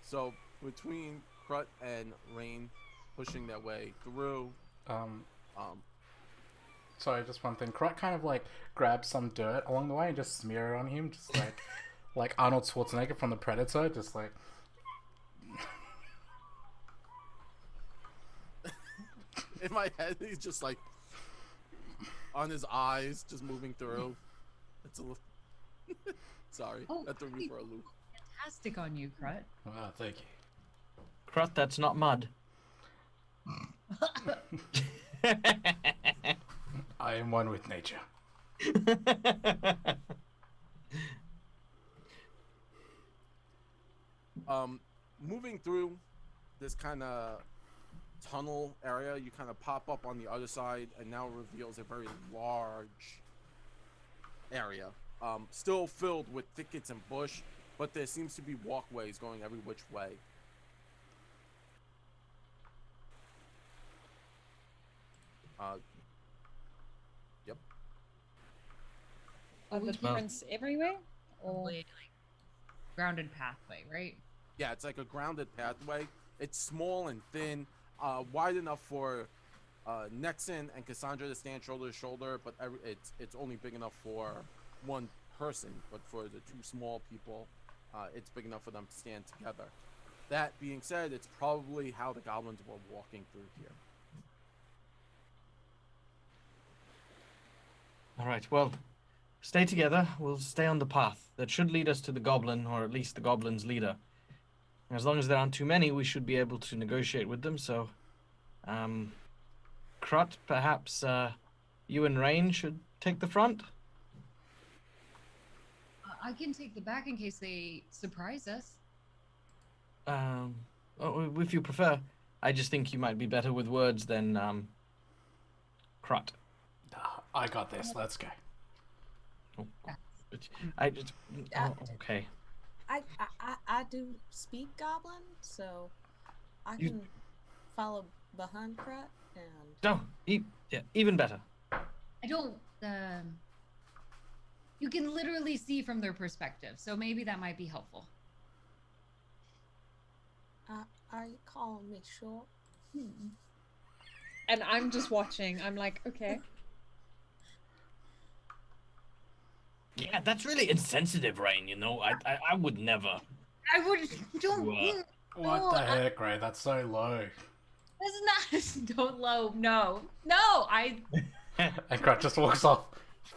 [SPEAKER 1] So between Crut and Rain pushing their way through,
[SPEAKER 2] Sorry, just one thing. Crut kind of like grabs some dirt along the way and just smear it on him, just like Arnold Schwarzenegger from The Predator, just like.
[SPEAKER 1] in my head, he's just like on his eyes, just moving through. It's a little. Sorry, that threw me for a loop.
[SPEAKER 5] Fantastic on you, Crut.
[SPEAKER 2] Oh, thank you.
[SPEAKER 4] Crut, that's not mud.
[SPEAKER 2] I am one with nature.
[SPEAKER 1] Moving through this kind of tunnel area, you kind of pop up on the other side, and now reveals a very large area, still filled with thickets and bush, but there seems to be walkways going every which way. Yep.
[SPEAKER 6] Are the prints everywhere? Or
[SPEAKER 5] Like grounded pathway, right?
[SPEAKER 1] Yeah, it's like a grounded pathway. It's small and thin, wide enough for Nexon and Cassandra to stand shoulder to shoulder, but it's only big enough for one person. But for the two small people, it's big enough for them to stand together. That being said, it's probably how the goblins were walking through here.
[SPEAKER 4] All right, well, stay together. We'll stay on the path. That should lead us to the goblin, or at least the goblin's leader. As long as there aren't too many, we should be able to negotiate with them. So, Krut, perhaps you and Rain should take the front?
[SPEAKER 5] I can take the back in case they surprise us.
[SPEAKER 4] Oh, if you prefer. I just think you might be better with words than Krut.
[SPEAKER 2] I got this. Let's go.
[SPEAKER 4] Oh, I just. Oh, okay.
[SPEAKER 3] I do speak Goblin, so I can follow behind Krut and.
[SPEAKER 4] No, even better.
[SPEAKER 5] I don't. You can literally see from their perspective, so maybe that might be helpful.
[SPEAKER 3] Are you calling me short?
[SPEAKER 6] And I'm just watching. I'm like, okay.
[SPEAKER 4] Yeah, that's really insensitive, Rain. You know, I would never.
[SPEAKER 5] I would don't.
[SPEAKER 2] What the heck, Ray? That's so low.
[SPEAKER 5] That's not. Don't low. No. I.
[SPEAKER 2] And Crutch just walks off.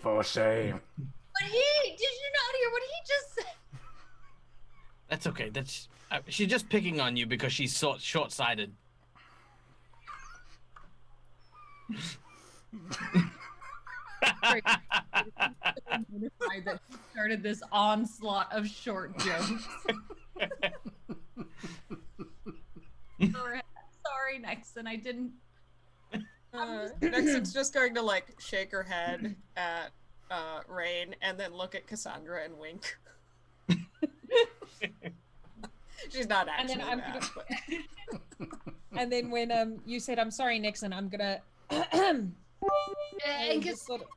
[SPEAKER 2] For shame.
[SPEAKER 5] But did you not hear what he just said?
[SPEAKER 4] That's okay. That's she's just picking on you because she's short-sighted.
[SPEAKER 5] That he started this onslaught of short jokes. Sorry, Nexon. I didn't.
[SPEAKER 3] Nexon's just going to like shake her head at Rain and then look at Cassandra and wink. She's not actually.
[SPEAKER 6] And then and then when you said I'm sorry, Nixon, I'm gonna sort of...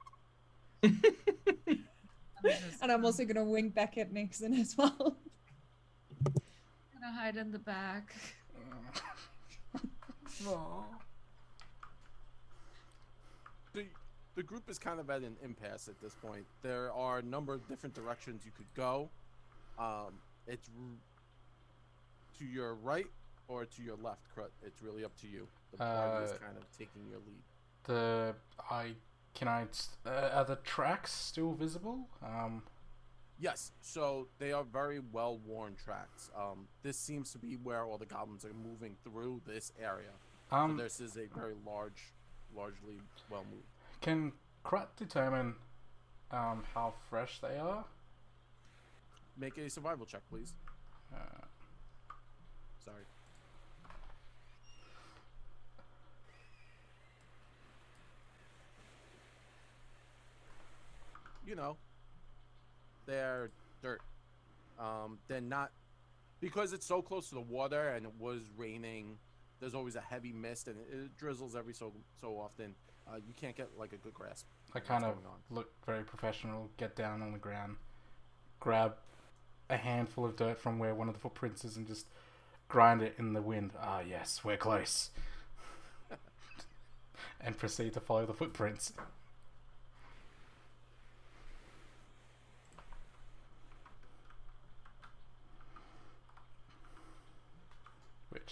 [SPEAKER 6] and I'm also gonna wink back at Nixon as well.
[SPEAKER 5] I'm gonna hide in the back.
[SPEAKER 1] The group is kind of at an impasse at this point. There are a number of different directions you could go. It's to your right or to your left, Krut. It's really up to you. The party is kind of taking your lead.
[SPEAKER 2] Are the tracks still visible?
[SPEAKER 1] Yes, so they are very well-worn tracks. This seems to be where all the goblins are moving through this area. So this is a very largely well-moved.
[SPEAKER 2] Can Krut determine how fresh they are?
[SPEAKER 1] Make a survival check, please. Sorry. You know, they're dirt. They're not, because it's so close to the water and it was raining. There's always a heavy mist and it drizzles every so often. You can't get like a good grasp.
[SPEAKER 2] I kind of look very professional, get down on the ground, grab a handful of dirt from where one of the footprints is and just grind it in the wind. Ah, yes, we're close. And proceed to follow the footprints.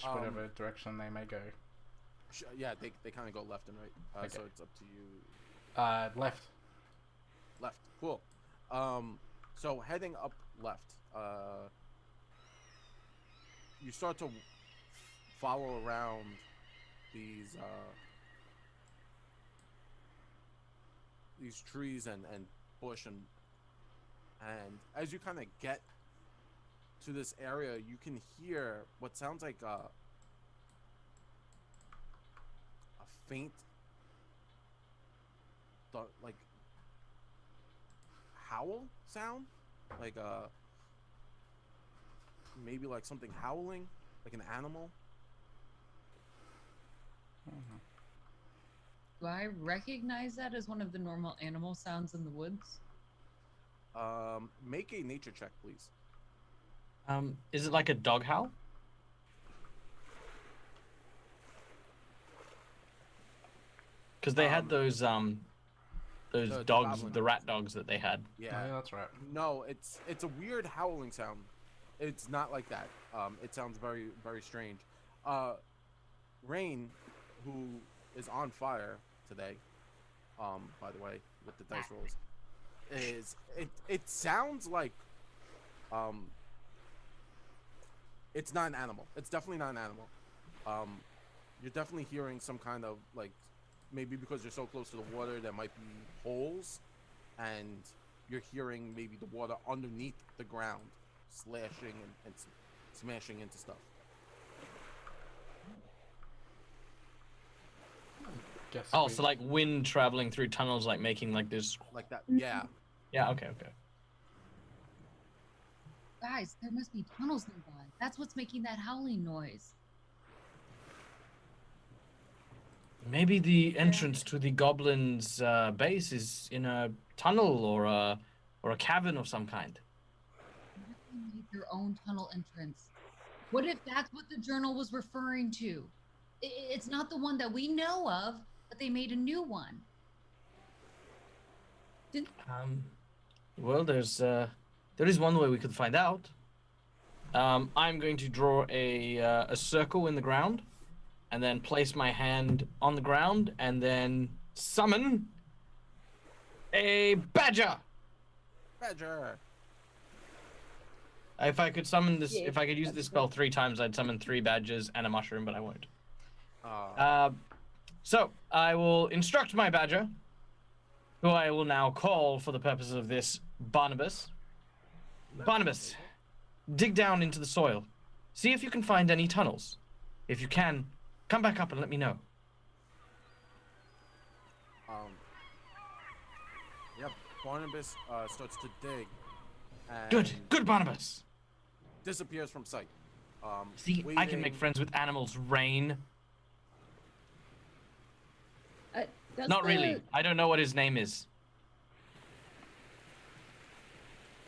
[SPEAKER 2] Whatever direction they may go.
[SPEAKER 1] Yeah, they kind of go left and right.
[SPEAKER 2] Okay.
[SPEAKER 1] So it's up to you.
[SPEAKER 2] Left.
[SPEAKER 1] Left. Cool. So heading up left, you start to follow around these these trees and bush and as you kind of get to this area, you can hear what sounds like a faint like howl sound, like maybe like something howling, like an animal.
[SPEAKER 5] Do I recognize that as one of the normal animal sounds in the woods?
[SPEAKER 1] Make a nature check, please.
[SPEAKER 4] Is it like a dog howl? Because they had those
[SPEAKER 1] the
[SPEAKER 4] dogs,
[SPEAKER 1] goblin
[SPEAKER 4] the rat dogs that they had.
[SPEAKER 1] Yeah.
[SPEAKER 2] Oh, yeah, that's right.
[SPEAKER 1] No, it's a weird howling sound. It's not like that. It sounds very, very strange. Rain, who is on fire today, by the way, with the dice rolls, it sounds like it's not an animal. It's definitely not an animal. You're definitely hearing some kind of like, maybe because you're so close to the water, there might be holes, and you're hearing maybe the water underneath the ground slashing and smashing into stuff.
[SPEAKER 2] Guess
[SPEAKER 4] Oh,
[SPEAKER 2] we-
[SPEAKER 4] so like wind traveling through tunnels, like making like this.
[SPEAKER 1] Like that. Yeah.
[SPEAKER 4] Yeah. Okay. Okay.
[SPEAKER 5] Guys, there must be tunnels nearby. That's what's making that howling noise.
[SPEAKER 4] Maybe the entrance to the goblin's base is in a tunnel or a cavern of some kind.
[SPEAKER 5] What if they made their own tunnel entrance? What if that's what the journal was referring to? It's not the one that we know of, but they made a new one.
[SPEAKER 4] Well, there is one way we could find out. I'm going to draw a circle in the ground, and then place my hand on the ground, and then summon a badger.
[SPEAKER 1] Badger.
[SPEAKER 4] If I could summon this,
[SPEAKER 6] Yeah,
[SPEAKER 4] if I could use
[SPEAKER 6] that's
[SPEAKER 4] this spell 3 times, I'd summon 3 badgers and a mushroom, but I won't.
[SPEAKER 1] Uh,
[SPEAKER 4] So I will instruct my badger, who I will now call for the purpose of this, Barnabas. Barnabas, dig down into the soil. See if you can find any tunnels. If you can, come back up and let me know.
[SPEAKER 1] Yep. Barnabas starts to dig. And
[SPEAKER 4] Good, Barnabas.
[SPEAKER 1] Disappears from sight.
[SPEAKER 4] See, I can make
[SPEAKER 1] waiting-
[SPEAKER 4] friends with animals, Rain.
[SPEAKER 6] Does
[SPEAKER 4] Not
[SPEAKER 6] the-
[SPEAKER 4] really. I don't know what his name is.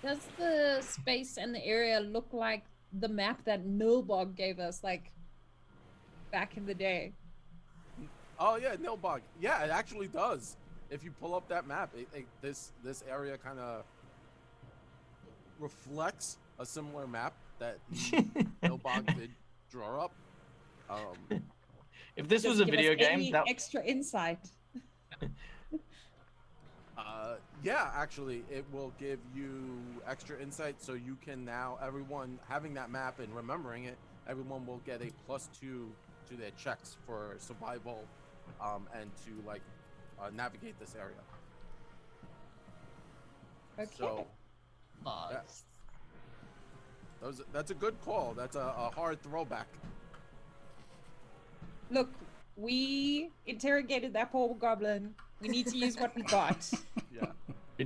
[SPEAKER 6] Does the space and the area look like the map that Nilbog gave us, like back in the day?
[SPEAKER 1] Oh yeah, Nilbog. Yeah, it actually does. If you pull up that map, this area kind of reflects a similar map that Nilbog did draw up.
[SPEAKER 4] If this
[SPEAKER 6] Does
[SPEAKER 4] was a
[SPEAKER 6] it give us
[SPEAKER 4] video game,
[SPEAKER 6] any
[SPEAKER 4] that
[SPEAKER 6] extra insight.
[SPEAKER 1] Yeah, actually, it will give you extra insight, so you can now, everyone having that map and remembering it, everyone will get a +2 to their checks for survival, and to like navigate this area.
[SPEAKER 6] Okay.
[SPEAKER 1] So that's a good call. That's a hard throwback.
[SPEAKER 6] Look, we interrogated that poor goblin. We need to use what we got.
[SPEAKER 1] Yeah.
[SPEAKER 4] we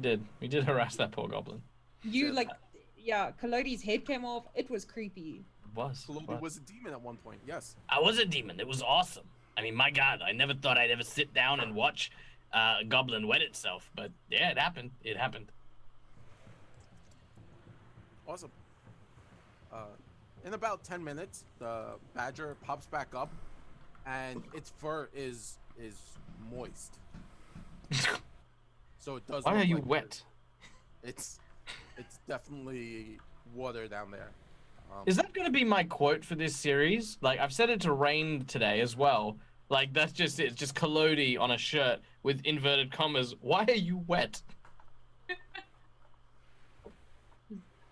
[SPEAKER 4] did harass that poor goblin.
[SPEAKER 6] You
[SPEAKER 1] Sure.
[SPEAKER 6] like, yeah, Kalodi's head came off. It was creepy.
[SPEAKER 4] It was.
[SPEAKER 1] Kalodi was a demon at one point. Yes.
[SPEAKER 7] I was a demon. It was awesome. I mean, my God, I never thought I'd ever sit down and watch a goblin wet itself. But yeah, it happened. It happened.
[SPEAKER 1] Awesome. In about 10 minutes, the badger pops back up, and its fur is moist. So it does.
[SPEAKER 4] Why
[SPEAKER 1] look
[SPEAKER 4] are you
[SPEAKER 1] like
[SPEAKER 4] wet?
[SPEAKER 1] It's definitely water down there.
[SPEAKER 4] Is that going to be my quote for this series? Like, I've said it to Rain today as well. Like, that's just it. It's just Kalodi on a shirt with inverted commas. Why are you wet?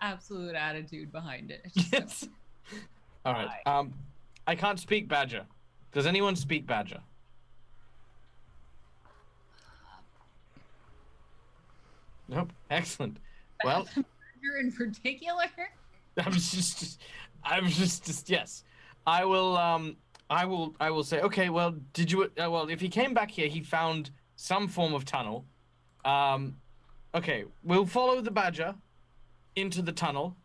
[SPEAKER 5] Absolute attitude behind it.
[SPEAKER 4] Yes. All right. I can't speak Badger. Does anyone speak Badger? Nope. Excellent. Well,
[SPEAKER 5] Badger in particular.
[SPEAKER 4] I'm just yes. I will say, okay, well, did you well, if he came back here, he found some form of tunnel. Okay, we'll follow the badger into the tunnel,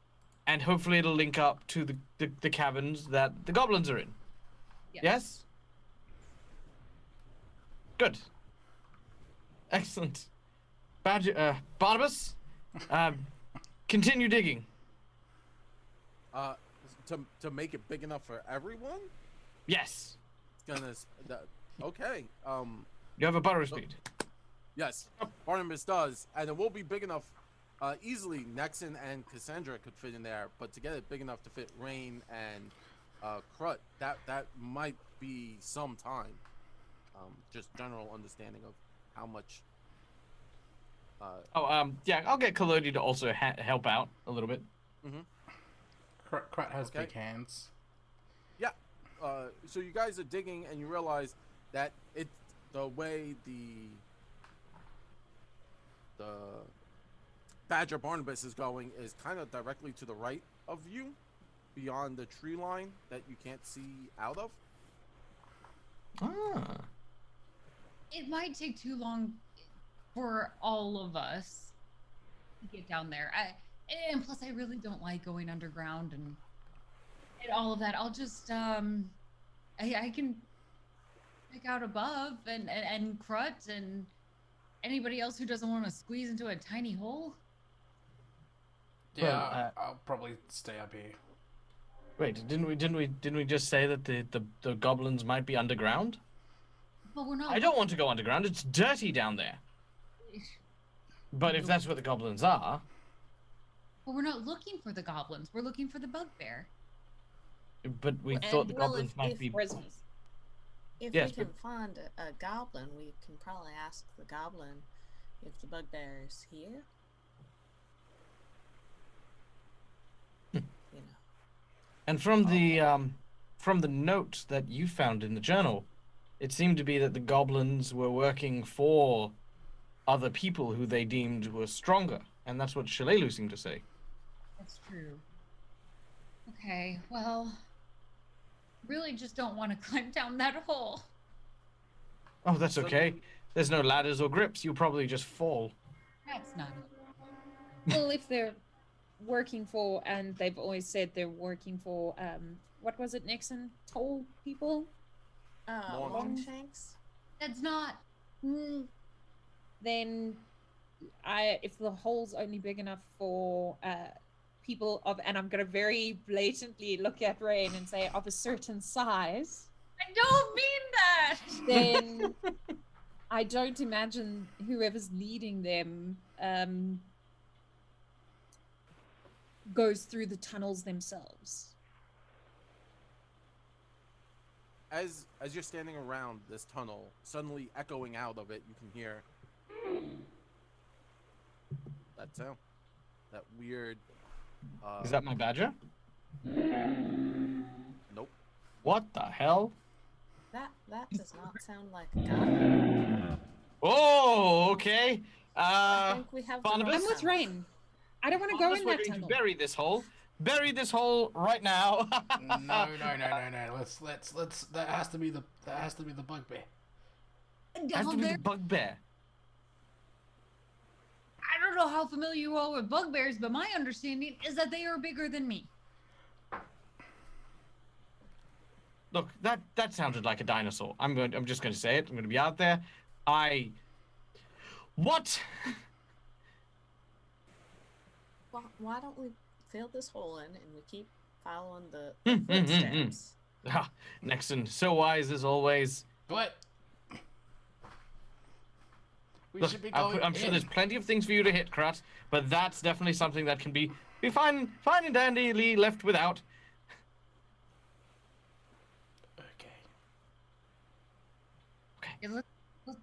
[SPEAKER 4] and hopefully it'll link up to the caverns that the goblins are in. Yes? Good. Excellent. Badger, Barnabas, continue digging.
[SPEAKER 1] To make it big enough for everyone.
[SPEAKER 4] Yes.
[SPEAKER 1] It's gonna. Okay.
[SPEAKER 4] You have a burrow speed.
[SPEAKER 1] Yes, Barnabas does, and it will be big enough. Easily, Nexon and Cassandra could fit in there, but to get it big enough to fit Rain and Crut, that might be some time. Just general understanding of how much.
[SPEAKER 4] Yeah, I'll get Kalodi to also help out a little bit.
[SPEAKER 1] Mm-hmm.
[SPEAKER 2] Crut has big hands.
[SPEAKER 1] Yeah. So you guys are digging, and you realize that the way the Badger Barnabas is going is kind of directly to the right of you, beyond the tree line that you can't see out of.
[SPEAKER 4] Ah.
[SPEAKER 5] It might take too long for all of us to get down there. And plus, I really don't like going underground and all of that. I'll just I can pick out above and Crut and anybody else who doesn't want to squeeze into a tiny hole.
[SPEAKER 2] Yeah,
[SPEAKER 4] Well,
[SPEAKER 2] I'll probably stay up here.
[SPEAKER 4] Wait, didn't we just say that the goblins might be underground?
[SPEAKER 5] But we're not.
[SPEAKER 4] I don't want to go underground. It's dirty down there. But if that's what the goblins are,
[SPEAKER 5] But we're not looking for the goblins. We're looking for the bugbear.
[SPEAKER 4] but we
[SPEAKER 6] And,
[SPEAKER 4] thought the
[SPEAKER 6] well,
[SPEAKER 4] goblins might be.
[SPEAKER 3] If
[SPEAKER 4] Yes,
[SPEAKER 3] we can find a goblin, we can probably ask the goblin if the bugbear is here. You know.
[SPEAKER 4] And from the note that you found in the journal, it seemed to be that the goblins were working for other people who they deemed were stronger, and that's what Shalelu seemed to say.
[SPEAKER 5] That's true. Okay, well, really just don't want to climb down that hole.
[SPEAKER 4] Oh, that's okay. There's no ladders or grips. You'll probably just fall.
[SPEAKER 5] That's not.
[SPEAKER 6] Well, if they're working for, and they've always said they're working for, what was it, Nixon? Tall people?
[SPEAKER 3] Longshanks?
[SPEAKER 5] That's not.
[SPEAKER 6] Then, if the hole's only big enough for people of, and I'm gonna very blatantly look at Rain and say of a certain size,
[SPEAKER 5] I don't mean that.
[SPEAKER 6] then I don't imagine whoever's leading them goes through the tunnels themselves.
[SPEAKER 1] As you're standing around this tunnel, suddenly echoing out of it, you can hear that sound. That weird.
[SPEAKER 4] Is that my badger?
[SPEAKER 1] Nope.
[SPEAKER 4] What the hell?
[SPEAKER 3] That does not sound like a goblin.
[SPEAKER 4] Oh, okay.
[SPEAKER 3] I think we have the
[SPEAKER 4] Barnabas?
[SPEAKER 3] wrong
[SPEAKER 6] I'm with
[SPEAKER 3] sound.
[SPEAKER 6] Rain. I don't want to go
[SPEAKER 4] Barnabas,
[SPEAKER 6] in
[SPEAKER 4] we're
[SPEAKER 6] that
[SPEAKER 4] going
[SPEAKER 6] tunnel.
[SPEAKER 4] to bury this hole. Bury this hole right now.
[SPEAKER 2] No. Let's. That has to be the bugbear.
[SPEAKER 4] Has to
[SPEAKER 5] Down
[SPEAKER 4] be
[SPEAKER 5] there,
[SPEAKER 4] the bugbear.
[SPEAKER 5] I don't know how familiar you are with bugbears, but my understanding is that they are bigger than me.
[SPEAKER 4] Look, that sounded like a dinosaur. I'm just going to say it. I'm going to be out there. What?
[SPEAKER 3] Well, why don't we fill this hole in and we keep following the footsteps?
[SPEAKER 4] Ah, Nexon, so wise as always.
[SPEAKER 2] But we
[SPEAKER 4] Look,
[SPEAKER 2] should be going.
[SPEAKER 4] I'm sure there's plenty of things for you to hit, Krat, but that's definitely something that can be fine and dandily left without.
[SPEAKER 2] Okay.
[SPEAKER 5] Yeah,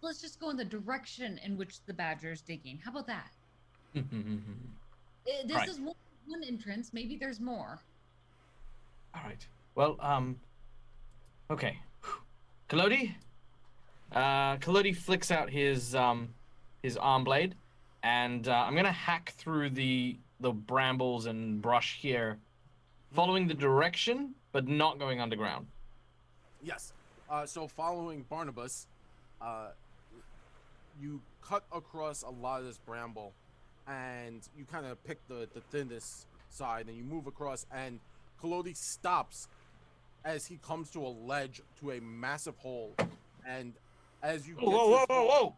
[SPEAKER 5] let's just go in the direction in which the badger is digging. How about that? This
[SPEAKER 4] Right.
[SPEAKER 5] is one entrance. Maybe there's more.
[SPEAKER 4] All right. Well, okay. Kalodi? Kalodi flicks out his arm blade, and I'm gonna hack through the brambles and brush here, following the direction, but not going underground.
[SPEAKER 1] Yes. So following Barnabas, you cut across a lot of this bramble, and you kind of pick the thinnest side, and you move across, and Kalodi stops as he comes to a ledge to a massive hole, and as you get to this hole,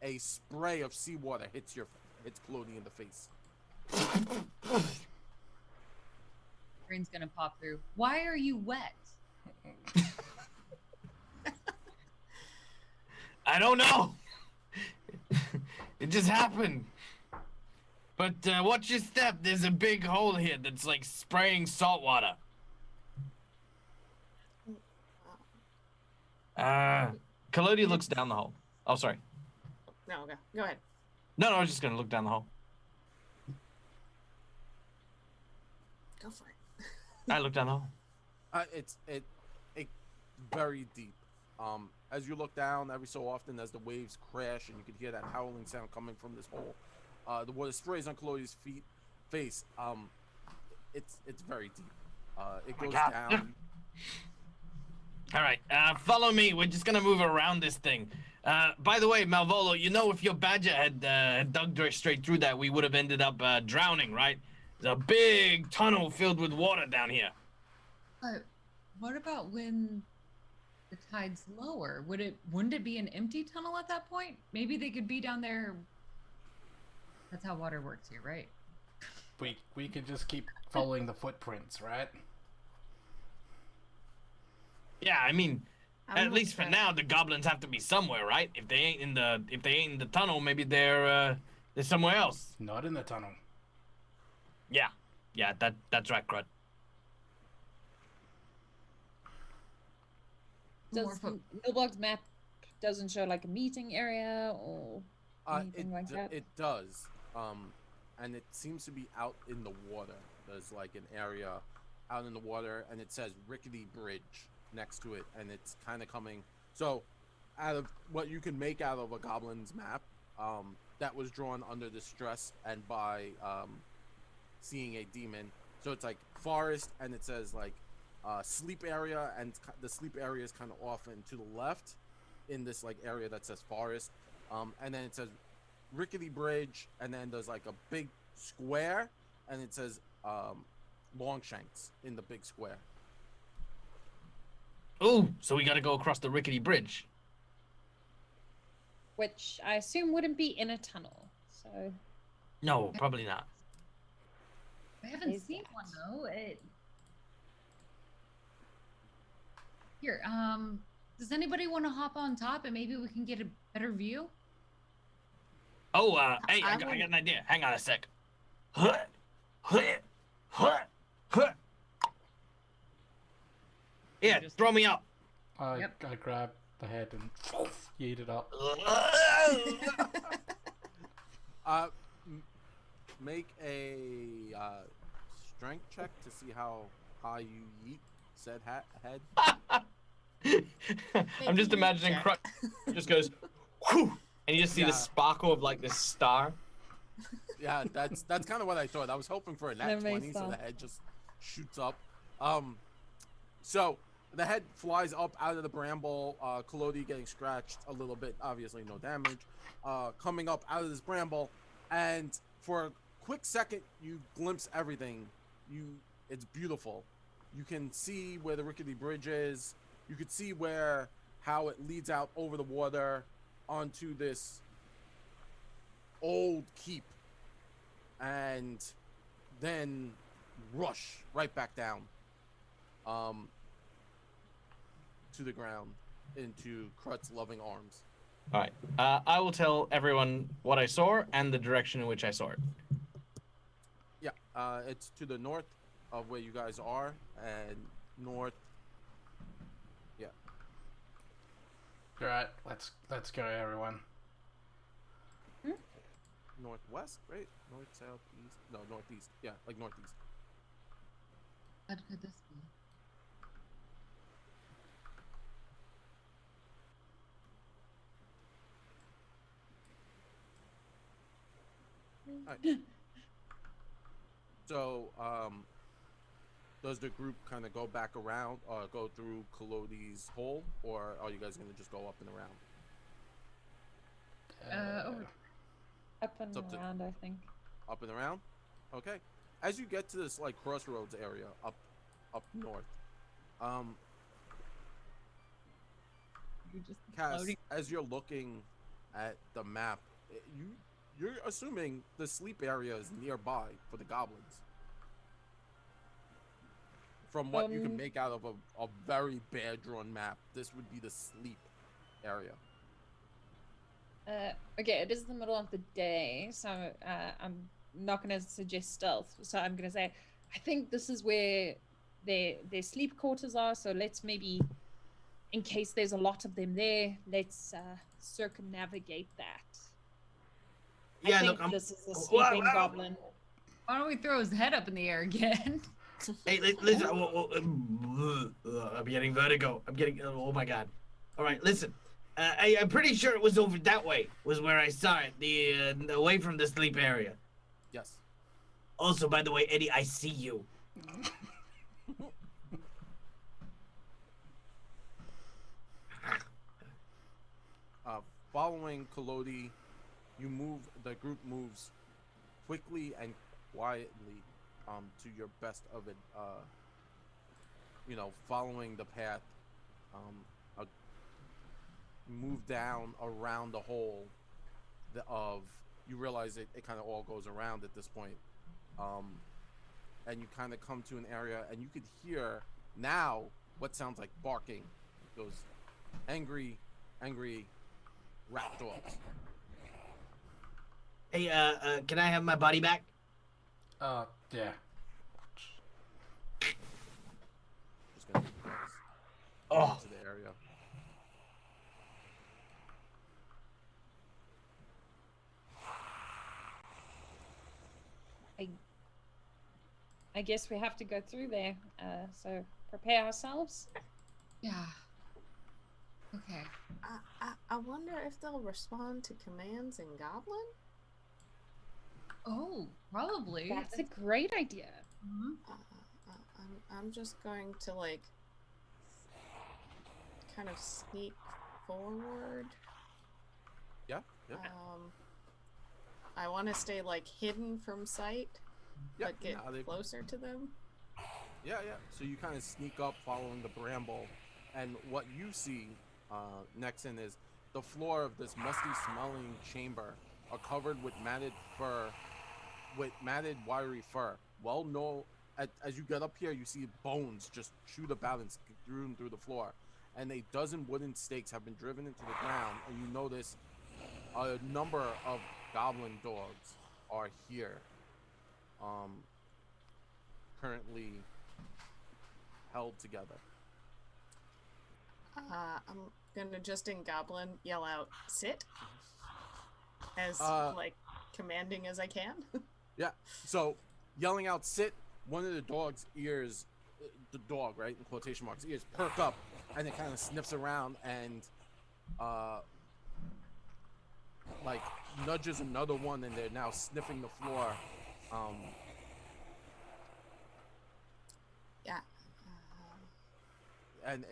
[SPEAKER 1] a spray of seawater hits Kalodi in the face.
[SPEAKER 5] Brain's gonna pop through. Why are you wet?
[SPEAKER 4] I don't know. It just happened. But watch your step. There's a big hole here that's like spraying salt water. Kalodi looks down the hole. Oh, sorry.
[SPEAKER 3] No, okay. Go ahead.
[SPEAKER 4] No, I was just gonna look down the hole.
[SPEAKER 3] Go for it.
[SPEAKER 4] I look down the hole.
[SPEAKER 1] It's very deep. As you look down, every so often, as the waves crash, and you can hear that howling sound coming from this hole, the water sprays on Kalodi's face. It's very deep. It goes down.
[SPEAKER 4] All right, follow me. We're just gonna move around this thing. By the way, Malvolo, you know if your badger had dug straight through that, we would have ended up drowning, right? There's a big tunnel filled with water down here.
[SPEAKER 5] But what about when the tide's lower? Wouldn't it be an empty tunnel at that point? Maybe they could be down there. That's how water works here, right?
[SPEAKER 2] We could just keep following the footprints, right?
[SPEAKER 4] Yeah, I mean, at least for now, the goblins have to be somewhere, right? If they ain't in the tunnel, maybe they're somewhere else.
[SPEAKER 2] Not in the tunnel.
[SPEAKER 4] Yeah, that's right, Crud.
[SPEAKER 6] Does Nilbog's map doesn't show like a meeting area or anything like that?
[SPEAKER 1] It does. And it seems to be out in the water. There's like an area out in the water, and it says Rickety Bridge next to it, and it's kind of coming. So, out of what you can make out of a goblin's map, that was drawn under the stress and by seeing a demon. So it's like forest, and it says like sleep area, and the sleep area is kind of off and to the left in this like area that says forest, and then it says Rickety Bridge, and then there's like a big square, and it says Longshanks in the big square.
[SPEAKER 4] Oh, so we gotta go across the Rickety Bridge.
[SPEAKER 6] Which I assume wouldn't be in a tunnel, so...
[SPEAKER 4] No, probably not.
[SPEAKER 5] I haven't seen one though. Here, does anybody want to hop on top and maybe we can get a better view?
[SPEAKER 4] Oh, hey, I got an idea. Hang on a sec. Yeah, throw me up.
[SPEAKER 2] I grab the head and yeet it up.
[SPEAKER 1] Make a strength check to see how high you yeet said head.
[SPEAKER 4] I'm just imagining Crutch just goes, whew, and you just see the sparkle of like this star.
[SPEAKER 1] Yeah, that's kind of what I thought. I was hoping for a nat 20, so the head just shoots up. So the head flies up out of the bramble. Kalodi getting scratched a little bit, obviously no damage. Coming up out of this bramble, and for a quick second, you glimpse everything. It's beautiful. You can see where the Rickety Bridge is. You could see how it leads out over the water onto this old keep, and then rush right back down to the ground into Krut's loving arms.
[SPEAKER 4] All right. I will tell everyone what I saw and the direction in which I saw it.
[SPEAKER 1] Yeah, it's to the north of where you guys are, and north. Yeah.
[SPEAKER 2] All right, let's go, everyone.
[SPEAKER 1] Northwest, right? North, south, east. No, northeast. Yeah, like northeast.
[SPEAKER 5] What could this be?
[SPEAKER 1] Alright. So, does the group kind of go back around, go through Kolodi's hole, or are you guys gonna just go up and around?
[SPEAKER 5] Over.
[SPEAKER 6] Up and
[SPEAKER 1] It's up to-
[SPEAKER 6] around, I think.
[SPEAKER 1] Up and around? Okay. As you get to this like crossroads area up north,
[SPEAKER 5] You're just
[SPEAKER 1] Cass,
[SPEAKER 5] floating.
[SPEAKER 1] as you're looking at the map, you're assuming the sleep area is nearby for the goblins. From what you can make out of a very bad drawn map, this would be the sleep area.
[SPEAKER 6] Okay, it is the middle of the day, so I'm not going to suggest stealth. So I'm going to say, I think this is where their sleep quarters are. So let's maybe, in case there's a lot of them there, let's circumnavigate that.
[SPEAKER 7] Yeah,
[SPEAKER 6] I think
[SPEAKER 7] look, I'm.
[SPEAKER 6] this is a
[SPEAKER 7] Whoa,
[SPEAKER 6] sleeping
[SPEAKER 7] whoa.
[SPEAKER 6] goblin.
[SPEAKER 5] Why don't we throw his head up in the air again?
[SPEAKER 7] Hey, listen. I'm getting vertigo. I'm getting. Oh my god. All right, listen. I'm pretty sure it was over that way. Was where I saw it. The away from the sleep area.
[SPEAKER 1] Yes.
[SPEAKER 7] Also, by the way, Eddie, I see you.
[SPEAKER 1] Following Kolodi, the group moves quickly and quietly to your best of it, following the path, move down around the hole you realize it kind of all goes around at this point, and you kind of come to an area and you could hear now what sounds like barking, those angry rat dogs.
[SPEAKER 7] Hey, can I have my body back?
[SPEAKER 2] Yeah.
[SPEAKER 1] Just gonna move you guys
[SPEAKER 7] Oh,
[SPEAKER 1] to the area.
[SPEAKER 6] I guess we have to go through there. So prepare ourselves.
[SPEAKER 5] Yeah. Okay.
[SPEAKER 3] I wonder if they'll respond to commands in Goblin?
[SPEAKER 5] Oh, probably.
[SPEAKER 6] That's a great idea.
[SPEAKER 5] Mhm.
[SPEAKER 3] I'm just going to like kind of sneak forward.
[SPEAKER 1] Yeah.
[SPEAKER 3] I want to stay like hidden from sight,
[SPEAKER 1] Yeah.
[SPEAKER 3] but get
[SPEAKER 1] Nah, they-
[SPEAKER 3] closer to them.
[SPEAKER 1] Yeah. So you kind of sneak up following the bramble, and what you see next in is the floor of this musty smelling chamber are covered with matted wiry fur. Well, no, as you get up here, you see bones just shoot about and strewn through the floor, and a dozen wooden stakes have been driven into the ground, and you notice a number of goblin dogs are here, currently held together.
[SPEAKER 3] I'm gonna just in Goblin yell out "sit" as like commanding as I can.
[SPEAKER 1] Yeah. So yelling out "sit," one of the dog's ears, the dog, right, in quotation marks, ears perk up, and it kind of sniffs around and like nudges another one, and they're now sniffing the floor.
[SPEAKER 3] Yeah.
[SPEAKER 1] And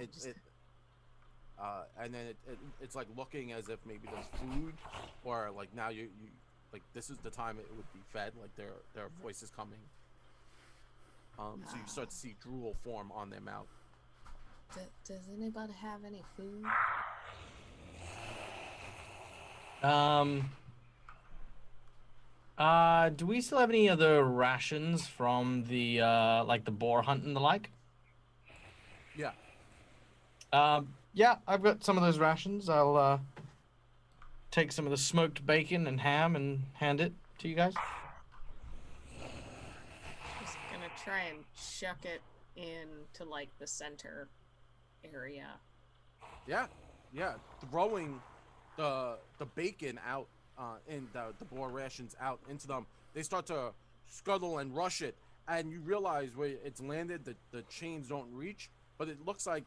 [SPEAKER 1] and then it's like looking as if maybe there's food, or like now you like this is the time it would be fed, like their voice is coming. So you start to see drool form on their mouth.
[SPEAKER 3] Does anybody have any food?
[SPEAKER 4] Do we still have any other rations from the like the boar hunt and the like?
[SPEAKER 1] Yeah.
[SPEAKER 4] Yeah, I've got some of those rations. I'll take some of the smoked bacon and ham and hand it to you guys.
[SPEAKER 3] Just gonna try and shuck it into like the center area.
[SPEAKER 1] Yeah. Throwing the bacon out and the boar rations out into them, they start to scuttle and rush it, and you realize where it's landed, the chains don't reach, but it looks like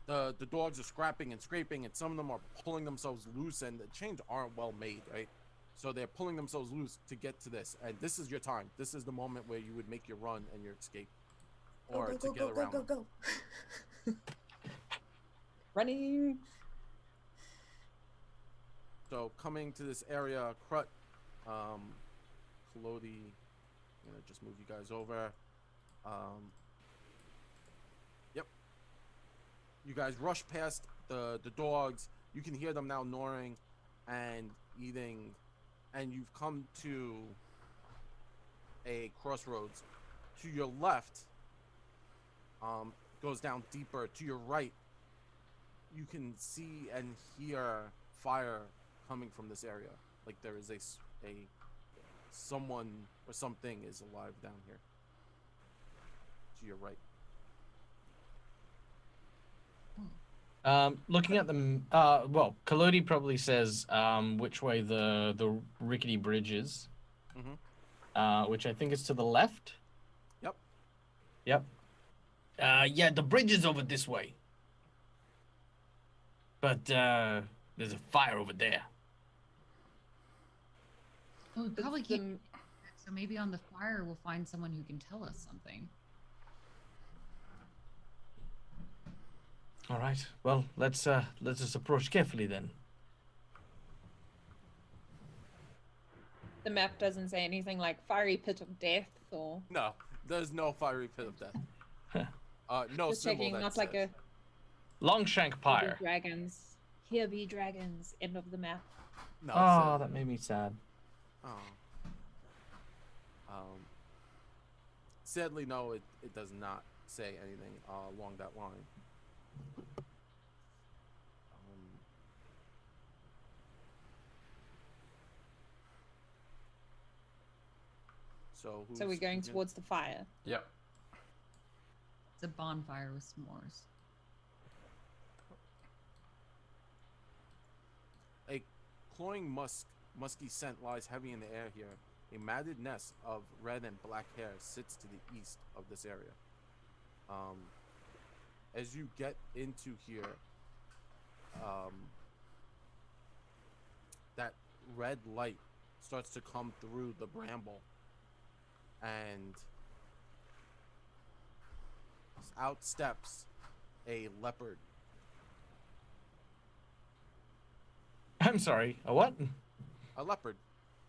[SPEAKER 1] the dogs are scrapping and scraping, and some of them are pulling themselves loose, and the chains aren't well made, right? So they're pulling themselves loose to get to this, and this is your time. This is the moment where you would make your run and your escape, or to get around them.
[SPEAKER 3] Go.
[SPEAKER 6] Running.
[SPEAKER 1] So coming to this area, Krut, Kalodi, I'm gonna just move you guys over. Yep. You guys rush past the dogs. You can hear them now gnawing and eating, and you've come to a crossroads. To your left, goes down deeper. To your right, you can see and hear fire coming from this area. Like there is a someone or something is alive down here. To your right.
[SPEAKER 4] Looking at them, well, Kalodi probably says which way the rickety bridge is. Which I think is to the left.
[SPEAKER 1] Yep.
[SPEAKER 4] Yep.
[SPEAKER 7] Yeah, the bridge is over this way. But there's a fire over there.
[SPEAKER 5] Oh, we probably can't. So maybe on the fire we'll find someone who can tell us something.
[SPEAKER 4] All right. Well, let's just approach carefully then.
[SPEAKER 6] The map doesn't say anything like fiery pit of death or.
[SPEAKER 1] No, there's no fiery pit of death. No
[SPEAKER 6] Just
[SPEAKER 1] symbol
[SPEAKER 6] checking,
[SPEAKER 1] that
[SPEAKER 6] not like
[SPEAKER 1] says.
[SPEAKER 6] a.
[SPEAKER 4] Longshank
[SPEAKER 6] Here
[SPEAKER 4] pyre.
[SPEAKER 6] be dragons. Here be dragons. End of the map.
[SPEAKER 1] No.
[SPEAKER 4] Oh, that made me sad.
[SPEAKER 1] Oh. Sadly, no, it does not say anything along that line. So
[SPEAKER 6] we're going
[SPEAKER 1] speaking?
[SPEAKER 6] towards the fire.
[SPEAKER 2] Yep.
[SPEAKER 5] It's a bonfire with s'mores.
[SPEAKER 1] A cloying musky scent lies heavy in the air here. A matted nest of red and black hair sits to the east of this area. As you get into here, that red light starts to come through the bramble, and out steps a leopard.
[SPEAKER 4] I'm sorry. A what?
[SPEAKER 1] A leopard,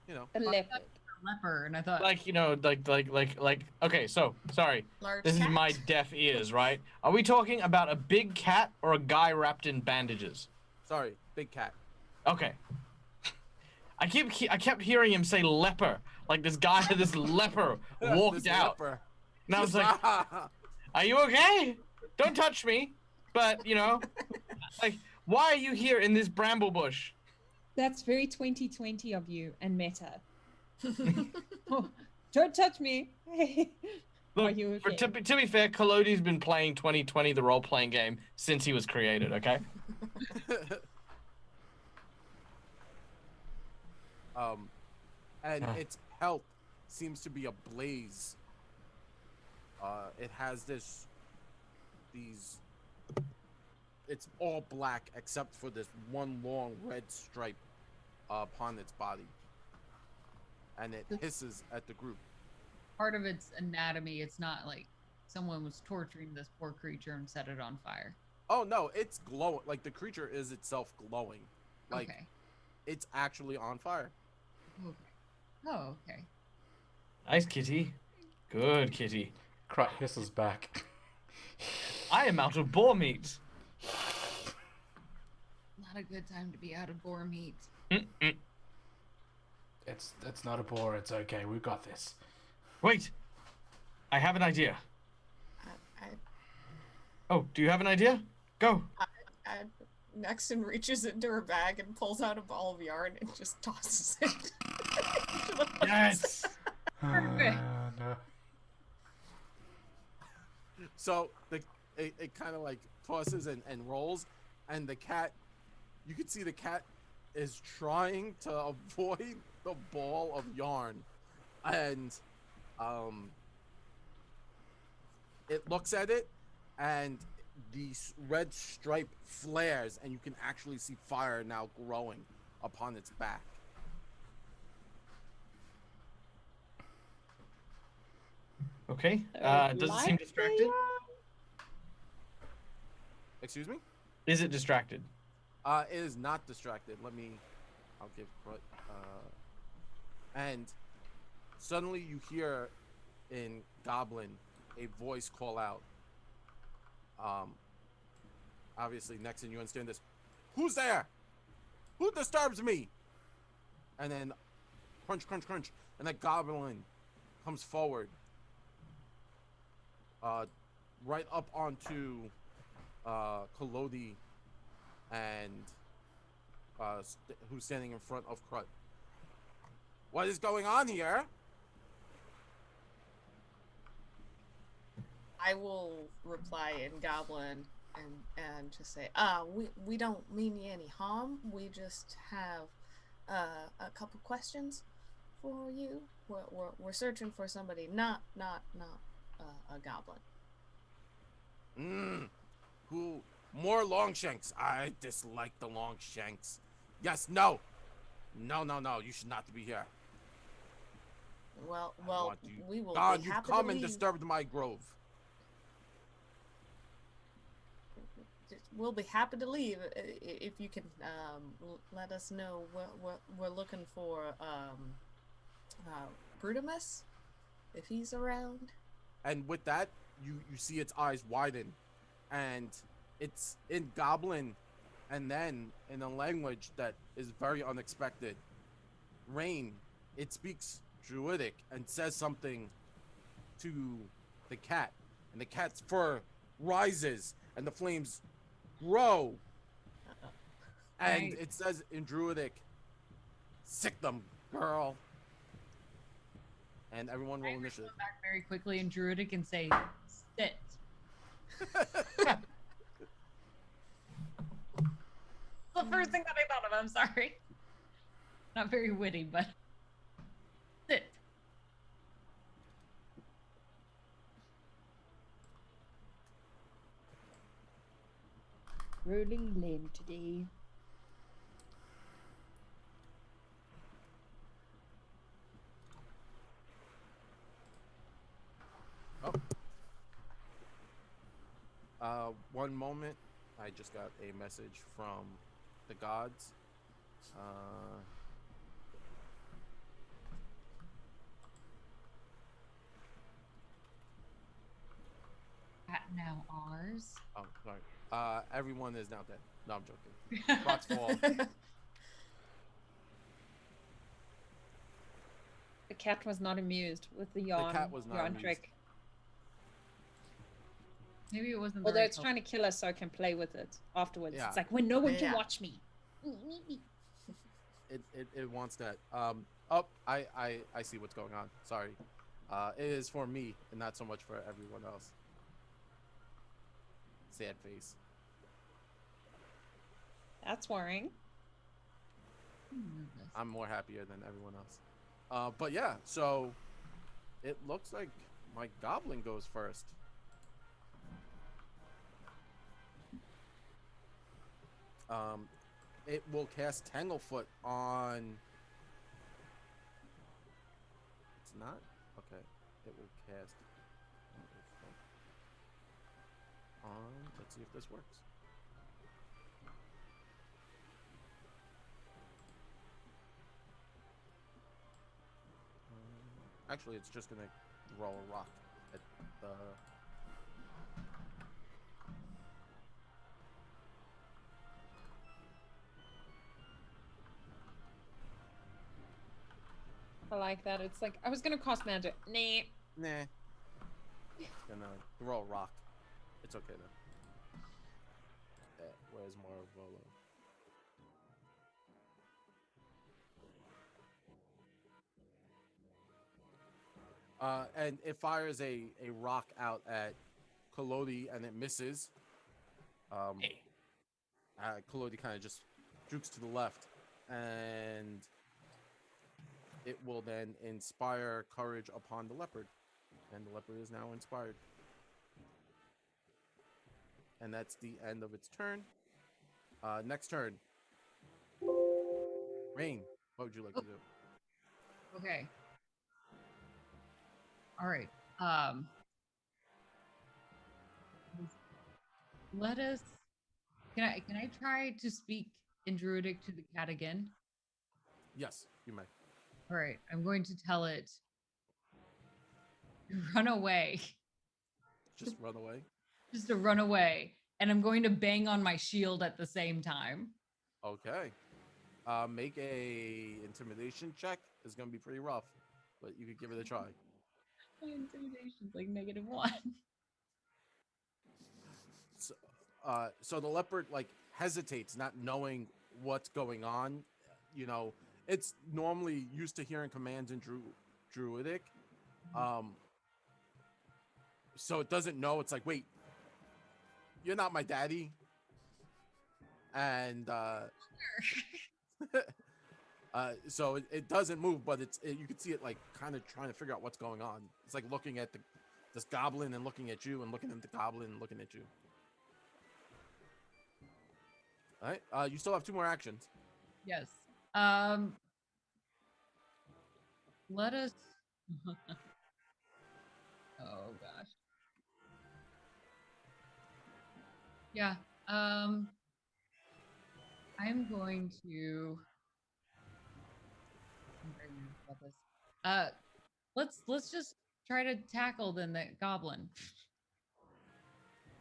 [SPEAKER 1] you know.
[SPEAKER 6] A leopard.
[SPEAKER 5] Leper, and I thought
[SPEAKER 4] Like, you know, like. Okay, so sorry.
[SPEAKER 3] Large
[SPEAKER 4] This
[SPEAKER 3] cat.
[SPEAKER 4] is my deaf ears, right? Are we talking about a big cat or a guy wrapped in bandages?
[SPEAKER 1] Sorry, big cat.
[SPEAKER 4] Okay. I kept hearing him say leper, like this guy, this leper walked
[SPEAKER 1] This
[SPEAKER 4] out,
[SPEAKER 1] leper.
[SPEAKER 4] and I was like, "Are you okay? Don't touch me." But you know, like, why are you here in this bramble bush?
[SPEAKER 6] That's very 2020 of you and meta. Oh, don't touch me.
[SPEAKER 4] Look,
[SPEAKER 6] Are you okay?
[SPEAKER 4] to be fair, Kalodi's been playing 2020, the role-playing game, since he was created. Okay.
[SPEAKER 1] And its pelt seems to be ablaze. It has it's all black except for this one long red stripe upon its body, and it hisses at the group.
[SPEAKER 5] part of its anatomy. It's not like someone was torturing this poor creature and set it on fire.
[SPEAKER 1] Oh no, it's glowing. Like the creature is itself glowing. Like
[SPEAKER 5] Okay.
[SPEAKER 1] it's actually on fire.
[SPEAKER 5] Okay. Oh, okay.
[SPEAKER 4] Nice kitty. Good kitty.
[SPEAKER 2] Krut hisses back.
[SPEAKER 4] I am out of boar meat.
[SPEAKER 5] Not a good time to be out of boar meat.
[SPEAKER 4] Mm-mm.
[SPEAKER 2] It's not a bore. It's okay. We've got this.
[SPEAKER 4] Wait. I have an idea.
[SPEAKER 3] I
[SPEAKER 4] Oh, do you have an idea? Go.
[SPEAKER 3] Nexon reaches into her bag and pulls out a ball of yarn and just tosses it.
[SPEAKER 4] Yes.
[SPEAKER 5] Perfect.
[SPEAKER 2] No.
[SPEAKER 1] So it kind of like tosses and rolls, and the cat, you can see the cat is trying to avoid the ball of yarn, and it looks at it, and the red stripe flares, and you can actually see fire now growing upon its back.
[SPEAKER 4] Okay.
[SPEAKER 6] They're
[SPEAKER 4] Does it
[SPEAKER 6] like
[SPEAKER 4] seem
[SPEAKER 6] they
[SPEAKER 4] distracted?
[SPEAKER 6] are.
[SPEAKER 1] Excuse me?
[SPEAKER 4] Is it distracted?
[SPEAKER 1] It is not distracted. I'll give Crut, and suddenly you hear in Goblin a voice call out. Obviously, Nexon, you understand this. Who's there? Who disturbs me? And then crunch, crunch, crunch, and that Goblin comes forward, right up onto Kolodi and who's standing in front of Crut. What is going on here?
[SPEAKER 3] I will reply in Goblin and just say, we don't mean you any harm. We just have a couple questions for you. We're searching for somebody, not a goblin.
[SPEAKER 1] Who? More Longshanks. I dislike the Longshanks. Yes, no. No. You should not be here.
[SPEAKER 3] Well, we will
[SPEAKER 1] God,
[SPEAKER 3] be
[SPEAKER 1] you've
[SPEAKER 3] happy
[SPEAKER 1] come
[SPEAKER 3] to
[SPEAKER 1] and
[SPEAKER 3] leave.
[SPEAKER 1] disturbed my grove.
[SPEAKER 3] We'll be happy to leave if you can let us know what we're looking for. Brudimus, if he's around.
[SPEAKER 1] And with that, you see its eyes widen, and it's in Goblin, and then in a language that is very unexpected. Rain. It speaks Druidic and says something to the cat, and the cat's fur rises, and the flames grow. And it says in Druidic, "Sick them, girl." And everyone roll initiative.
[SPEAKER 5] Back very quickly in Druidic and say, "Sit." The first thing that I thought of. I'm sorry. Not very witty, but sit.
[SPEAKER 6] Rolling lame today.
[SPEAKER 1] One moment. I just got a message from the gods.
[SPEAKER 5] At now ours.
[SPEAKER 1] Oh, sorry. Everyone is now dead. No, I'm joking. Rocks fall.
[SPEAKER 6] The cat was not amused with the yawn,
[SPEAKER 1] cat was not
[SPEAKER 6] yawn
[SPEAKER 1] amused.
[SPEAKER 6] trick.
[SPEAKER 5] Maybe it wasn't.
[SPEAKER 6] Although it's trying to kill us so I can play with it afterwards.
[SPEAKER 1] Yeah.
[SPEAKER 6] It's like, when no one can
[SPEAKER 3] Yeah.
[SPEAKER 6] watch me.
[SPEAKER 1] It wants that. I see what's going on. Sorry. It is for me and not so much for everyone else. Sad face.
[SPEAKER 6] That's worrying.
[SPEAKER 1] I'm more happier than everyone else. But yeah, so it looks like my goblin goes first. It will cast Tanglefoot on. It's not? Okay. It will cast Tanglefoot on. Let's see if this works. Actually, it's just gonna roll a rock at the.
[SPEAKER 6] I like that. It's like, I was gonna cast magic. Nah.
[SPEAKER 1] Nah. It's gonna throw a rock. It's okay then. Where's Marvolo? And it fires a rock out at Kolodi and it misses. Kolodi kind of just jukes to the left, and it will then inspire courage upon the leopard, and the leopard is now inspired. And that's the end of its turn. Next turn. Rain, what would you like to do?
[SPEAKER 5] Okay. All right. Um, let us. Can I try to speak in Druidic to the cat again?
[SPEAKER 1] Yes, you may.
[SPEAKER 5] All right, I'm going to tell it to run away,
[SPEAKER 1] Just run away.
[SPEAKER 5] just to run away, and I'm going to bang on my shield at the same time.
[SPEAKER 1] Okay. Make a intimidation check. It's gonna be pretty rough, but you could give it a try.
[SPEAKER 5] My intimidation's like -1.
[SPEAKER 1] So the leopard like hesitates, not knowing what's going on. You know, it's normally used to hearing commands in Druidic. So it doesn't know. It's like, wait, you're not my daddy. And so it doesn't move, but you can see it like kind of trying to figure out what's going on. It's like looking at this goblin and looking at you, and looking at the goblin and looking at you. All right. You still have 2 more actions.
[SPEAKER 5] Yes. Let us. Oh gosh. Yeah. I'm going to. I'm very nervous about this. Let's just try to tackle then the goblin.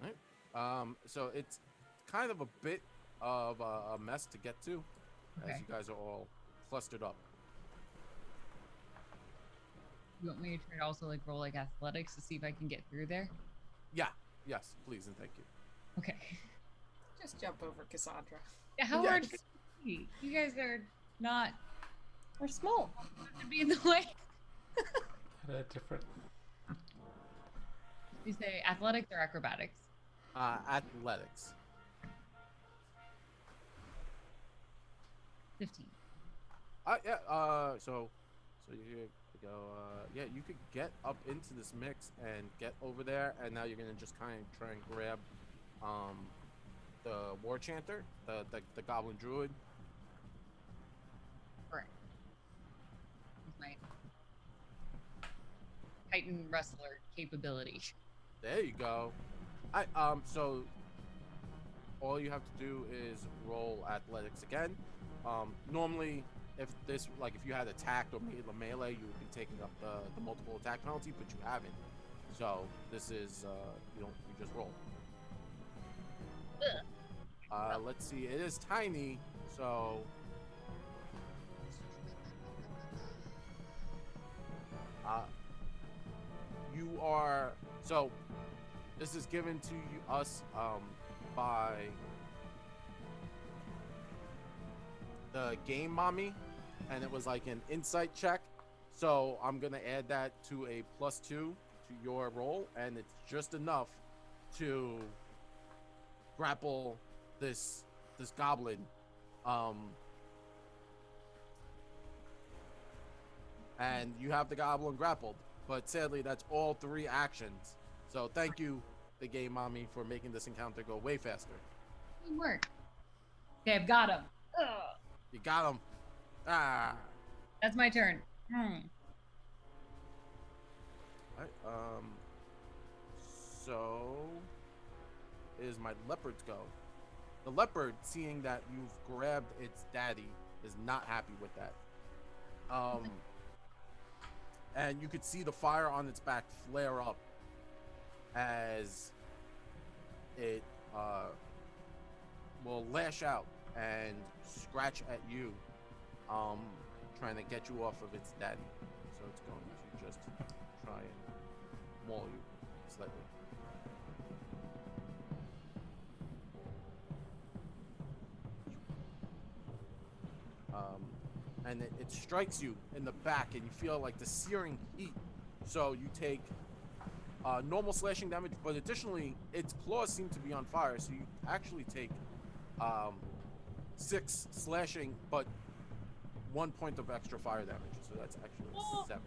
[SPEAKER 1] All right. So it's kind of a bit of a mess to get to, as
[SPEAKER 5] Okay.
[SPEAKER 1] you guys are all clustered up.
[SPEAKER 5] You want me to try to also like roll like athletics to see if I can get through there?
[SPEAKER 1] Yeah. Yes, please and thank you.
[SPEAKER 5] Okay.
[SPEAKER 3] Just jump over Cassandra.
[SPEAKER 5] Yeah, how
[SPEAKER 1] Yeah.
[SPEAKER 5] hard could it be? You guys are not
[SPEAKER 6] We're small.
[SPEAKER 5] to be in the way.
[SPEAKER 2] Different.
[SPEAKER 5] You say athletics or acrobatics?
[SPEAKER 1] Athletics.
[SPEAKER 5] 15.
[SPEAKER 1] Yeah. So you could go. Yeah, you could get up into this mix and get over there, and now you're gonna just kind of try and grab, the war chanter, the goblin druid.
[SPEAKER 5] Correct. My Titan wrestler capability.
[SPEAKER 1] There you go. So all you have to do is roll athletics again. Normally, if you had attacked or made a melee, you would be taking up the multiple attack penalty, but you haven't. So this is you just roll. Let's see. It is tiny, so you are so. This is given to us by the game mommy, and it was like an insight check. So I'm gonna add that to a +2 to your roll, and it's just enough to grapple this goblin. And you have the goblin grappled, but sadly that's all 3 actions. So thank you, the game mommy, for making this encounter go way faster.
[SPEAKER 5] Teamwork. Okay, I've got him. Ugh.
[SPEAKER 1] You got him. Ah.
[SPEAKER 5] That's my turn.
[SPEAKER 1] All right. So is my leopards go. The leopard, seeing that you've grabbed its daddy, is not happy with that. And you could see the fire on its back flare up as it will lash out and scratch at you, trying to get you off of its daddy. So it's going to just try and maul you slightly. And it strikes you in the back, and you feel like the searing heat. So you take normal slashing damage, but additionally, its claws seem to be on fire. So you actually take 6 slashing, but 1 point of extra fire damage. So that's actually 7.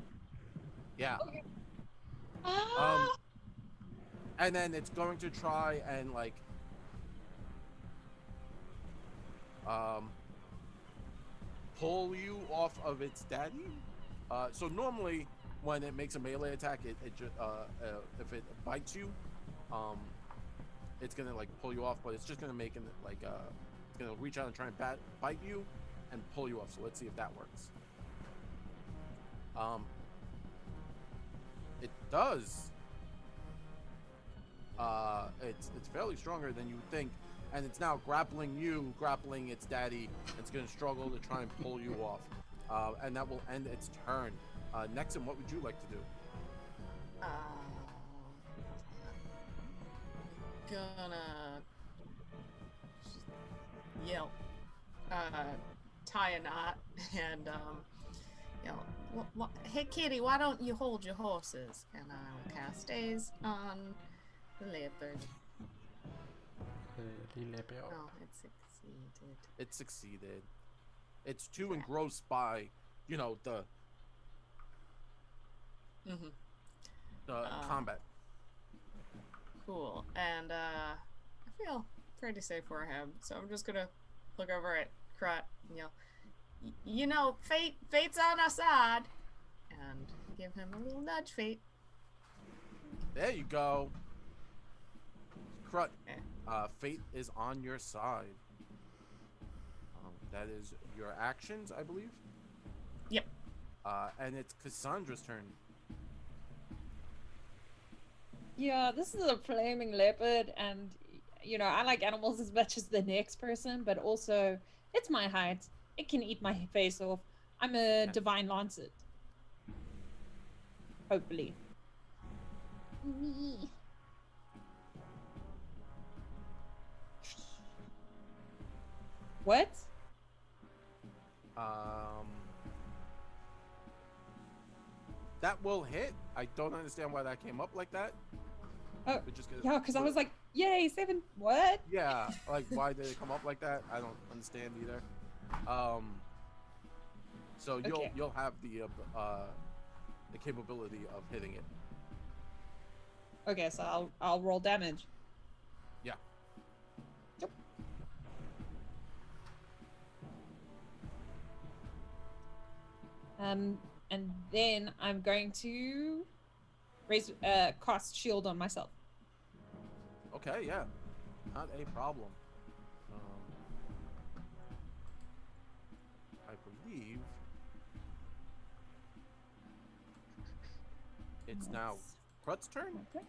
[SPEAKER 1] Yeah.
[SPEAKER 5] Okay.
[SPEAKER 1] And then it's going to try and like pull you off of its daddy. So normally when it makes a melee attack, if it bites you, it's gonna like pull you off, but it's just gonna make it like it's gonna reach out and try and bite you and pull you off. So let's see if that works. It does. It's fairly stronger than you would think, and it's now grappling its daddy. It's gonna struggle to try and pull you off, and that will end its turn. Nexon, what would you like to do?
[SPEAKER 3] Gonna yell, tie a knot, and yell, "Hey kitty, why don't you hold your horses?" And I will cast Daze on the leopard. Oh, it succeeded.
[SPEAKER 1] It succeeded. It's too engrossed by, the combat.
[SPEAKER 3] Cool. And I feel pretty safe where I am, so I'm just gonna look over at Krut and yell, fate's on our side, and give him a little nudge, Fate.
[SPEAKER 1] There you go. Krut,
[SPEAKER 3] Okay.
[SPEAKER 1] Fate is on your side. That is your actions, I believe.
[SPEAKER 3] Yep.
[SPEAKER 1] And it's Cassandra's turn.
[SPEAKER 6] Yeah, this is a flaming leopard, and I like animals as much as the next person, but also it's my height. It can eat my face off. I'm a divine lancet. Hopefully. Me. What?
[SPEAKER 1] That will hit. I don't understand why that came up like that.
[SPEAKER 6] Oh,
[SPEAKER 1] Just
[SPEAKER 6] yeah, because I was like, yay, 7. What?
[SPEAKER 1] Yeah, like why did it come up like that? I don't understand either. So you'll have the capability of hitting it.
[SPEAKER 6] Okay, so I'll roll damage.
[SPEAKER 1] Yeah.
[SPEAKER 6] Yep. And then I'm going to cast shield on myself.
[SPEAKER 1] Okay, yeah, not a problem. I believe it's now Krut's turn.
[SPEAKER 6] Okay.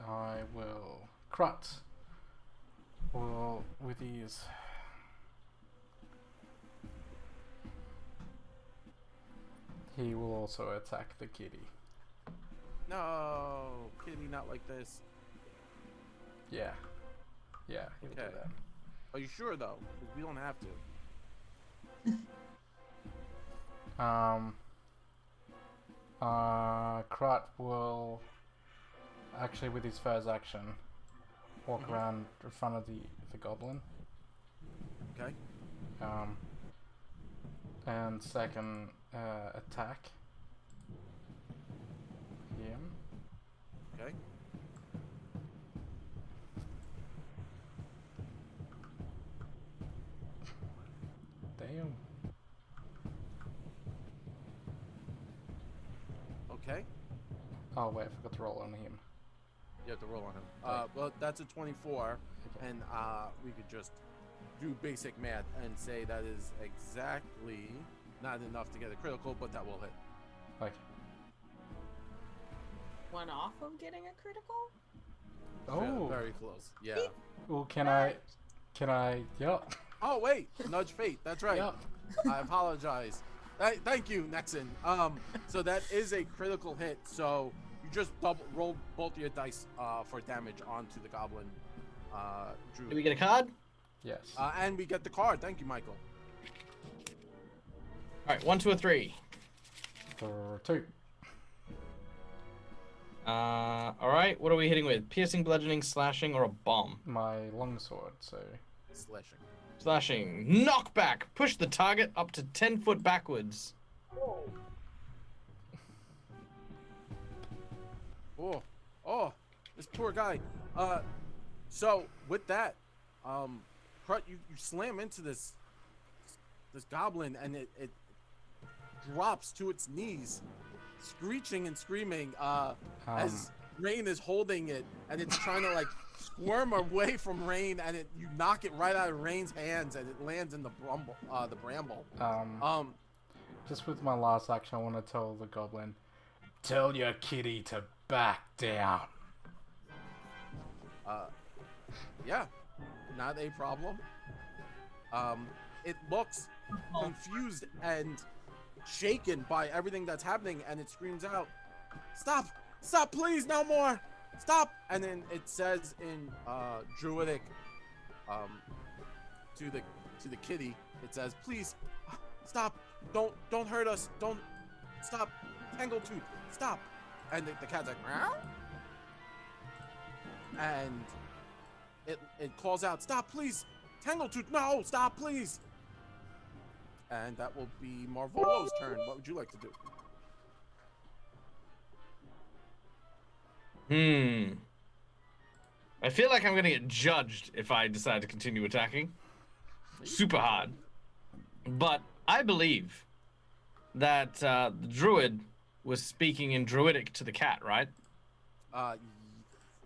[SPEAKER 2] I will Krut. Well, with ease. He will also attack the kitty.
[SPEAKER 1] No, kitty, not like this.
[SPEAKER 2] Yeah, he'll do
[SPEAKER 1] Okay.
[SPEAKER 2] that.
[SPEAKER 1] Are you sure though? 'Cause we don't have to.
[SPEAKER 2] Krut will actually, with his first action, walk around in front of the goblin.
[SPEAKER 1] Okay.
[SPEAKER 2] And second attack him.
[SPEAKER 1] Okay.
[SPEAKER 2] Damn.
[SPEAKER 1] Okay.
[SPEAKER 2] Oh wait, I forgot to roll on him.
[SPEAKER 1] You have to roll on him.
[SPEAKER 2] Right.
[SPEAKER 1] Well, that's a 24,
[SPEAKER 2] Okay.
[SPEAKER 1] and we could just do basic math and say that is exactly not enough to get a critical, but that will hit.
[SPEAKER 2] Okay.
[SPEAKER 3] One off of getting a critical?
[SPEAKER 2] Oh.
[SPEAKER 1] Very close. Yeah.
[SPEAKER 2] Well, can I? Yup.
[SPEAKER 1] Oh wait, nudge fate. That's right.
[SPEAKER 2] Yup.
[SPEAKER 1] I apologize. Thank you, Nexon. So that is a critical hit. So you just roll both your dice for damage onto the goblin. Drew.
[SPEAKER 4] Do we get a card?
[SPEAKER 2] Yes.
[SPEAKER 1] And we get the card. Thank you, Michael.
[SPEAKER 4] All right, 1, 2, or 3.
[SPEAKER 2] For 2.
[SPEAKER 4] All right, what are we hitting with? Piercing, bludgeoning, slashing, or a bomb?
[SPEAKER 2] My longsword. So.
[SPEAKER 1] Slashing.
[SPEAKER 4] Slashing. Knockback. Push the target up to 10 foot backwards.
[SPEAKER 1] Oh, this poor guy. So with that, Krut, you slam into this goblin, and it drops to its knees, screeching and screaming as Rain is holding it, and it's trying to like squirm away from Rain, and you knock it right out of Rain's hands, and it lands in the bramble.
[SPEAKER 2] Just with my last action, I want to tell the goblin, tell your kitty to back down.
[SPEAKER 1] Yeah, not a problem. It looks confused and shaken by everything that's happening, and it screams out, "Stop! Stop, please, no more! Stop!" And then it says in Druidic, to the kitty, it says, "Please, stop! Don't hurt us! Don't stop! Tangletooth, stop!" And the cat's like, "Meow?" And it calls out, "Stop, please! Tangletooth, no! Stop, please!" And that will be Marvolo's turn. What would you like to do?
[SPEAKER 4] I feel like I'm gonna get judged if I decide to continue attacking. Super hard. But I believe that the druid was speaking in druidic to the cat, right?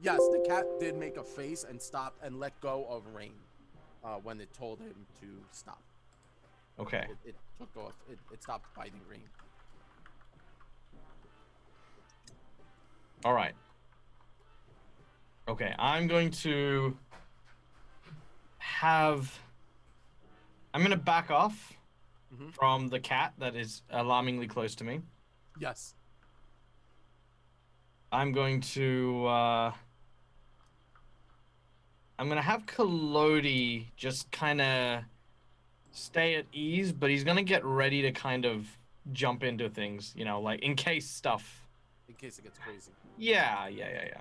[SPEAKER 1] Yes, the cat did make a face and stop and let go of Rain when it told him to stop.
[SPEAKER 4] Okay.
[SPEAKER 1] It took off. It stopped biting Rain.
[SPEAKER 4] All right. Okay, I'm going to back off from the cat that is alarmingly close to me.
[SPEAKER 1] Yes.
[SPEAKER 4] I'm going to have Kalodi just kind of stay at ease, but he's going to get ready to kind of jump into things, you know, like in case stuff.
[SPEAKER 1] In case it gets crazy.
[SPEAKER 4] Yeah.
[SPEAKER 1] Yeah.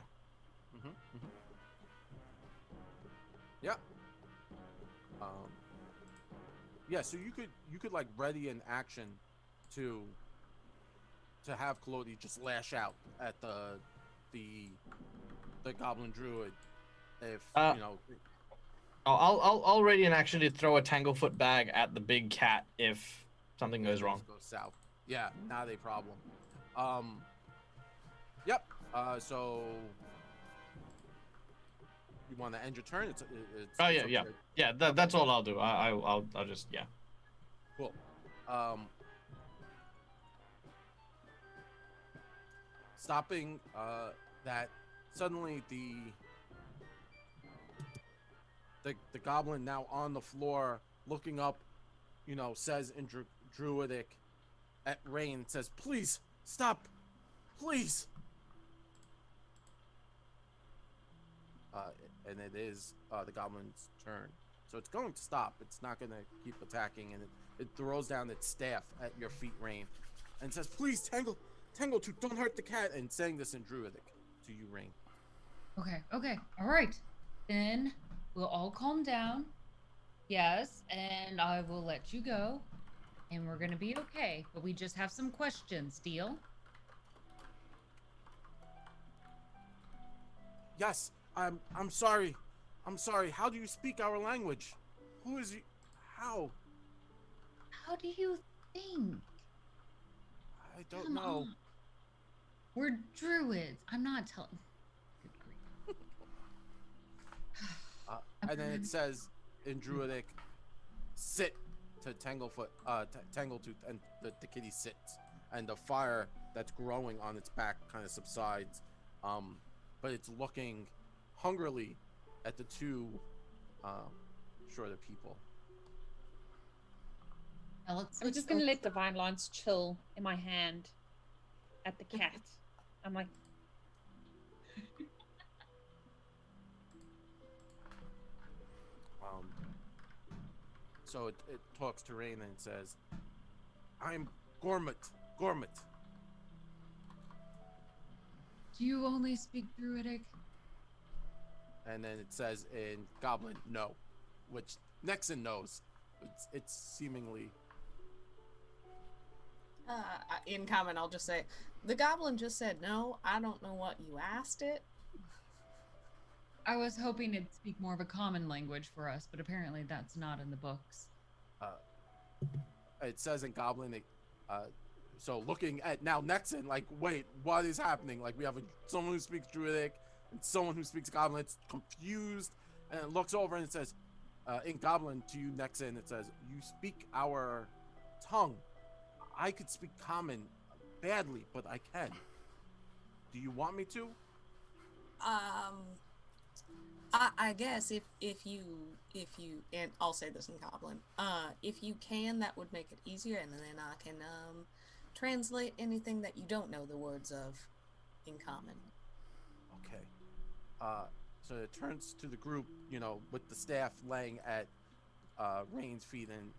[SPEAKER 1] Yeah, so you could like ready an action to have Kalodi just lash out at the goblin druid if you know.
[SPEAKER 4] I'll ready an action to throw a tanglefoot bag at the big cat if something goes wrong.
[SPEAKER 1] Goes south. Yeah, not a problem. Yep. So you want to end your turn? It's
[SPEAKER 4] yeah. That's all I'll do. I'll just
[SPEAKER 1] Cool. Stopping that, suddenly the goblin now on the floor looking up, you know, says in druidic at Rain, says, "Please stop, please." And it is the goblin's turn, so it's going to stop. It's not going to keep attacking, and it throws down its staff at your feet, Rain, and says, "Please, Tangletooth, don't hurt the cat," and saying this in druidic to you, Rain.
[SPEAKER 5] Okay, all right. Then we'll all calm down. Yes, and I will let you go, and we're gonna be okay. But we just have some questions. Deal?
[SPEAKER 1] Yes, I'm sorry. I'm sorry. How do you speak our language? Who is you? How?
[SPEAKER 5] How do you think?
[SPEAKER 1] I don't know.
[SPEAKER 5] We're druids. I'm not telling. Good grief.
[SPEAKER 1] And then it says in druidic, "Sit," to Tangletooth, and the kitty sits, and the fire that's growing on its back kind of subsides, but it's looking hungrily at the two shorter people.
[SPEAKER 5] Now
[SPEAKER 6] I'm just gonna let Divine Lance chill in my hand at the cat. I'm like,
[SPEAKER 1] So it talks to Rain and says, "I'm Gormit.
[SPEAKER 5] Do you only speak druidic?
[SPEAKER 1] And then it says in Goblin, "No," which Nexon knows. It's seemingly.
[SPEAKER 3] In common, I'll just say, the goblin just said no. I don't know what you asked it.
[SPEAKER 5] I was hoping it'd speak more of a common language for us, but apparently that's not in the books.
[SPEAKER 1] it says in Goblin. So looking at now Nexon, like, wait, what is happening? Like, we have someone who speaks Druidic and someone who speaks Goblin. It's confused, and it looks over and it says, in Goblin to you, Nexon, it says, "You speak our tongue. I could speak Common badly, but I can. Do you want me to?"
[SPEAKER 3] I guess if you and I'll say this in Goblin, if you can, that would make it easier, and then I can translate anything that you don't know the words of in Common.
[SPEAKER 1] Okay. So it turns to the group, with the staff laying at Rain's feet, and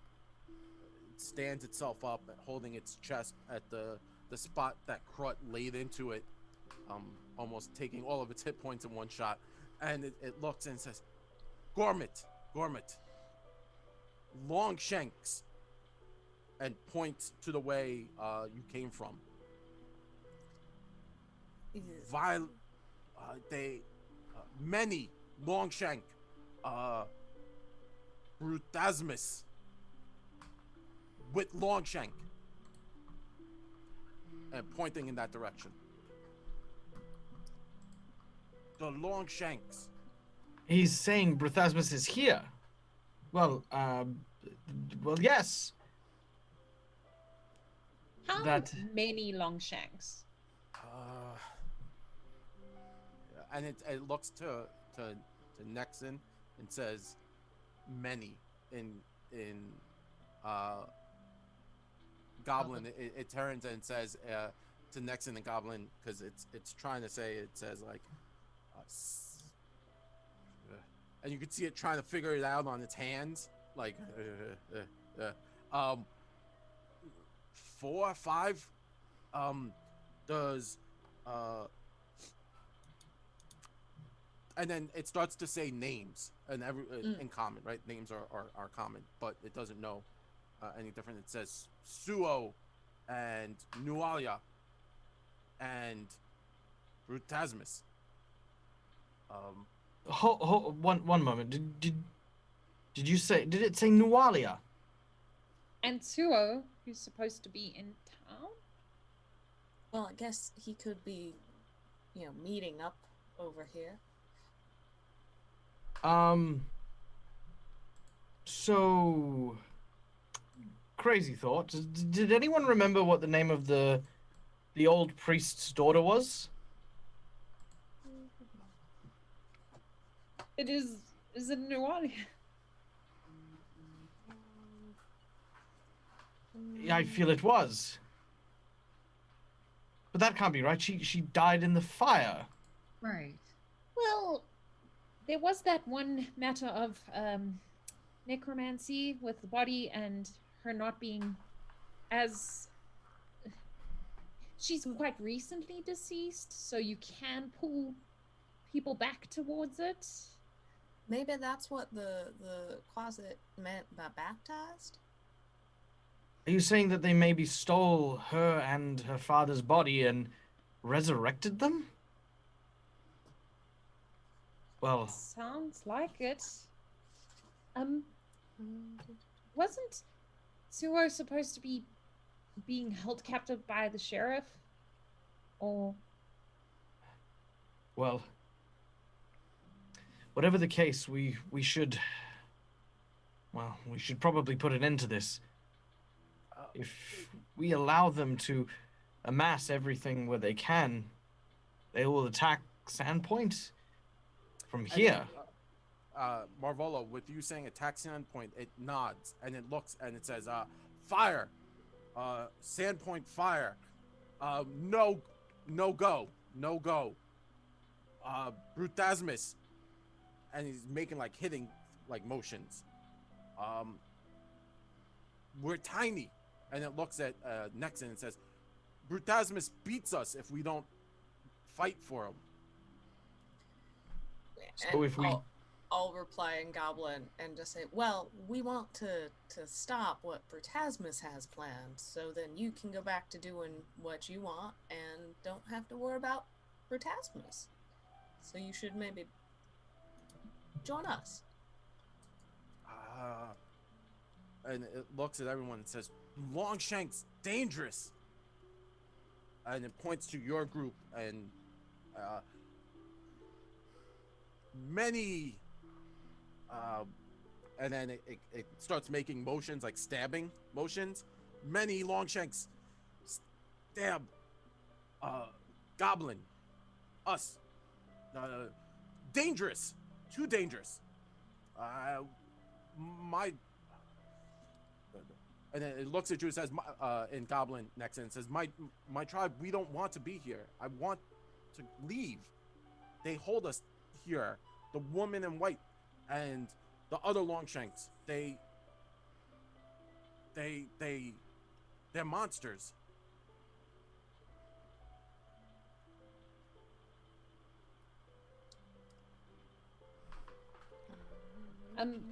[SPEAKER 1] it stands itself up, holding its chest at the spot that Crut laid into it, almost taking all of its hit points in one shot. And it looks and says, Gormit, long shanks, and points to the way you came from. Many Longshank, Brutasmus with Longshank, and pointing in that direction. The Longshanks.
[SPEAKER 4] He's saying Bruthasmus is here. Well, yes.
[SPEAKER 6] How
[SPEAKER 4] That-
[SPEAKER 6] many Longshanks?
[SPEAKER 1] And it looks to Nexon and says, "Many." In Goblin, it turns and says to Nexon and Goblin, because it's trying to say, it says like, and you can see it trying to figure it out on its hands, like 4 or 5. Does and then it starts to say names, and in common, right? Names are common, but it doesn't know any different. It says Suo and Nualia and Brutasmus.
[SPEAKER 4] One moment. Did you say? Did it say Nualia?
[SPEAKER 6] And Tuo, who's supposed to be in town?
[SPEAKER 3] Well, I guess he could be, meeting up over here.
[SPEAKER 4] So crazy thought. Did anyone remember what the name of the old priest's daughter was?
[SPEAKER 6] It is it Nualia?
[SPEAKER 4] I feel it was. But that can't be right. She died in the fire.
[SPEAKER 5] Right.
[SPEAKER 6] Well, there was that one matter of necromancy with the body and her not being as... She's quite recently deceased, so you can pull people back towards it.
[SPEAKER 3] Maybe that's what the closet meant by baptized?
[SPEAKER 4] Are you saying that they maybe stole her and her father's body and resurrected them? Well,
[SPEAKER 6] Sounds like it. Wasn't Suo supposed to be being held captive by the sheriff? Or...
[SPEAKER 4] well, whatever the case, we should probably put an end to this. If we allow them to amass everything where they can, they will attack Sandpoint from here.
[SPEAKER 1] Marvolo, with you saying attack Sandpoint, it nods and it looks and it says, fire, Sandpoint fire, no go, Brutasmus, and he's making like hitting like motions. We're tiny, and it looks at Nexon and says, Brutasmus beats us if we don't fight for him.
[SPEAKER 4] So if we...
[SPEAKER 3] I'll reply in Goblin and just say, well, we want to stop what Brutasmus has planned, so then you can go back to doing what you want and don't have to worry about Brutasmus. So you should maybe join us.
[SPEAKER 1] and it looks at everyone and says, "Longshanks, dangerous." And it points to your group, and many, and then it starts making motions like stabbing motions. Many Longshanks stab Goblin, us, dangerous, too dangerous. My And then it looks at you and says, in Goblin next, and says, my tribe, we don't want to be here. I want to leave. They hold us here. The woman in white and the other Longshanks, they're monsters.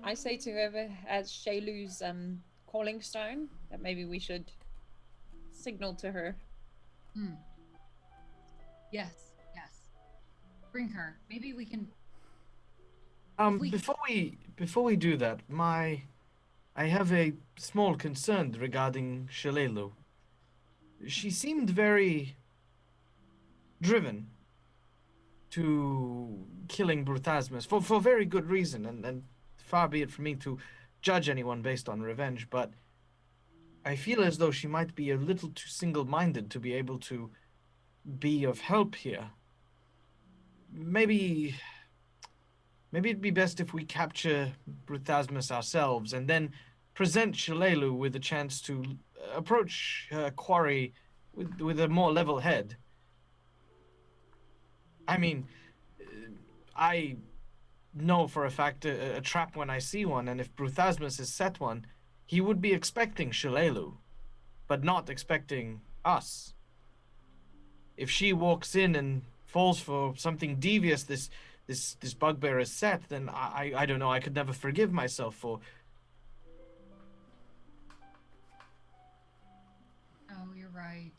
[SPEAKER 6] I say to whoever has Shaylu's calling stone that maybe we should signal to her.
[SPEAKER 5] Yes. Bring her. Maybe we can.
[SPEAKER 4] Before we do that, I have a small concern regarding Shalelu. She seemed very driven to killing Bruthasmus for very good reason, and far be it from me to judge anyone based on revenge, but I feel as though she might be a little too single-minded to be able to be of help here. Maybe it'd be best if we capture Bruthasmus ourselves and then present Shalelu with a chance to approach her quarry with a more level head. I mean, I know for a fact a trap when I see one, and if Bruthasmus has set one, he would be expecting Shalelu, but not expecting us. If she walks in and falls for something devious this bugbear is set, then I don't know, I could never forgive myself for...
[SPEAKER 5] Oh, you're right.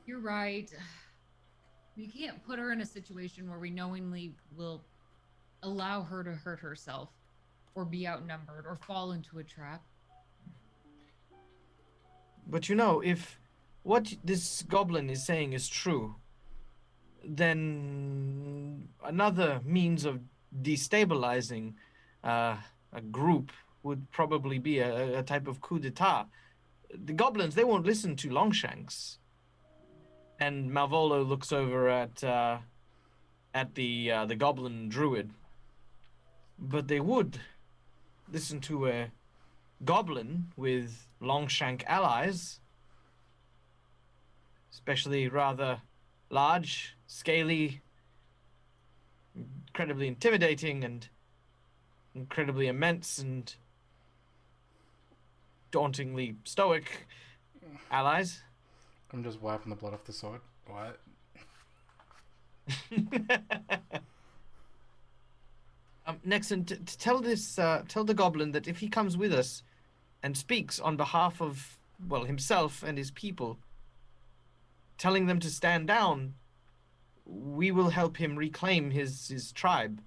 [SPEAKER 5] You're right. We can't put her in a situation where we knowingly will allow her to hurt herself or be outnumbered or fall into a trap.
[SPEAKER 4] But you know, if what this goblin is saying is true, then another means of destabilizing a group would probably be a type of coup d'etat. The goblins, they won't listen to Longshanks. And Malvolo looks over at the goblin druid. But they would listen to a goblin with Longshank allies, especially rather large, scaly, incredibly intimidating, and incredibly immense and dauntingly stoic allies.
[SPEAKER 2] I'm just wiping the blood off the sword. What?
[SPEAKER 4] Nexon, tell the goblin that if he comes with us and speaks on behalf of, well, himself and his people, telling them to stand down, we will help him reclaim his tribe.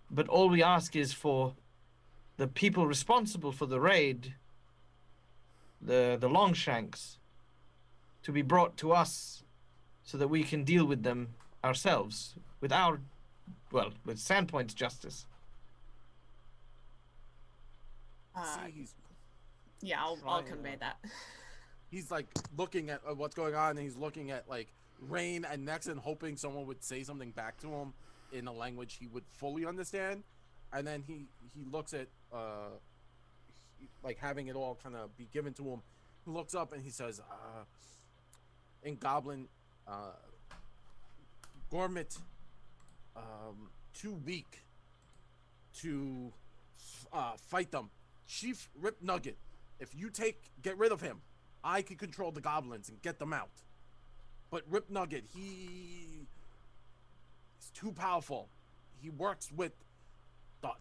[SPEAKER 4] But all we ask is for the people responsible for the raid, the Longshanks, to be brought to us so that we can deal with them ourselves with with Sandpoint's justice.
[SPEAKER 3] Yeah, I'll convey that.
[SPEAKER 1] He's like looking at what's going on, and he's looking at like Rain and Nexon, hoping someone would say something back to him in a language he would fully understand. And then he looks at like having it all kind of be given to him. He looks up and he says, in Goblin, Gormit, too weak to fight them. Chief Rip Nugget, if you get rid of him, I can control the goblins and get them out. But Rip Nugget, he's too powerful. He works with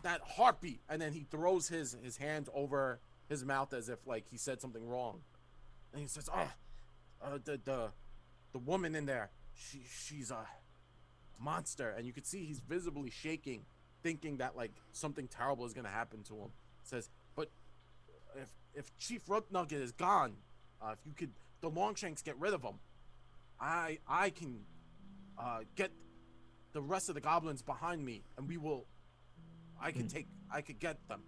[SPEAKER 1] that heartbeat, and then he throws his hand over his mouth as if like he said something wrong. And he says, the woman in there, she's a monster. And you can see he's visibly shaking, thinking that like something terrible is gonna happen to him. Says, but if Chief Nugget is gone, if you could, the Longshanks get rid of him, I can get the rest of the goblins behind me, and we will. I could get them.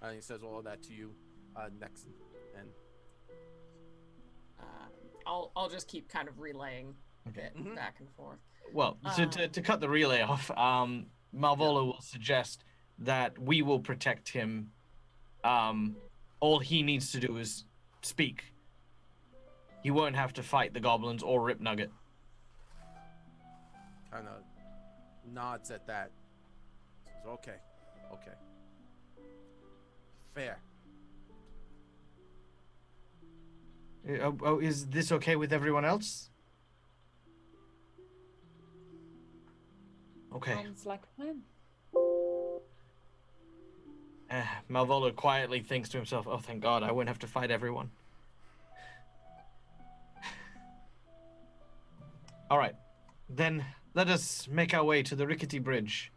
[SPEAKER 1] And he says all of that to you, next, and
[SPEAKER 3] I'll just keep kind of relaying a bit back and forth.
[SPEAKER 4] Well, to cut the relay off, Malvolo will suggest that we will protect him. All he needs to do is speak. He won't have to fight the goblins or Rip Nugget.
[SPEAKER 1] kind of nods at that. Says, okay. Fair.
[SPEAKER 4] Is this okay with everyone else? Okay.
[SPEAKER 6] Sounds like a plan.
[SPEAKER 4] Malvolo quietly thinks to himself, oh, thank God, I won't have to fight everyone. All right. Then let us make our way to the rickety bridge.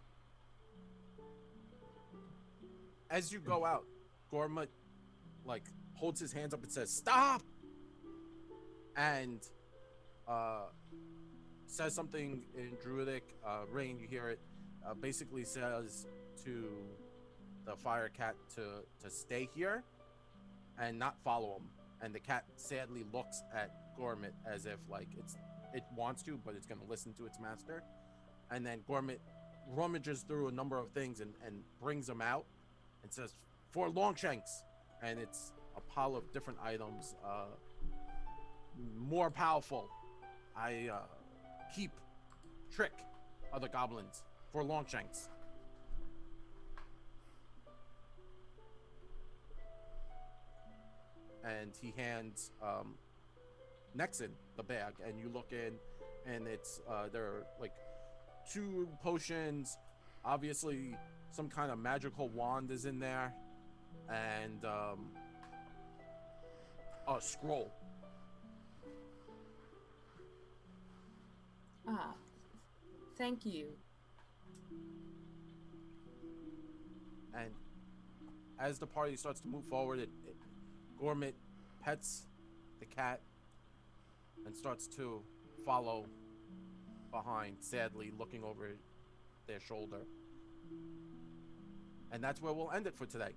[SPEAKER 1] As you go out, Gormut, holds his hands up and says, stop! And, says something in Druidic. Rain, you hear it, basically says to the fire cat to stay here and not follow him. And the cat sadly looks at Gormut as if, it wants to, but it's going to listen to its master. And then Gormut rummages through a number of things and brings them out and says, for Longshanks. And it's a pile of different items, more powerful. I keep trick other goblins for Longshanks. And he hands Nexon the bag, and you look in, and it's there are 2 potions, obviously some kind of magical wand is in there, and a scroll.
[SPEAKER 3] Thank you.
[SPEAKER 1] And as the party starts to move forward, Gormut pets the cat and starts to follow behind, sadly looking over their shoulder. And that's where we'll end it for today.